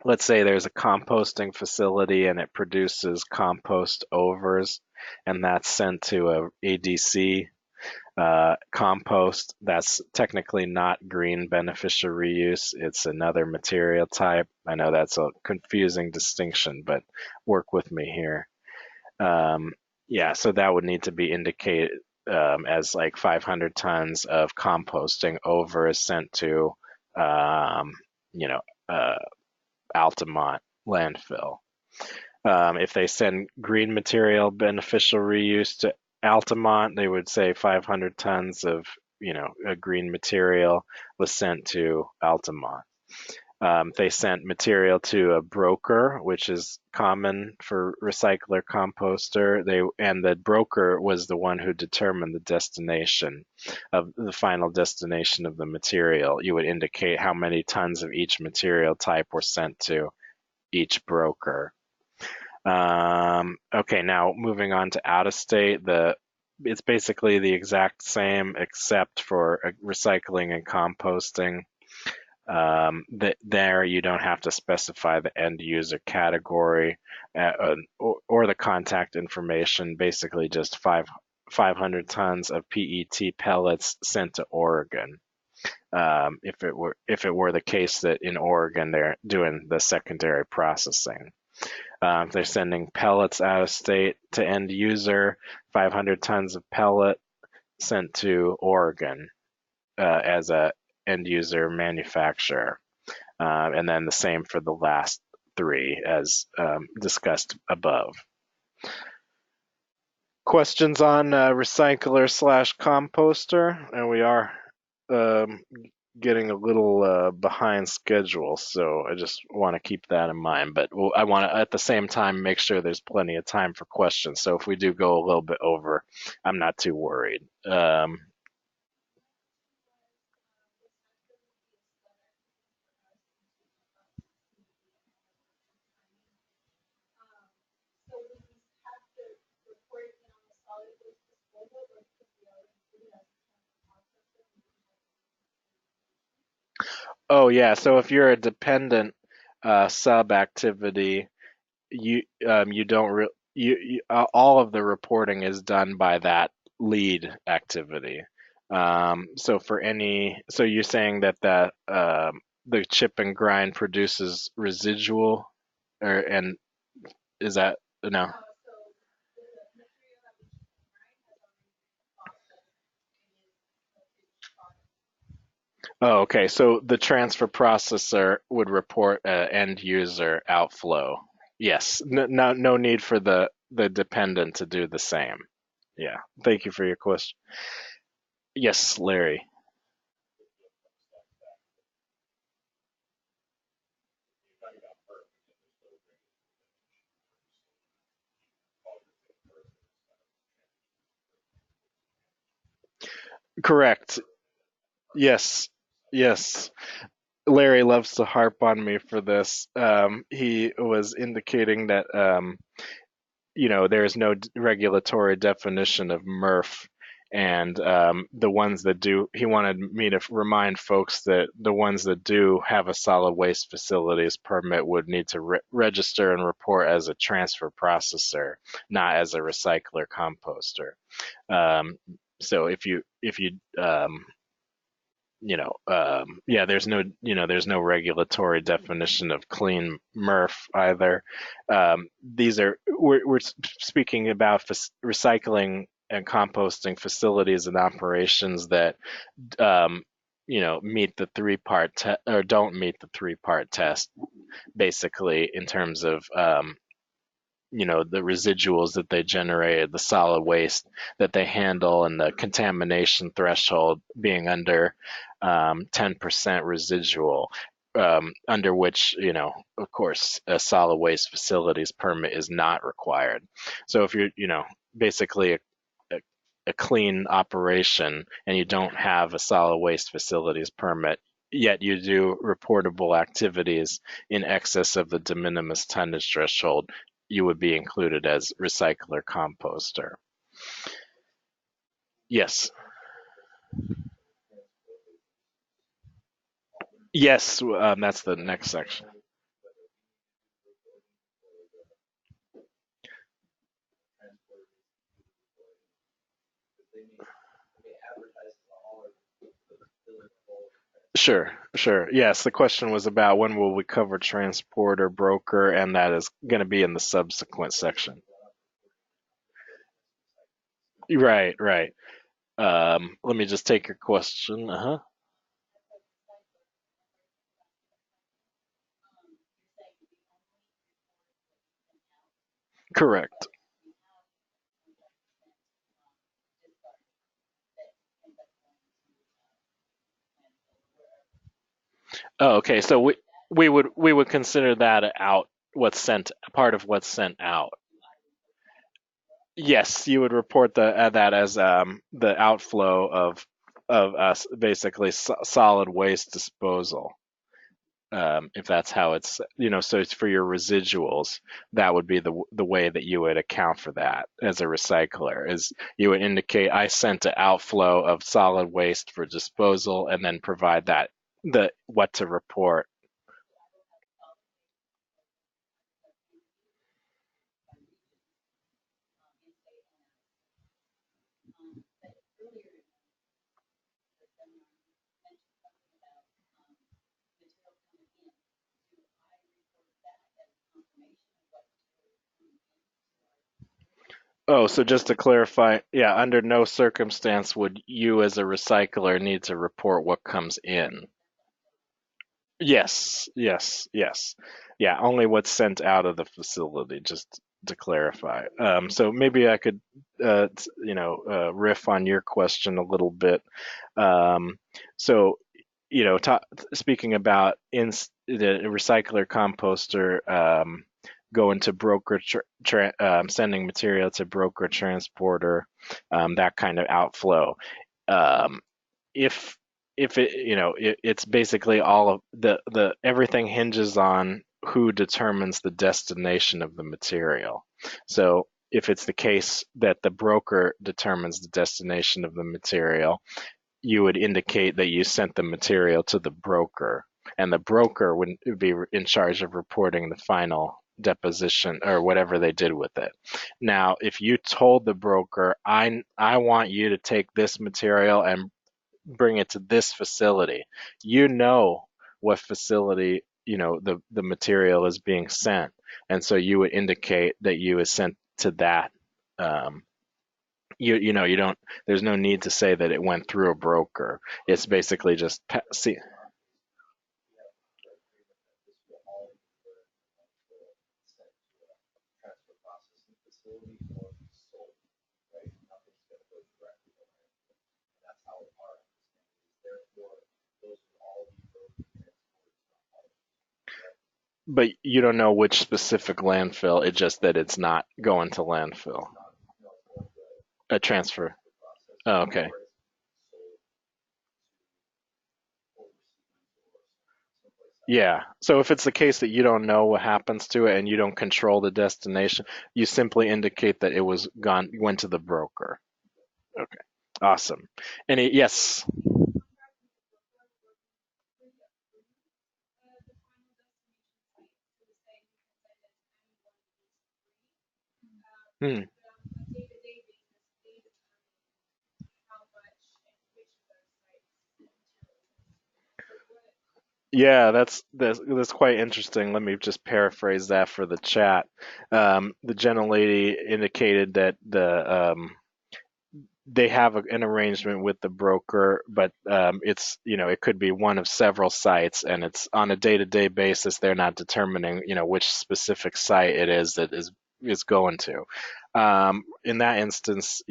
let's say there's a composting facility and it produces compost overs, and that's sent to a ADC compost. That's technically not green beneficial reuse. It's another material type. I know that's a confusing distinction, but work with me here. So that would need to be indicated as like 500 tons of composting over sent to, Altamont landfill. If they send green material beneficial reuse to Altamont, they would say 500 tons of, a green material was sent to Altamont. They sent material to a broker, which is common for recycler composter. And the broker was the one who determined the final destination of the material. You would indicate how many tons of each material type were sent to each broker. Okay, now moving on to out of state, it's basically the exact same except for recycling and composting. There you don't have to specify the end user category or the contact information. Basically, just 500 tons of PET pellets sent to Oregon. If it were the case that in Oregon they're doing the secondary processing. If they're sending pellets out of state to end user, 500 tons of pellet sent to Oregon as a end user manufacturer. And then the same for the last three as discussed above. Questions on recycler / composter? And we are getting a little behind schedule, so I just want to keep that in mind. But I want to, at the same time, make sure there's plenty of time for questions. So if we do go a little bit over, I'm not too worried. Oh yeah, so if you're a dependent sub activity, you don't all of the reporting is done by that lead activity. So you're saying that the chip and grind produces residual, and is that no? Oh, okay. So the transfer processor would report end user outflow. Yes. No need for the dependent to do the same. Yeah. Thank you for your question. Yes, Larry. Correct. Yes. Yes. Larry loves to harp on me for this. He was indicating that there is no regulatory definition of MRF, and the ones that do, he wanted me to remind folks that the ones that do have a solid waste facilities permit would need to register and report as a transfer processor, not as a recycler composter. Um, so yeah, there's no regulatory definition of clean MRF either. We're speaking about recycling and composting facilities and operations that, um, meet the three-part or don't meet the three-part test, basically, in terms of, the residuals that they generated, the solid waste that they handle, and the contamination threshold being under 10% residual, under which, of course, a solid waste facilities permit is not required. So if you're, basically a, a clean operation and you don't have a solid waste facilities permit, yet you do reportable activities in excess of the de minimis tonnage threshold, you would be included as recycler composter. Yes. Yes, that's the next section. Sure, sure. Yes, the question was about when will we cover transporter, broker, and that is going to be in the subsequent section. Right, right. Let me just take your question. Uh-huh. Correct. Oh, okay. So we would consider that out, what's sent, part of what's sent out. Yes, you would report that as the outflow of us, basically solid waste disposal. If that's how it's, so it's for your residuals, that would be the way that you would account for that as a recycler, is you would indicate I sent an outflow of solid waste for disposal, and then provide that the what to report. Oh, so just to clarify, yeah, under no circumstance would you as a recycler need to report what comes in. Yes, yes, yes. Yeah, only what's sent out of the facility, just to clarify. So maybe I could, riff on your question a little bit. Um, so, speaking about the recycler composter, going to broker, sending material to broker transporter, that kind of outflow. Um, if it's basically all of the everything hinges on who determines the destination of the material. So if it's the case that the broker determines the destination of the material, you would indicate that you sent the material to the broker, and the broker would be in charge of reporting the final deposition or whatever they did with it. Now, if you told the broker, I want you to take this material and bring it to this facility, you know what facility, the material is being sent, and so you would indicate that you was sent to that. um, you don't, there's no need to say that it went through a broker. It's basically just see. But you don't know which specific landfill. It's just that it's not going to landfill. A transfer. Oh, okay. Yeah. So if it's the case that you don't know what happens to it and you don't control the destination, you simply indicate that it was gone, went to the broker. Okay. Awesome. Yes. Hmm. Yeah, that's quite interesting. Let me just paraphrase that for the chat. The gentlelady indicated that they have an arrangement with the broker, but it's it could be one of several sites, and it's on a day-to-day basis. They're not determining which specific site it is that is going to. In that instance,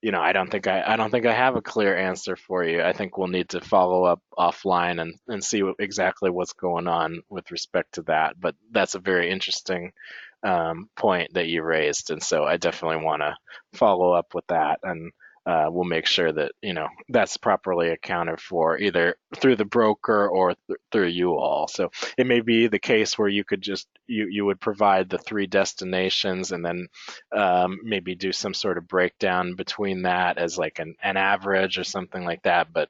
I don't think I have a clear answer for you. I think we'll need to follow up offline and see exactly what's going on with respect to that. But that's a very interesting point that you raised, and so I definitely want to follow up with that, and we'll make sure that that's properly accounted for either through the broker or through you all. So it may be the case where you could just you would provide the three destinations and then maybe do some sort of breakdown between that as like an average or something like that. But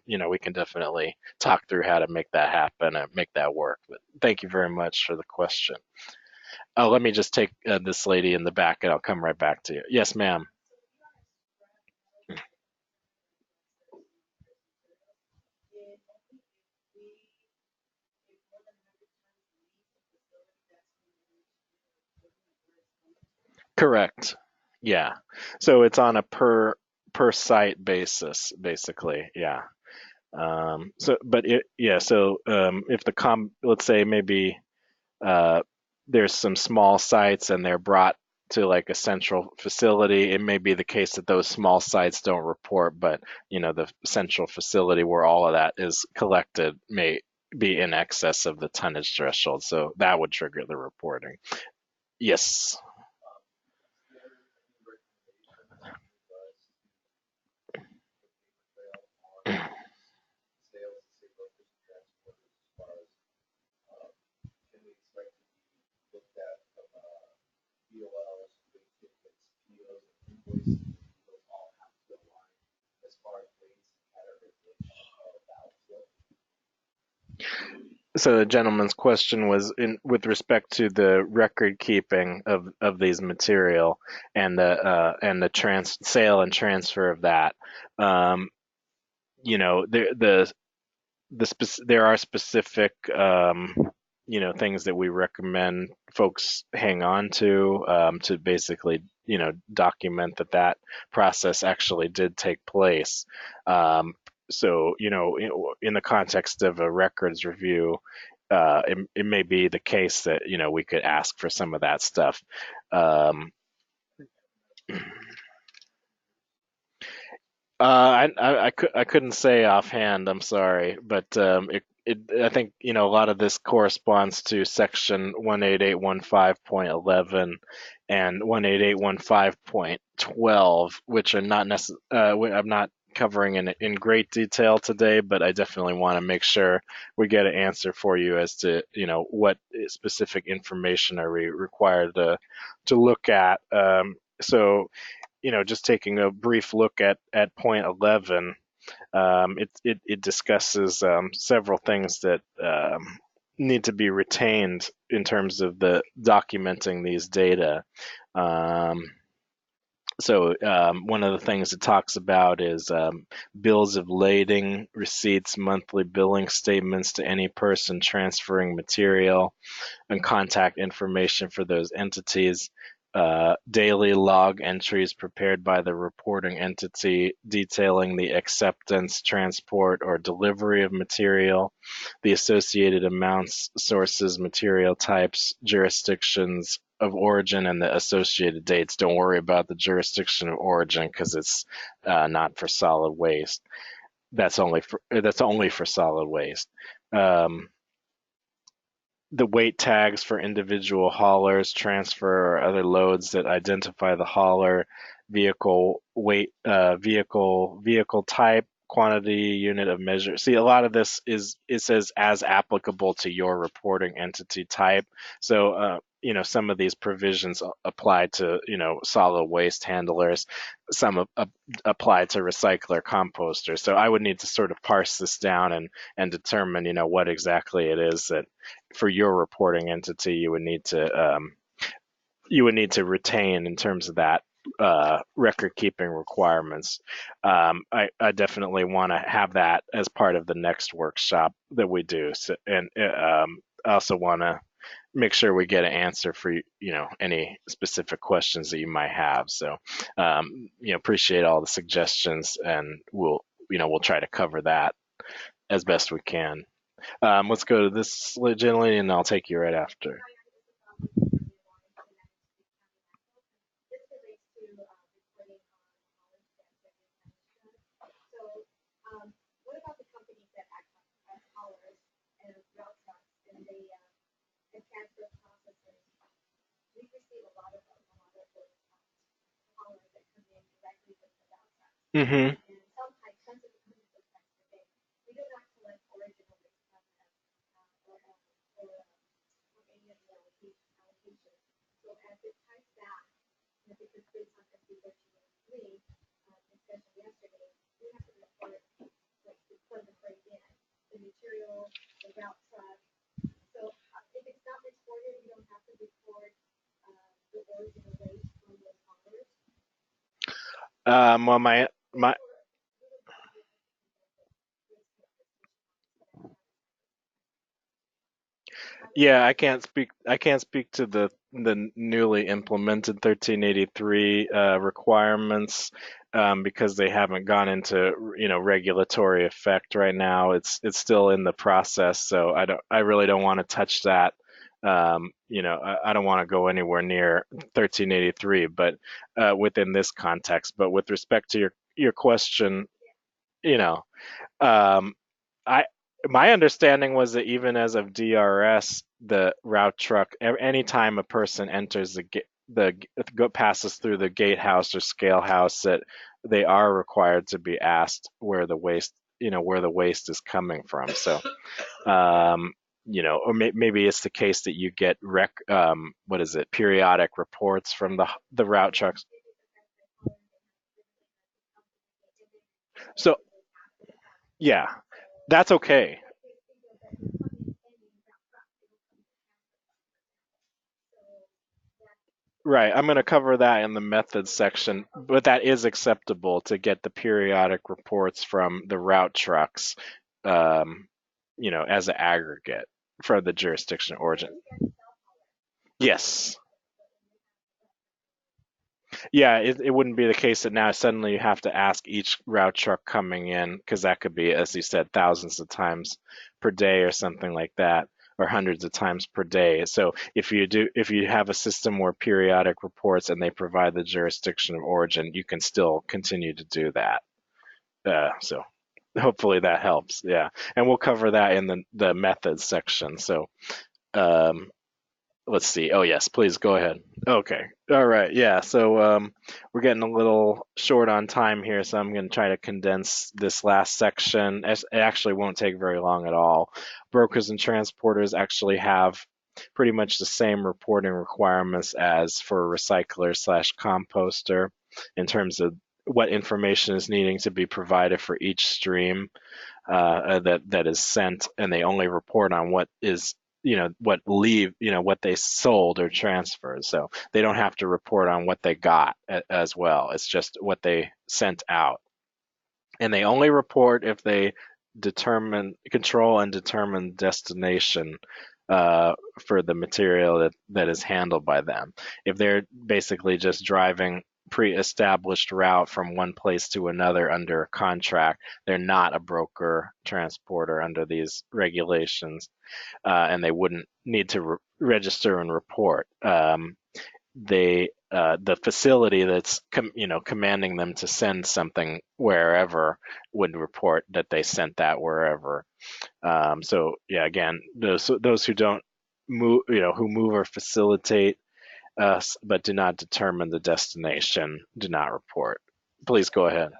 we can definitely talk through how to make that happen and make that work. But thank you very much for the question. Oh, let me just take this lady in the back and I'll come right back to you. Yes, ma'am. Correct. Yeah. So it's on a per site basis, basically. Yeah. If let's say maybe uh, there's some small sites and they're brought to like a central facility, it may be the case that those small sites don't report, but the central facility where all of that is collected may be in excess of the tonnage threshold, so that would trigger the reporting. Yes. So the gentleman's question was with respect to the record keeping of these material and the sale and transfer of that. Um, there are specific things that we recommend folks hang on to basically document that process actually did take place. So in the context of a records review, it may be the case that we could ask for some of that stuff. um, I couldn't say offhand. I'm sorry, but I think a lot of this corresponds to section 18815.11 and 18815.12, which are not I'm not covering in great detail today, but I definitely want to make sure we get an answer for you as to what specific information are we required to look at. Just taking a brief look at point 11, it discusses several things that need to be retained in terms of the documenting these data. Um, one of the things it talks about is bills of lading, receipts, monthly billing statements to any person transferring material, and contact information for those entities, daily log entries prepared by the reporting entity detailing the acceptance, transport, or delivery of material, the associated amounts, sources, material types, jurisdictions of origin, and the associated dates. Don't worry about the jurisdiction of origin because it's not for solid waste. That's only for solid waste. Um, the weight tags for individual haulers, transfer or other loads that identify the hauler, vehicle weight, vehicle type, quantity, unit of measure. See, a lot of this is it says as applicable to your reporting entity type. So, some of these provisions apply to, solid waste handlers. Some apply to recycler composters. So I would need to sort of parse this down and determine, what exactly it is that for your reporting entity you would need to retain in terms of that record keeping requirements. I definitely want to have that as part of the next workshop that we do. So, and I also want to make sure we get an answer for any specific questions that you might have. So appreciate all the suggestions, and we'll try to cover that as best we can. Let's go to this gentleman, and I'll take you right after. Mm-hmm. Well, my yeah, I can't speak to the newly implemented 1383 requirements because they haven't gone into regulatory effect right now. It's still in the process, so I really don't want to touch that. I don't want to go anywhere near 1383, but within this context. But with respect to your question, you know. Um, I my understanding was that even as of DRS, the route truck, anytime a person enters passes through the gatehouse or scale house, that they are required to be asked where the waste is coming from. So, or maybe it's the case that you get periodic reports from the route trucks. So, yeah, that's okay. Right, I'm going to cover that in the methods section, but that is acceptable to get the periodic reports from the route trucks, um, as an aggregate for the jurisdiction of origin. Yes. Yeah, it wouldn't be the case that now suddenly you have to ask each route truck coming in, because that could be, as you said, thousands of times per day or something like that, or hundreds of times per day. So if you have a system where periodic reports and they provide the jurisdiction of origin, you can still continue to do that. So hopefully that helps. Yeah, and we'll cover that in the methods section. So um, let's see. Oh, yes, please go ahead. Okay. All right. Yeah. So we're getting a little short on time here, so I'm going to try to condense this last section. It actually won't take very long at all. Brokers and transporters actually have pretty much the same reporting requirements as for a recycler slash composter in terms of what information is needing to be provided for each stream that is sent, and they only report on what is what they sold or transferred. So they don't have to report on what they got as well. It's just what they sent out, and they only report if they control and determine destination for the material that is handled by them. If they're basically just driving pre-established route from one place to another under a contract, they're not a broker transporter under these regulations, and they wouldn't need to register and report. The facility that's commanding them to send something wherever would report that they sent that wherever. So yeah, again, those who don't who move or facilitate us but do not determine the destination do not report. Please go ahead.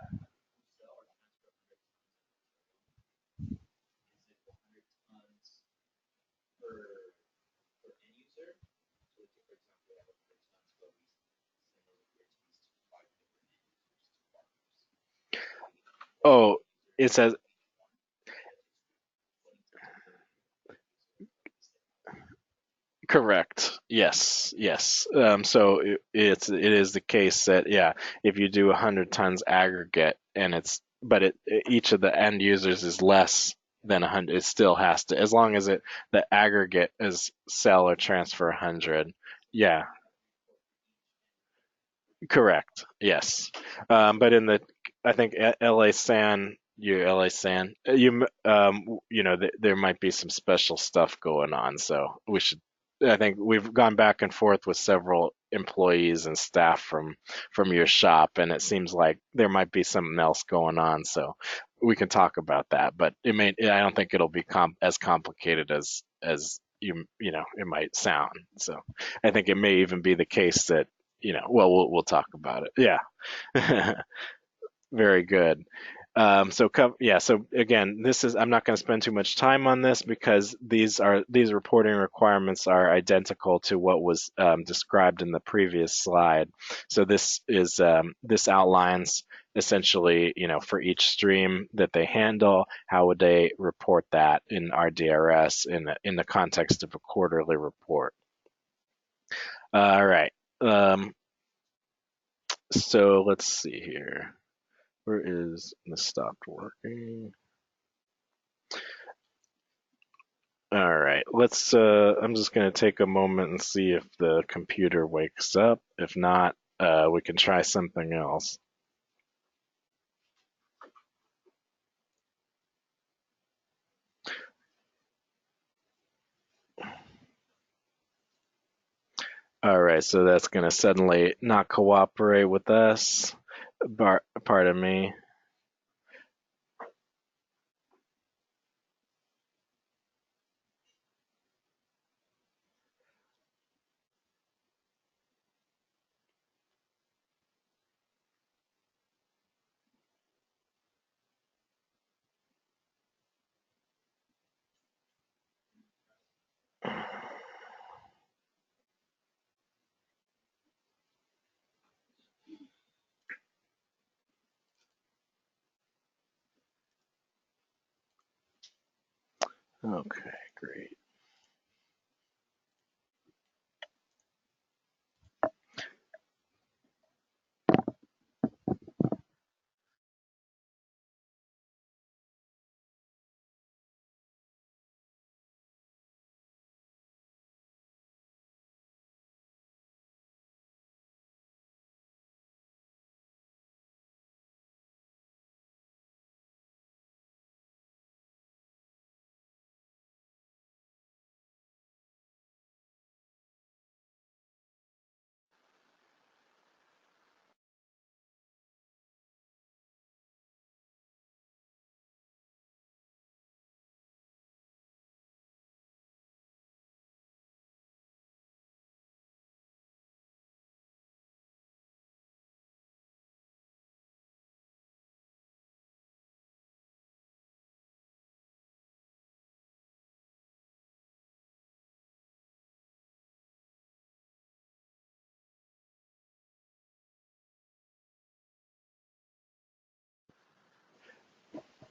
Oh, it says correct. Yes, yes. So it is the case that, yeah, if you do 100 tons aggregate and each of the end users is less than 100, it still has to, as long as the aggregate is sell or transfer 100. Yeah, correct. Yes. But I think LA San, there might be some special stuff going on. So I think we've gone back and forth with several employees and staff from your shop, and it seems like there might be something else going on. So we can talk about that, but I don't think it'll be as complicated as it might sound. So I think it may even be the case that, well, we'll talk about it. Yeah. Very good. So again, I'm not going to spend too much time on this because these reporting requirements are identical to what was described in the previous slide. So this outlines essentially, for each stream that they handle, how would they report that in RDRS in the context of a quarterly report. All right. So let's see here. Where is this stopped working? All right, I'm just gonna take a moment and see if the computer wakes up. If not, we can try something else. All right, so that's gonna suddenly not cooperate with us. Pardon me. Okay, great.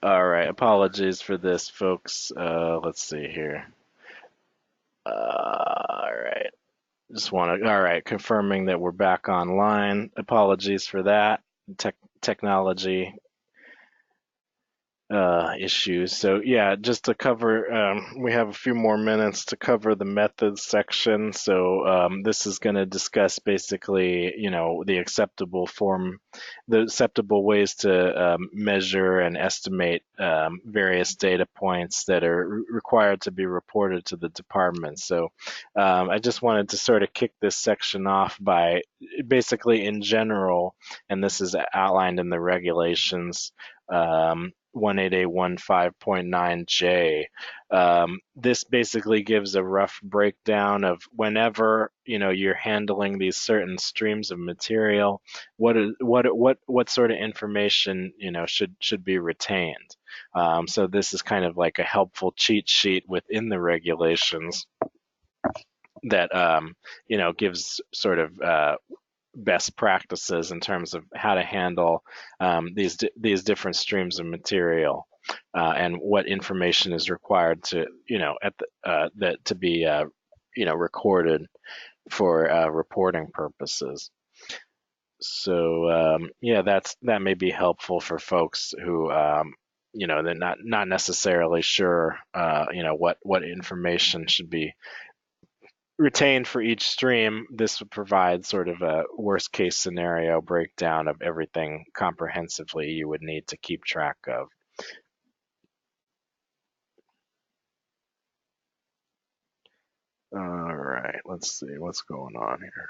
All right, apologies for this, folks. Let's see here. All right. All right, confirming that we're back online. Apologies for that. Technology issues. So yeah, just to cover, we have a few more minutes to cover the methods section. So this is going to discuss basically, the acceptable ways to measure and estimate various data points that are required to be reported to the department. So I just wanted to sort of kick this section off by basically in general, and this is outlined in the regulations. 18815.9J. This basically gives a rough breakdown of whenever you're handling these certain streams of material, what sort of information should be retained. So this is kind of like a helpful cheat sheet within the regulations that gives sort of best practices in terms of how to handle these different streams of material, and what information is required to at the that to be recorded for reporting purposes. So yeah, that may be helpful for folks who they're not necessarily sure what information should be retained for each stream. This would provide sort of a worst case scenario breakdown of everything comprehensively you would need to keep track of. All right, let's see what's going on here.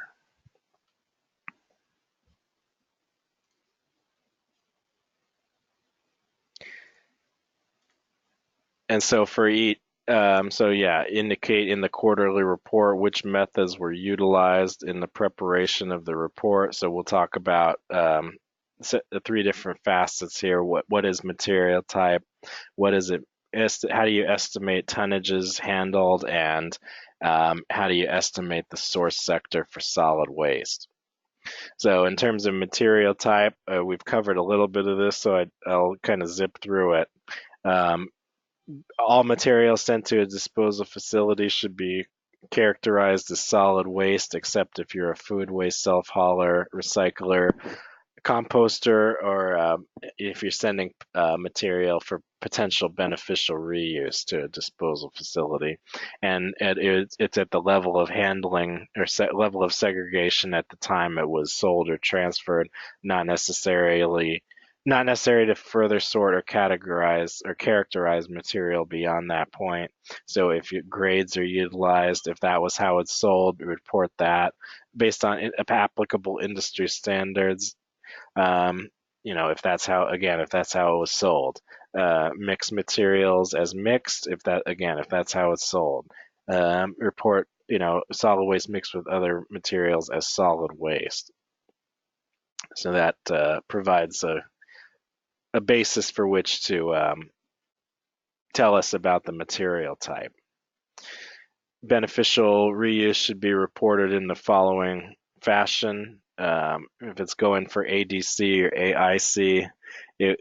And so for each, indicate in the quarterly report which methods were utilized in the preparation of the report. So we'll talk about the three different facets here. What is material type? What is it? How do you estimate tonnages handled? And how do you estimate the source sector for solid waste? So in terms of material type, we've covered a little bit of this, so I'll kind of zip through it. All materials sent to a disposal facility should be characterized as solid waste, except if you're a food waste self-hauler, recycler, composter, or if you're sending material for potential beneficial reuse to a disposal facility. And it's at the level of handling or level of segregation at the time it was sold or transferred, not necessary to further sort or categorize or characterize material beyond that point. So if grades are utilized, if that was how it's sold, report that based on applicable industry standards. If that's how it was sold. Mixed materials as mixed, if that's how it's sold. Report, solid waste mixed with other materials as solid waste. So that provides a basis for which to tell us about the material type. Beneficial reuse should be reported in the following fashion. If it's going for ADC or AIC, it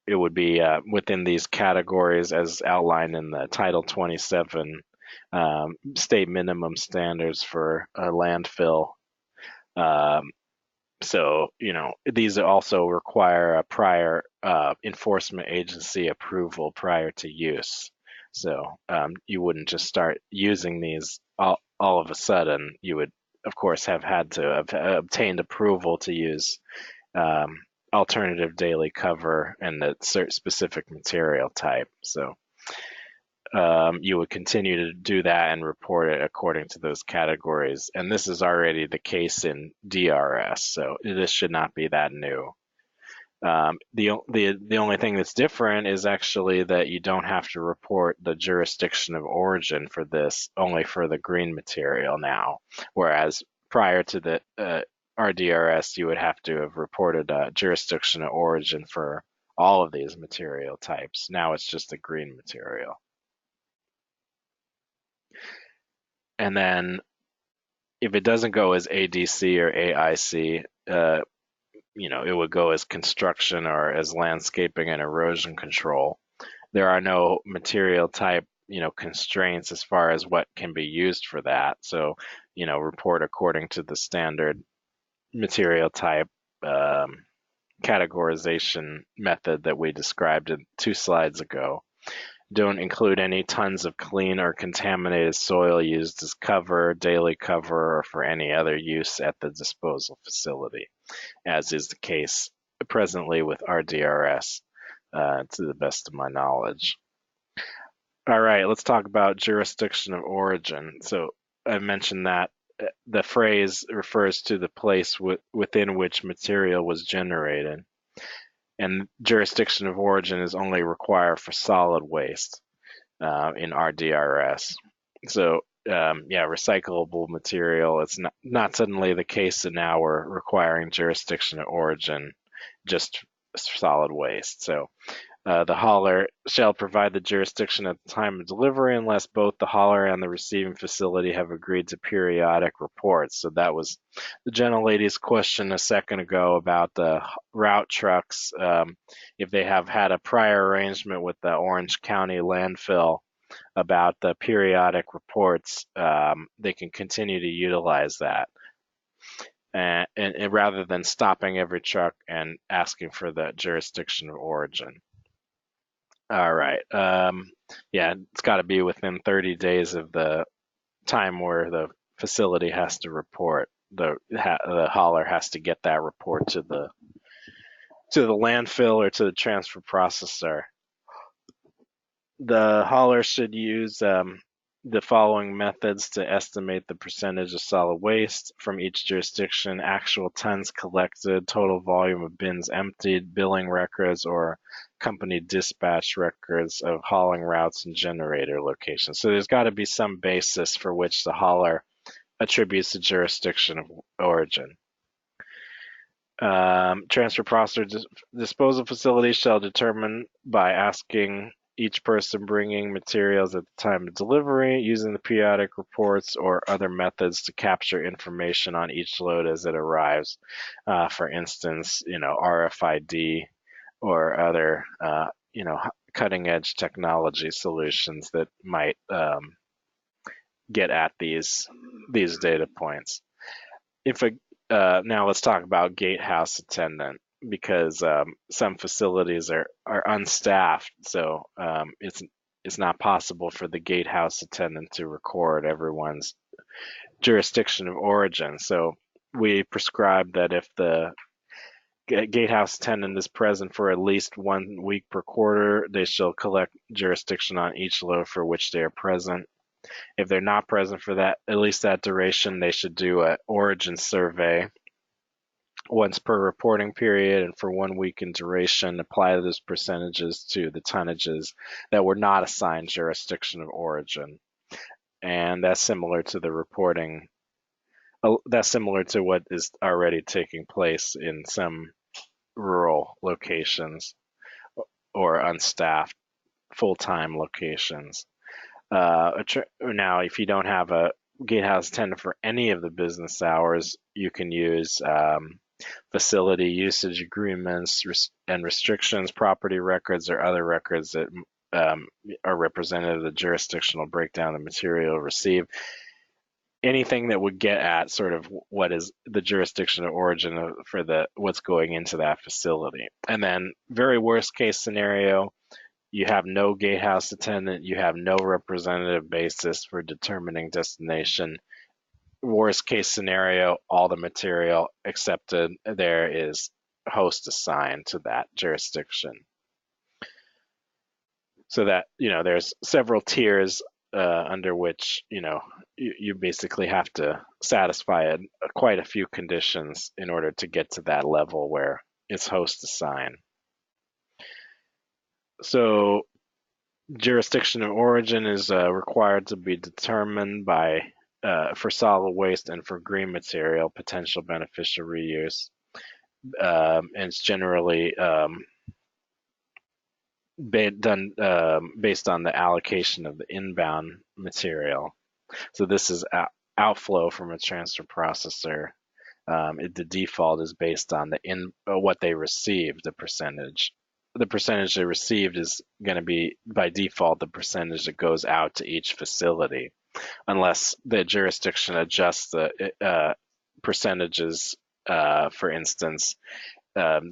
would be within these categories as outlined in the Title 27 state minimum standards for a landfill. So, these also require a prior enforcement agency approval prior to use. So you wouldn't just start using these all of a sudden. You would, of course, have had to have obtained approval to use alternative daily cover and the specific material type. So you would continue to do that and report it according to those categories. And this is already the case in DRS, so this should not be that new. The only thing that's different is actually that you don't have to report the jurisdiction of origin for this, only for the green material now, whereas prior to the RDRS, you would have to have reported jurisdiction of origin for all of these material types. Now it's just the green material. And then if it doesn't go as ADC or AIC, it would go as construction or as landscaping and erosion control. There are no material type, constraints as far as what can be used for that. So, report according to the standard material type categorization method that we described 2 slides ago. Don't include any tons of clean or contaminated soil used as cover, daily cover, or for any other use at the disposal facility, as is the case presently with RDRS, to the best of my knowledge. All right, let's talk about jurisdiction of origin. So I mentioned that the phrase refers to the place within which material was generated. And jurisdiction of origin is only required for solid waste in our DRS. So yeah, recyclable material, it's not suddenly the case that now we're requiring jurisdiction of origin, just solid waste. So the hauler shall provide the jurisdiction at the time of delivery unless both the hauler and the receiving facility have agreed to periodic reports. So that was the gentlelady's question a second ago about the route trucks. If they have had a prior arrangement with the Orange County landfill about the periodic reports, they can continue to utilize that. And rather than stopping every truck and asking for the jurisdiction of origin. All right. Yeah, it's got to be within 30 days of the time where the facility has to report. The hauler has to get that report to the landfill or to the transfer processor. The hauler should use the following methods to estimate the percentage of solid waste from each jurisdiction: actual tons collected, total volume of bins emptied, billing records, or company dispatch records of hauling routes and generator locations. So there's got to be some basis for which the hauler attributes the jurisdiction of origin. Transfer processor disposal facilities shall determine by asking each person bringing materials at the time of delivery, using the periodic reports or other methods to capture information on each load as it arrives. For instance, RFID or other, cutting edge technology solutions that might get at these data points. Now let's talk about gatehouse attendant, because some facilities are unstaffed, so it's not possible for the gatehouse attendant to record everyone's jurisdiction of origin. So we prescribe that if the gatehouse attendant is present for at least 1 week per quarter, they shall collect jurisdiction on each load for which they are present. If they're not present for that, at least that duration, they should do an origin survey once per reporting period, and for 1 week in duration, apply those percentages to the tonnages that were not assigned jurisdiction of origin. And that's similar to the reporting. That's similar to what is already taking place in some rural locations or unstaffed full-time locations. Now, if you don't have a gatehouse attendant for any of the business hours, you can use facility usage agreements and restrictions, property records, or other records that are representative of the jurisdictional breakdown of material received. Anything that would get at sort of what is the jurisdiction of origin for what's going into that facility. And then very worst case scenario, you have no gatehouse attendant, you have no representative basis for determining destination. Worst case scenario, all the material accepted, there is host assigned to that jurisdiction. So that, there's several tiers under which, you basically have to satisfy quite a few conditions in order to get to that level where it's host assigned. So jurisdiction of origin is required to be determined by for solid waste and for green material, potential beneficial reuse. And it's generally done based on the allocation of the inbound material. So this is outflow from a transfer processor. The default is based on what they received, the percentage. The percentage they received is going to be, by default, the percentage that goes out to each facility, unless the jurisdiction adjusts the percentages, for instance,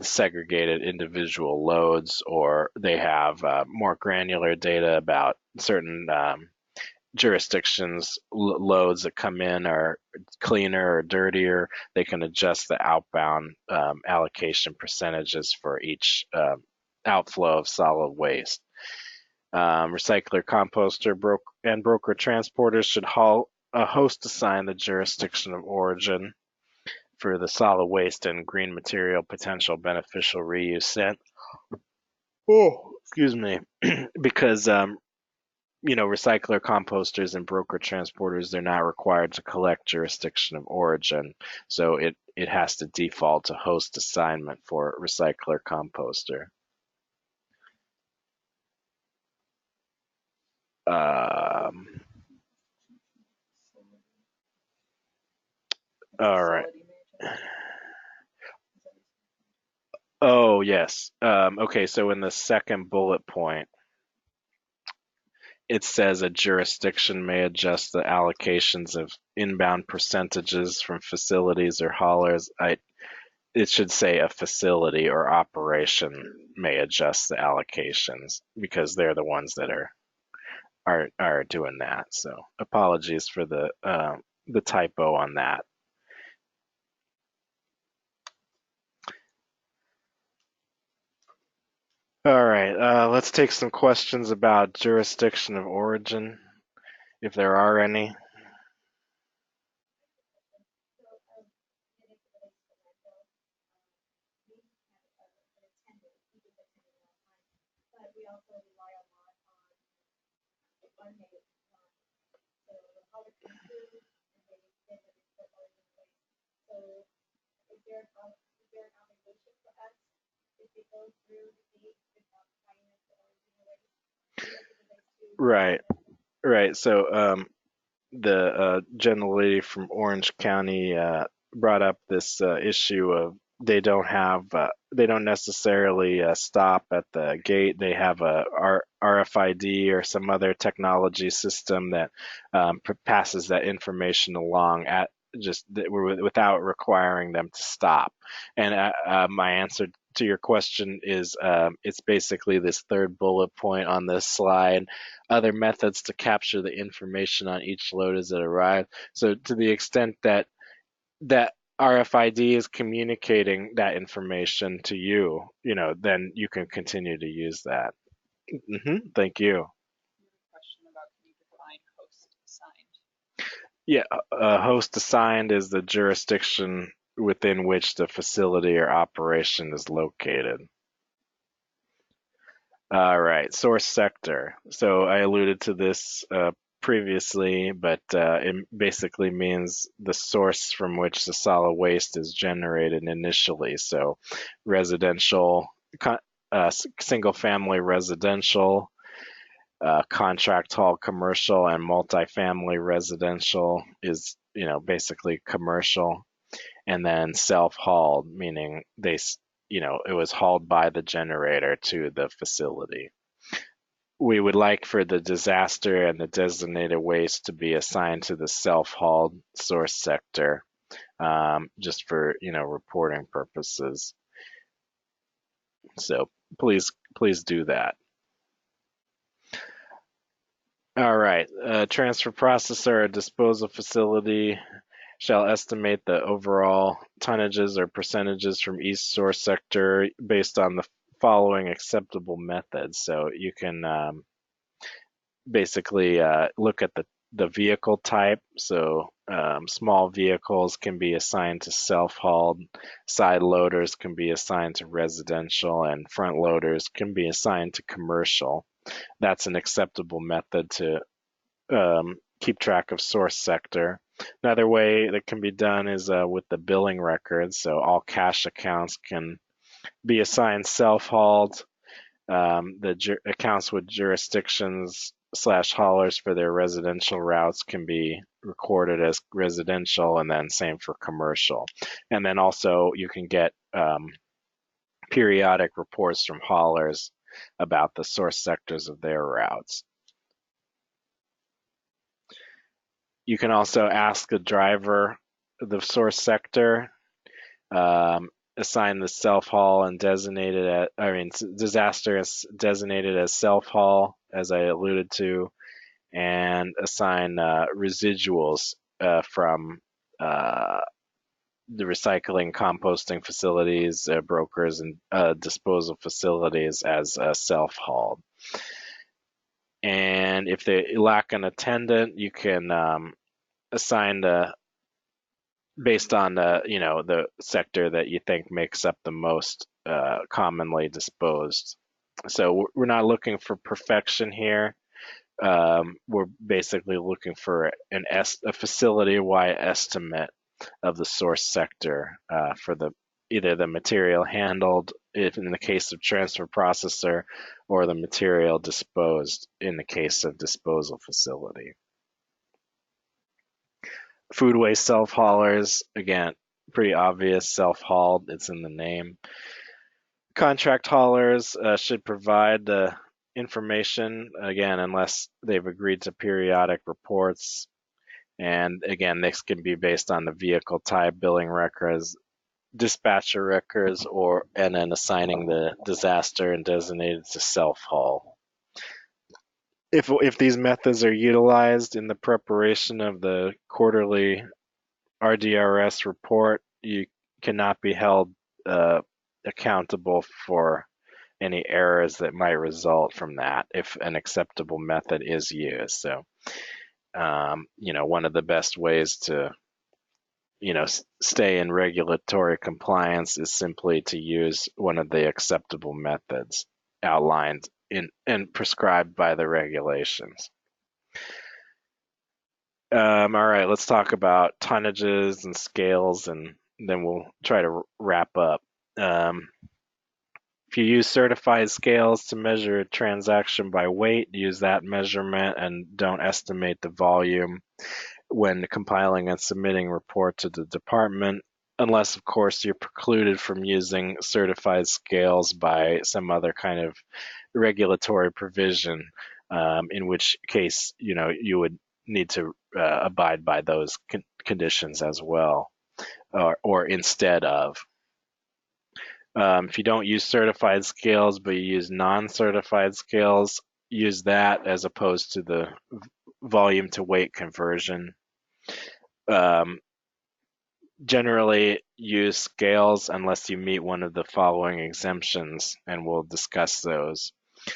segregated individual loads, or they have more granular data about certain jurisdictions, loads that come in are cleaner or dirtier. They can adjust the outbound allocation percentages for each outflow of solid waste. Recycler, composter, and broker transporters should host assign the jurisdiction of origin for the solid waste and green material potential beneficial reuse sent. Oh, excuse me. Because recycler composters and broker transporters, they're not required to collect jurisdiction of origin. So it has to default to host assignment for recycler composter. All right. Facility may adjust. Oh, yes. Okay, so in the second bullet point, it says a jurisdiction may adjust the allocations of inbound percentages from facilities or haulers. It should say a facility or operation may adjust the allocations because they're the ones that are doing that. So apologies for the typo on that. All right, let's take some questions about jurisdiction of origin, if there are any. Right, right. So the gentle lady from Orange County brought up this issue of they don't necessarily stop at the gate. They have a RFID or some other technology system that passes that information along at without requiring them to stop. And my answer to your question is it's basically this third bullet point on this slide. Other methods to capture the information on each load as it arrives. So to the extent that RFID is communicating that information to you, then you can continue to use that. Thank you. Question about can you define host assigned? Yeah, a host assigned is the jurisdiction within which the facility or operation is located. All right, source sector. So I alluded to this previously, but it basically means the source from which the solid waste is generated initially. So residential, single family residential, contract haul commercial, and multifamily residential is, basically commercial. And then self-hauled, meaning it was hauled by the generator to the facility. We would like for the disaster and the designated waste to be assigned to the self-hauled source sector, just for reporting purposes. So please do that. All right, transfer processor or disposal facility shall estimate the overall tonnages or percentages from each source sector based on the following acceptable methods. So you can basically look at the vehicle type. So small vehicles can be assigned to self-hauled, side loaders can be assigned to residential, and front loaders can be assigned to commercial. That's an acceptable method to keep track of source sector. Another way that can be done is with the billing records. So all cash accounts can be assigned self-hauled. The accounts with jurisdictions / haulers for their residential routes can be recorded as residential, and then same for commercial. And then also you can get periodic reports from haulers about the source sectors of their routes. You can also ask the driver the source sector, assign the self-haul and disaster is designated as self-haul, as I alluded to, and assign residuals from the recycling, composting facilities, brokers, and disposal facilities as self-hauled. And if they lack an attendant, you can assign based on the sector that you think makes up the most commonly disposed. So we're not looking for perfection here. We're basically looking for a facility-wide estimate of the source sector for either the material handled, if in the case of transfer processor, or the material disposed in the case of disposal facility. Food waste self-haulers, again, pretty obvious, self-hauled, it's in the name. Contract haulers should provide the information, again, unless they've agreed to periodic reports. And again, this can be based on the vehicle type, billing records, dispatcher records, and then assigning the disaster and designated to self-haul. If these methods are utilized in the preparation of the quarterly RDRS report, you cannot be held accountable for any errors that might result from that if an acceptable method is used. So, one of the best ways to, stay in regulatory compliance is simply to use one of the acceptable methods outlined in and prescribed by the regulations. All right, let's talk about tonnages and scales, and then we'll try to wrap up. If you use certified scales to measure a transaction by weight, use that measurement and don't estimate the volume when compiling and submitting report to the department, unless, of course, you're precluded from using certified scales by some other kind of regulatory provision, in which case, you would need to abide by those conditions as well, or instead of. If you don't use certified scales, but you use non-certified scales, use that as opposed to the volume to weight conversion. Generally, use scales unless you meet one of the following exemptions, and we'll discuss those.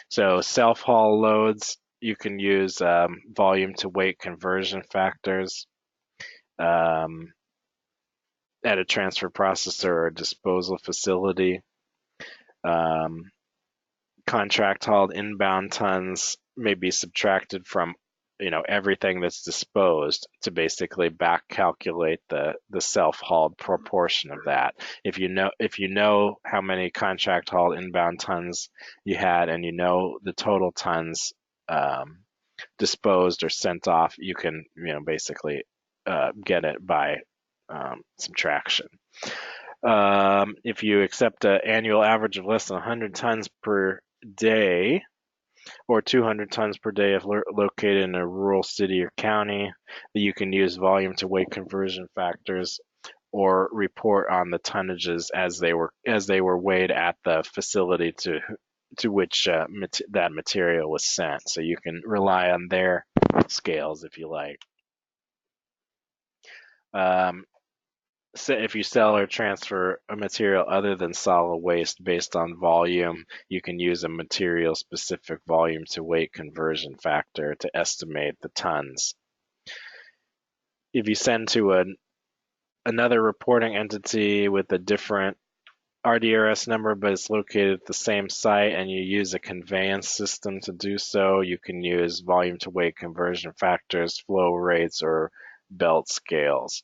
So self-haul loads, you can use volume to weight conversion factors at a transfer processor or disposal facility. Contract hauled inbound tons may be subtracted from everything that's disposed to basically back calculate the self-hauled proportion of that. If you know how many contract hauled inbound tons you had, and you know the total tons disposed or sent off, you can basically get it by subtraction. If you accept an annual average of less than 100 tons per day, or 200 tons per day if located in a rural city or county, you can use volume to weight conversion factors or report on the tonnages as they were weighed at the facility to which that material was sent. So you can rely on their scales if you like. So if you sell or transfer a material other than solid waste based on volume, you can use a material-specific volume to weight conversion factor to estimate the tons. If you send to another reporting entity with a different RDRS number, but it's located at the same site, and you use a conveyance system to do so, you can use volume to weight conversion factors, flow rates, or belt scales.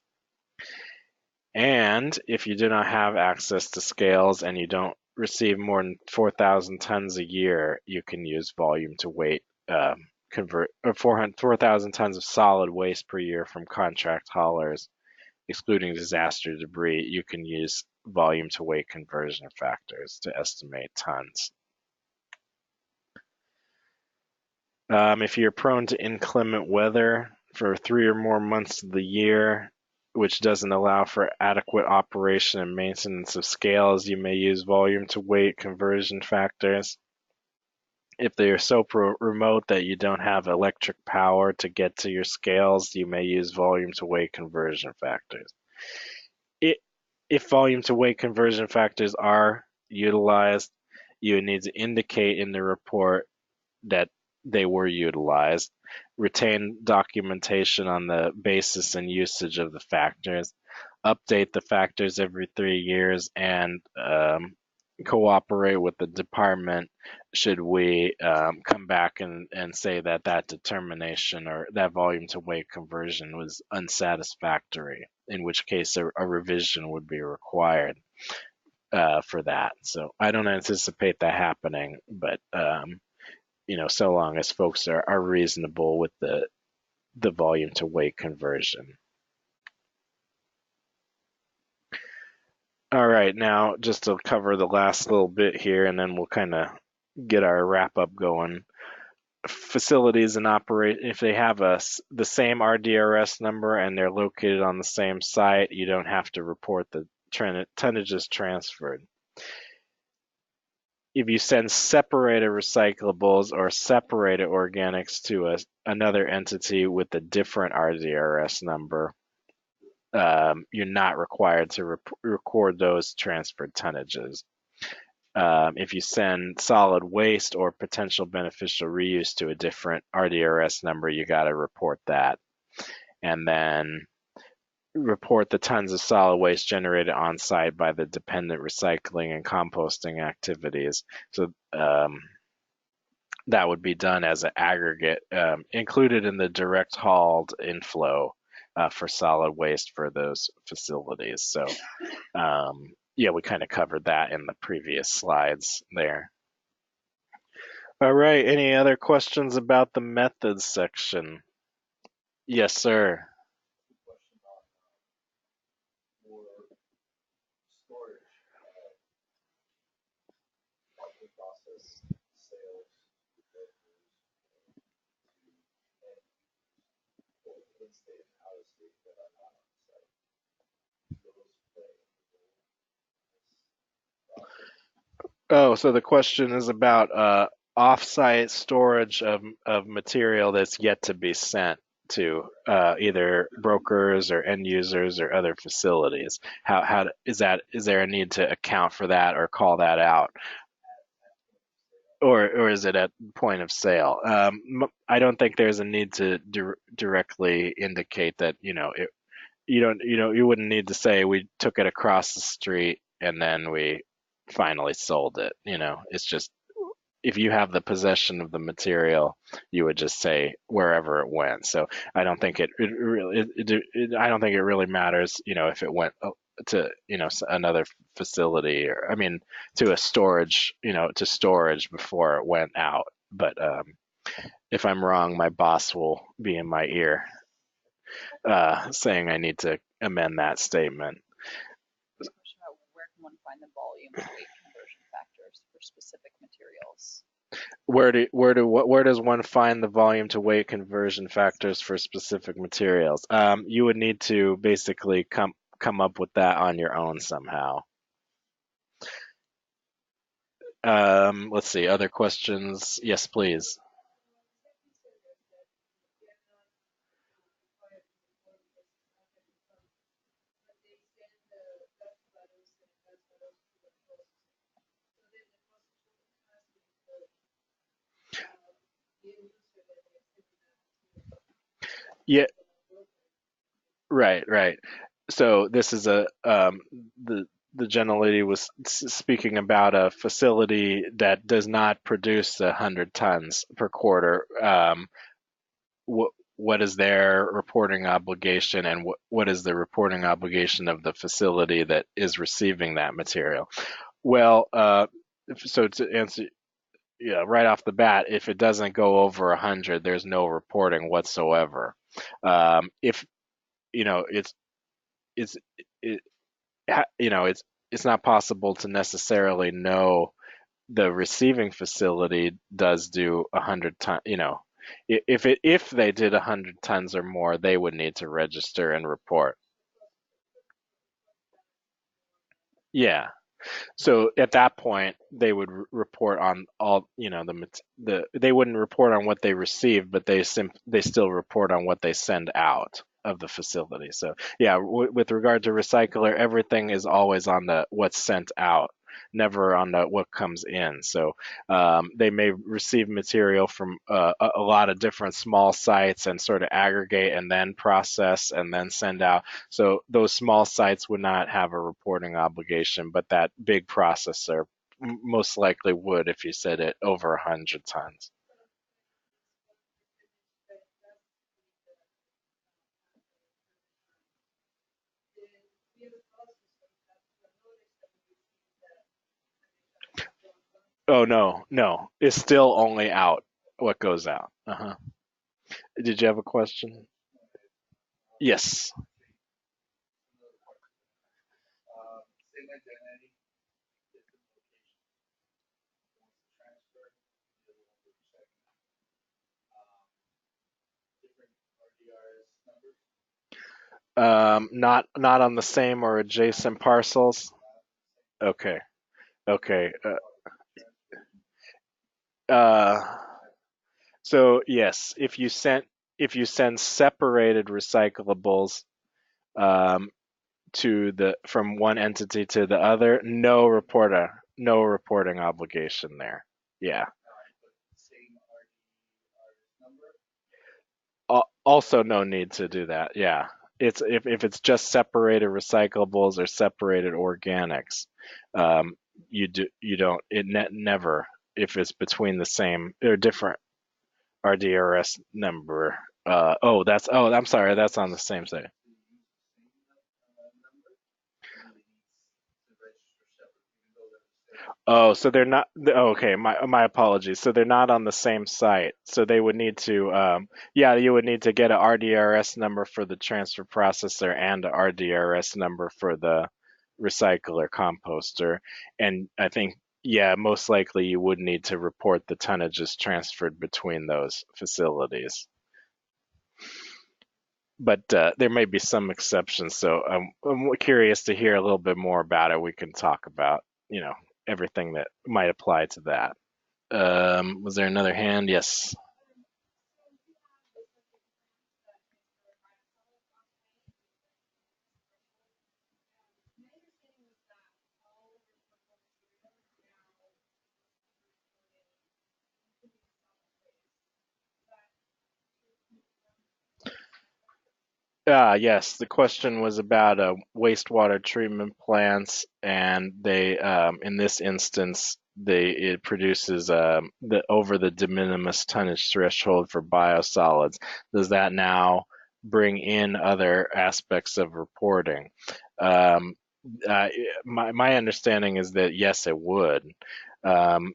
And if you do not have access to scales and you don't receive more than 4,000 tons a year, you can use volume to weight 4,000 tons of solid waste per year from contract haulers, excluding disaster debris. You can use volume to weight conversion factors to estimate tons. If you're prone to inclement weather for 3 or more months of the year, which doesn't allow for adequate operation and maintenance of scales, you may use volume to weight conversion factors. If they are so remote that you don't have electric power to get to your scales, you may use volume to weight conversion factors. If volume to weight conversion factors are utilized, you need to indicate in the report that they were utilized, retain documentation on the basis and usage of the factors, update the factors every 3 years, and cooperate with the department should we come back and say that that determination or that volume to weight conversion was unsatisfactory, in which case a revision would be required for that. So I don't anticipate that happening, but so long as folks are reasonable with the volume to weight conversion. All right, now just to cover the last little bit here, and then we'll kind of get our wrap up going. Facilities and operate, if they have the same RDRS number and they're located on the same site, you don't have to report the tonnages transferred. If you send separated recyclables or separated organics to another entity with a different RDRS number, you're not required to record those transferred tonnages. If you send solid waste or potential beneficial reuse to a different RDRS number, you got to report that. And then report the tons of solid waste generated on site by the dependent recycling and composting activities. So that would be done as an aggregate, included in the direct hauled inflow for solid waste for those facilities. So yeah, we kind of covered that in the previous slides there. All right, any other questions about the methods section? Yes, sir. Oh, so the question is about off-site storage of material that's yet to be sent to either brokers or end users or other facilities. How is there a need to account for that or call that out? Or is it at point of sale? I don't think there's a need to directly indicate that, you wouldn't need to say we took it across the street and then we finally sold it. It's just if you have the possession of the material, you would just say wherever it went. So I don't think I don't think it really matters, if it went to another facility, or I mean to a storage, to storage before it went out. But if I'm wrong, my boss will be in my ear saying I need to amend that statement. Question about where can one find the volume and weight conversion factors for specific materials? Where does one find the volume to weight conversion factors for specific materials? You would need to basically come up with that on your own somehow. Let's see, other questions? Yes, please. Yeah, right. So this is the gentlelady was speaking about a facility that does not produce 100 tons per quarter. What is their reporting obligation, and what is the reporting obligation of the facility that is receiving that material? Well, so to answer, yeah, right off the bat, if it doesn't go over 100, there's no reporting whatsoever. If it's it, it's not possible to necessarily know the receiving facility does do 100 ton. If they did 100 tons or more, they would need to register and report. Yeah. So at that point, they would report on all, they wouldn't report on what they receive, but they still report on what they send out of the facility. So yeah, with regard to recycler, everything is always on the what's sent out, never on the what comes in. So they may receive material from a lot of different small sites and sort of aggregate and then process and then send out. So those small sites would not have a reporting obligation, but that big processor most likely would if you said it over 100 tons. Oh no, no, it's still only out what goes out. Uh-huh. Did you have a question? Yes. Not on the same or adjacent parcels. Okay. Okay. Uh, so yes, if you send separated recyclables um, to the from one entity to the other, no reporting obligation there. Yeah. Also, no need to do that. Yeah. It's if it's just separated recyclables or separated organics, um, you don't never if it's between the same or different RDRS number. I'm sorry, that's on the same side. Oh, so they're not, okay, my apologies. So they're not on the same site. So they would need to, yeah, you would need to get a RDRS number for the transfer processor and a RDRS number for the recycler composter. And I think, yeah, most likely you would need to report the tonnages transferred between those facilities. But there may be some exceptions. So I'm curious to hear a little bit more about it. We can talk about, you know, everything that might apply to that. Was there another hand? Yes. Yes, the question was about wastewater treatment plants, and they, in this instance, it produces the over the de minimis tonnage threshold for biosolids. Does that now bring in other aspects of reporting? Um, uh, my understanding is that yes, it would. Um,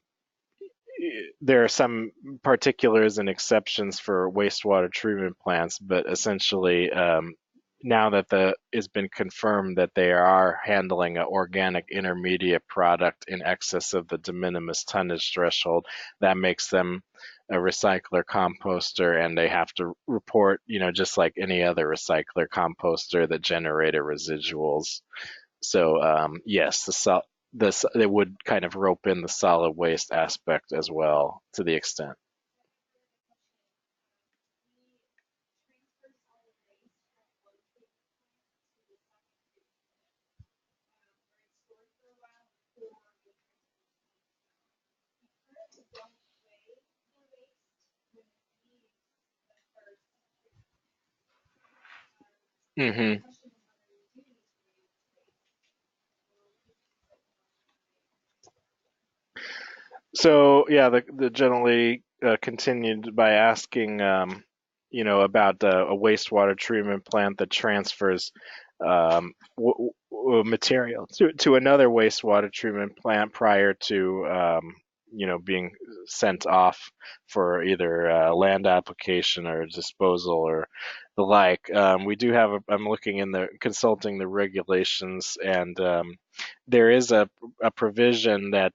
there are some particulars and exceptions for wastewater treatment plants, but essentially, now that it's been confirmed that they are handling an organic intermediate product in excess of the de minimis tonnage threshold, that makes them a recycler composter, and they have to report, just like any other recycler composter that generated residuals. So yes, they would kind of rope in the solid waste aspect as well to the extent. hmm So yeah, the generally continued by asking, about a wastewater treatment plant that transfers material to another wastewater treatment plant prior to, being sent off for either land application or disposal or the like. We do have. I'm looking in the consulting the regulations, and there is a provision that.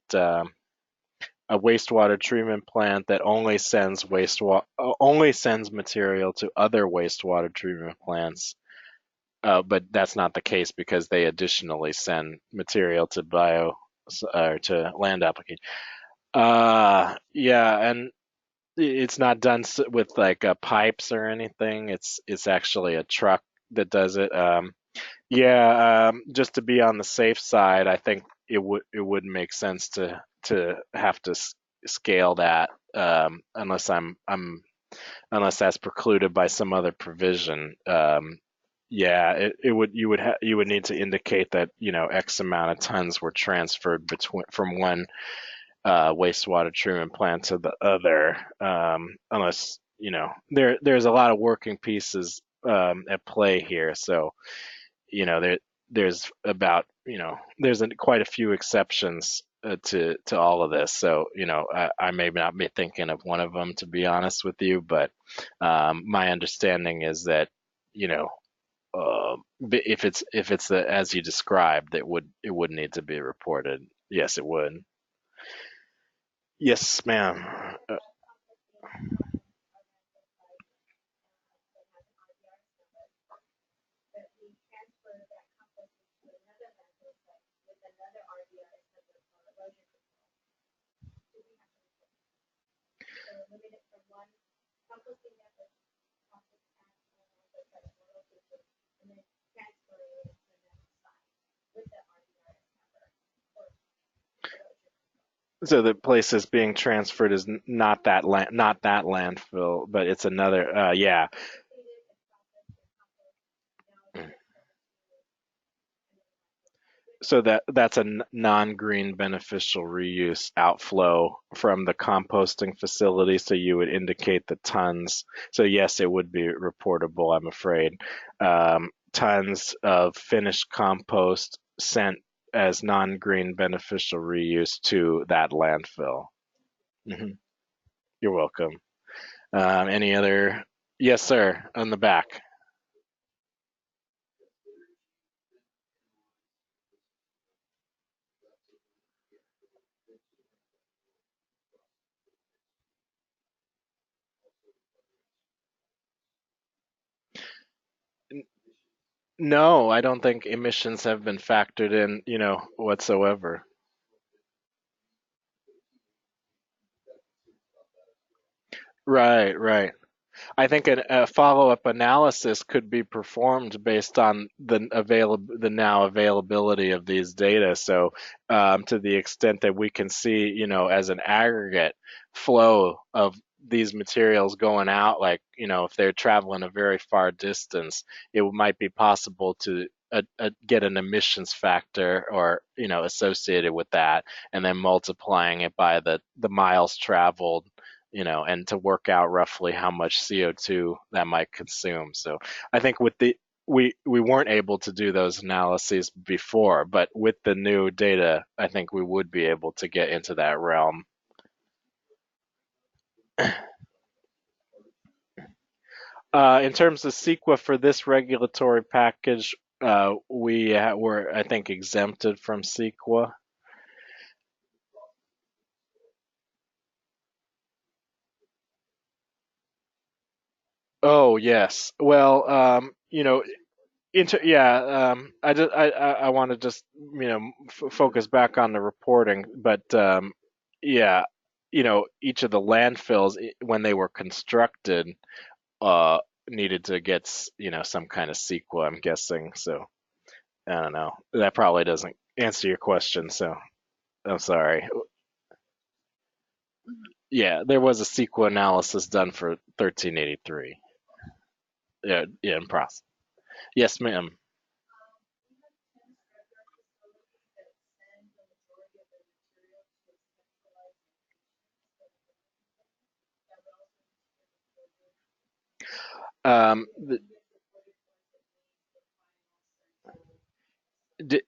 A wastewater treatment plant that only sends material to other wastewater treatment plants, but that's not the case because they additionally send material to or to land application. Yeah, and it's not done with like pipes or anything. It's actually a truck that does it. Yeah, just to be on the safe side, I think it would make sense to have to scale that, unless unless that's precluded by some other provision. Yeah, you would need to indicate that, X amount of tons were transferred between from one wastewater treatment plant to the other, unless, there's a lot of working pieces at play here. So, there's about, there's quite a few exceptions to all of this. So, I may not be thinking of one of them, to be honest with you, but my understanding is that, you know, if it's as you described, it would need to be reported. Yes, it would. Yes, ma'am. So the place that's being transferred is not that landfill, but it's another. Yeah. So that's a non-green beneficial reuse outflow from the composting facility. So you would indicate the tons. So yes, it would be reportable, I'm afraid. Tons of finished compost sent as non-green beneficial reuse to that landfill. Hmm. You're welcome. Any other? Yes, sir. On the back. No, I don't think emissions have been factored in, whatsoever. Right, right. I think a follow-up analysis could be performed based on the now availability of these data. So, to the extent that we can see, as an aggregate flow of these materials going out, like, if they're traveling a very far distance, it might be possible to get an emissions factor or, associated with that, and then multiplying it by the miles traveled, and to work out roughly how much CO2 that might consume. So I think we weren't able to do those analyses before, but with the new data, I think we would be able to get into that realm. In terms of CEQA for this regulatory package, we were, I think, exempted from CEQA. Oh, yes. Well, I want to just, focus back on the reporting, but yeah, each of the landfills when they were constructed uh needed to get some kind of CEQA, I'm guessing. So I don't know. That probably doesn't answer your question, so I'm sorry. Mhm. Yeah, there was a CEQA analysis done for 1383. Yeah, yeah, in process. Yes, ma'am. Um, th-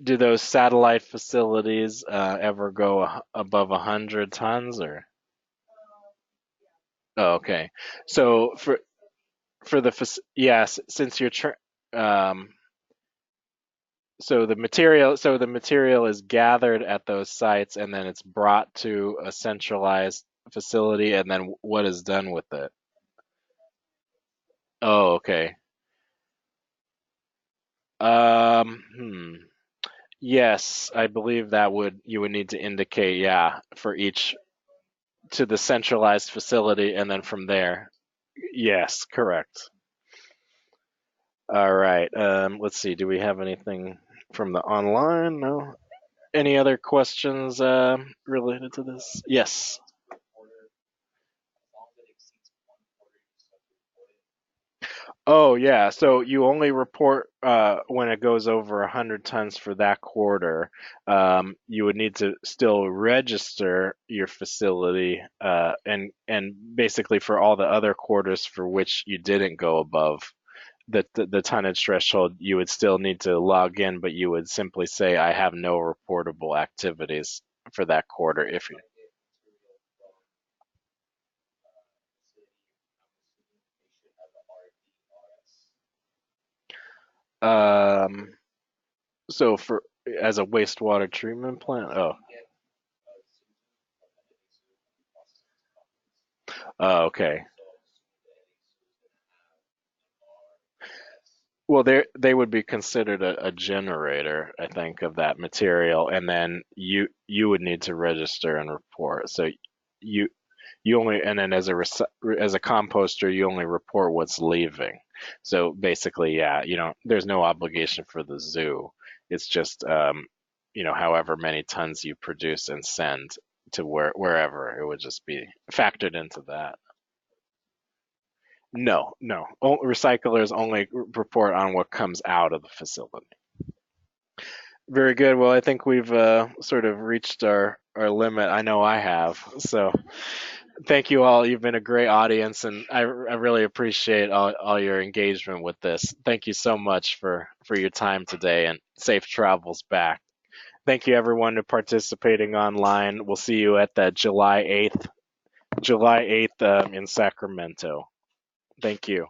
do those satellite facilities ever go above 100 tons or? Oh, okay. So for yes, since you're so the material is gathered at those sites and then it's brought to a centralized facility and then what is done with it? Oh, okay. Hmm. Yes, I believe that you would need to indicate, yeah, for each to the centralized facility and then from there. Yes, correct. All right. Let's see. Do we have anything from the online? No. Any other questions related to this? Yes. Oh yeah, so you only report when it goes over 100 tons for that quarter. You would need to still register your facility, and basically for all the other quarters for which you didn't go above the tonnage threshold, you would still need to log in, but you would simply say, I have no reportable activities for that quarter. If you, um, so for as a wastewater treatment plant, okay. Well, they would be considered a generator, I think, of that material, and then you would need to register and report. So you you only and then as a composter, you only report what's leaving. So basically, yeah, there's no obligation for the zoo. It's just however many tons you produce and send to wherever, it would just be factored into that. No, no. Recyclers only report on what comes out of the facility. Very good. Well, I think we've sort of reached our limit. I know I have. So thank you all. You've been a great audience, and I really appreciate all your engagement with this. Thank you so much for your time today, and safe travels back. Thank you everyone for participating online. We'll see you at that July 8th in Sacramento. Thank you.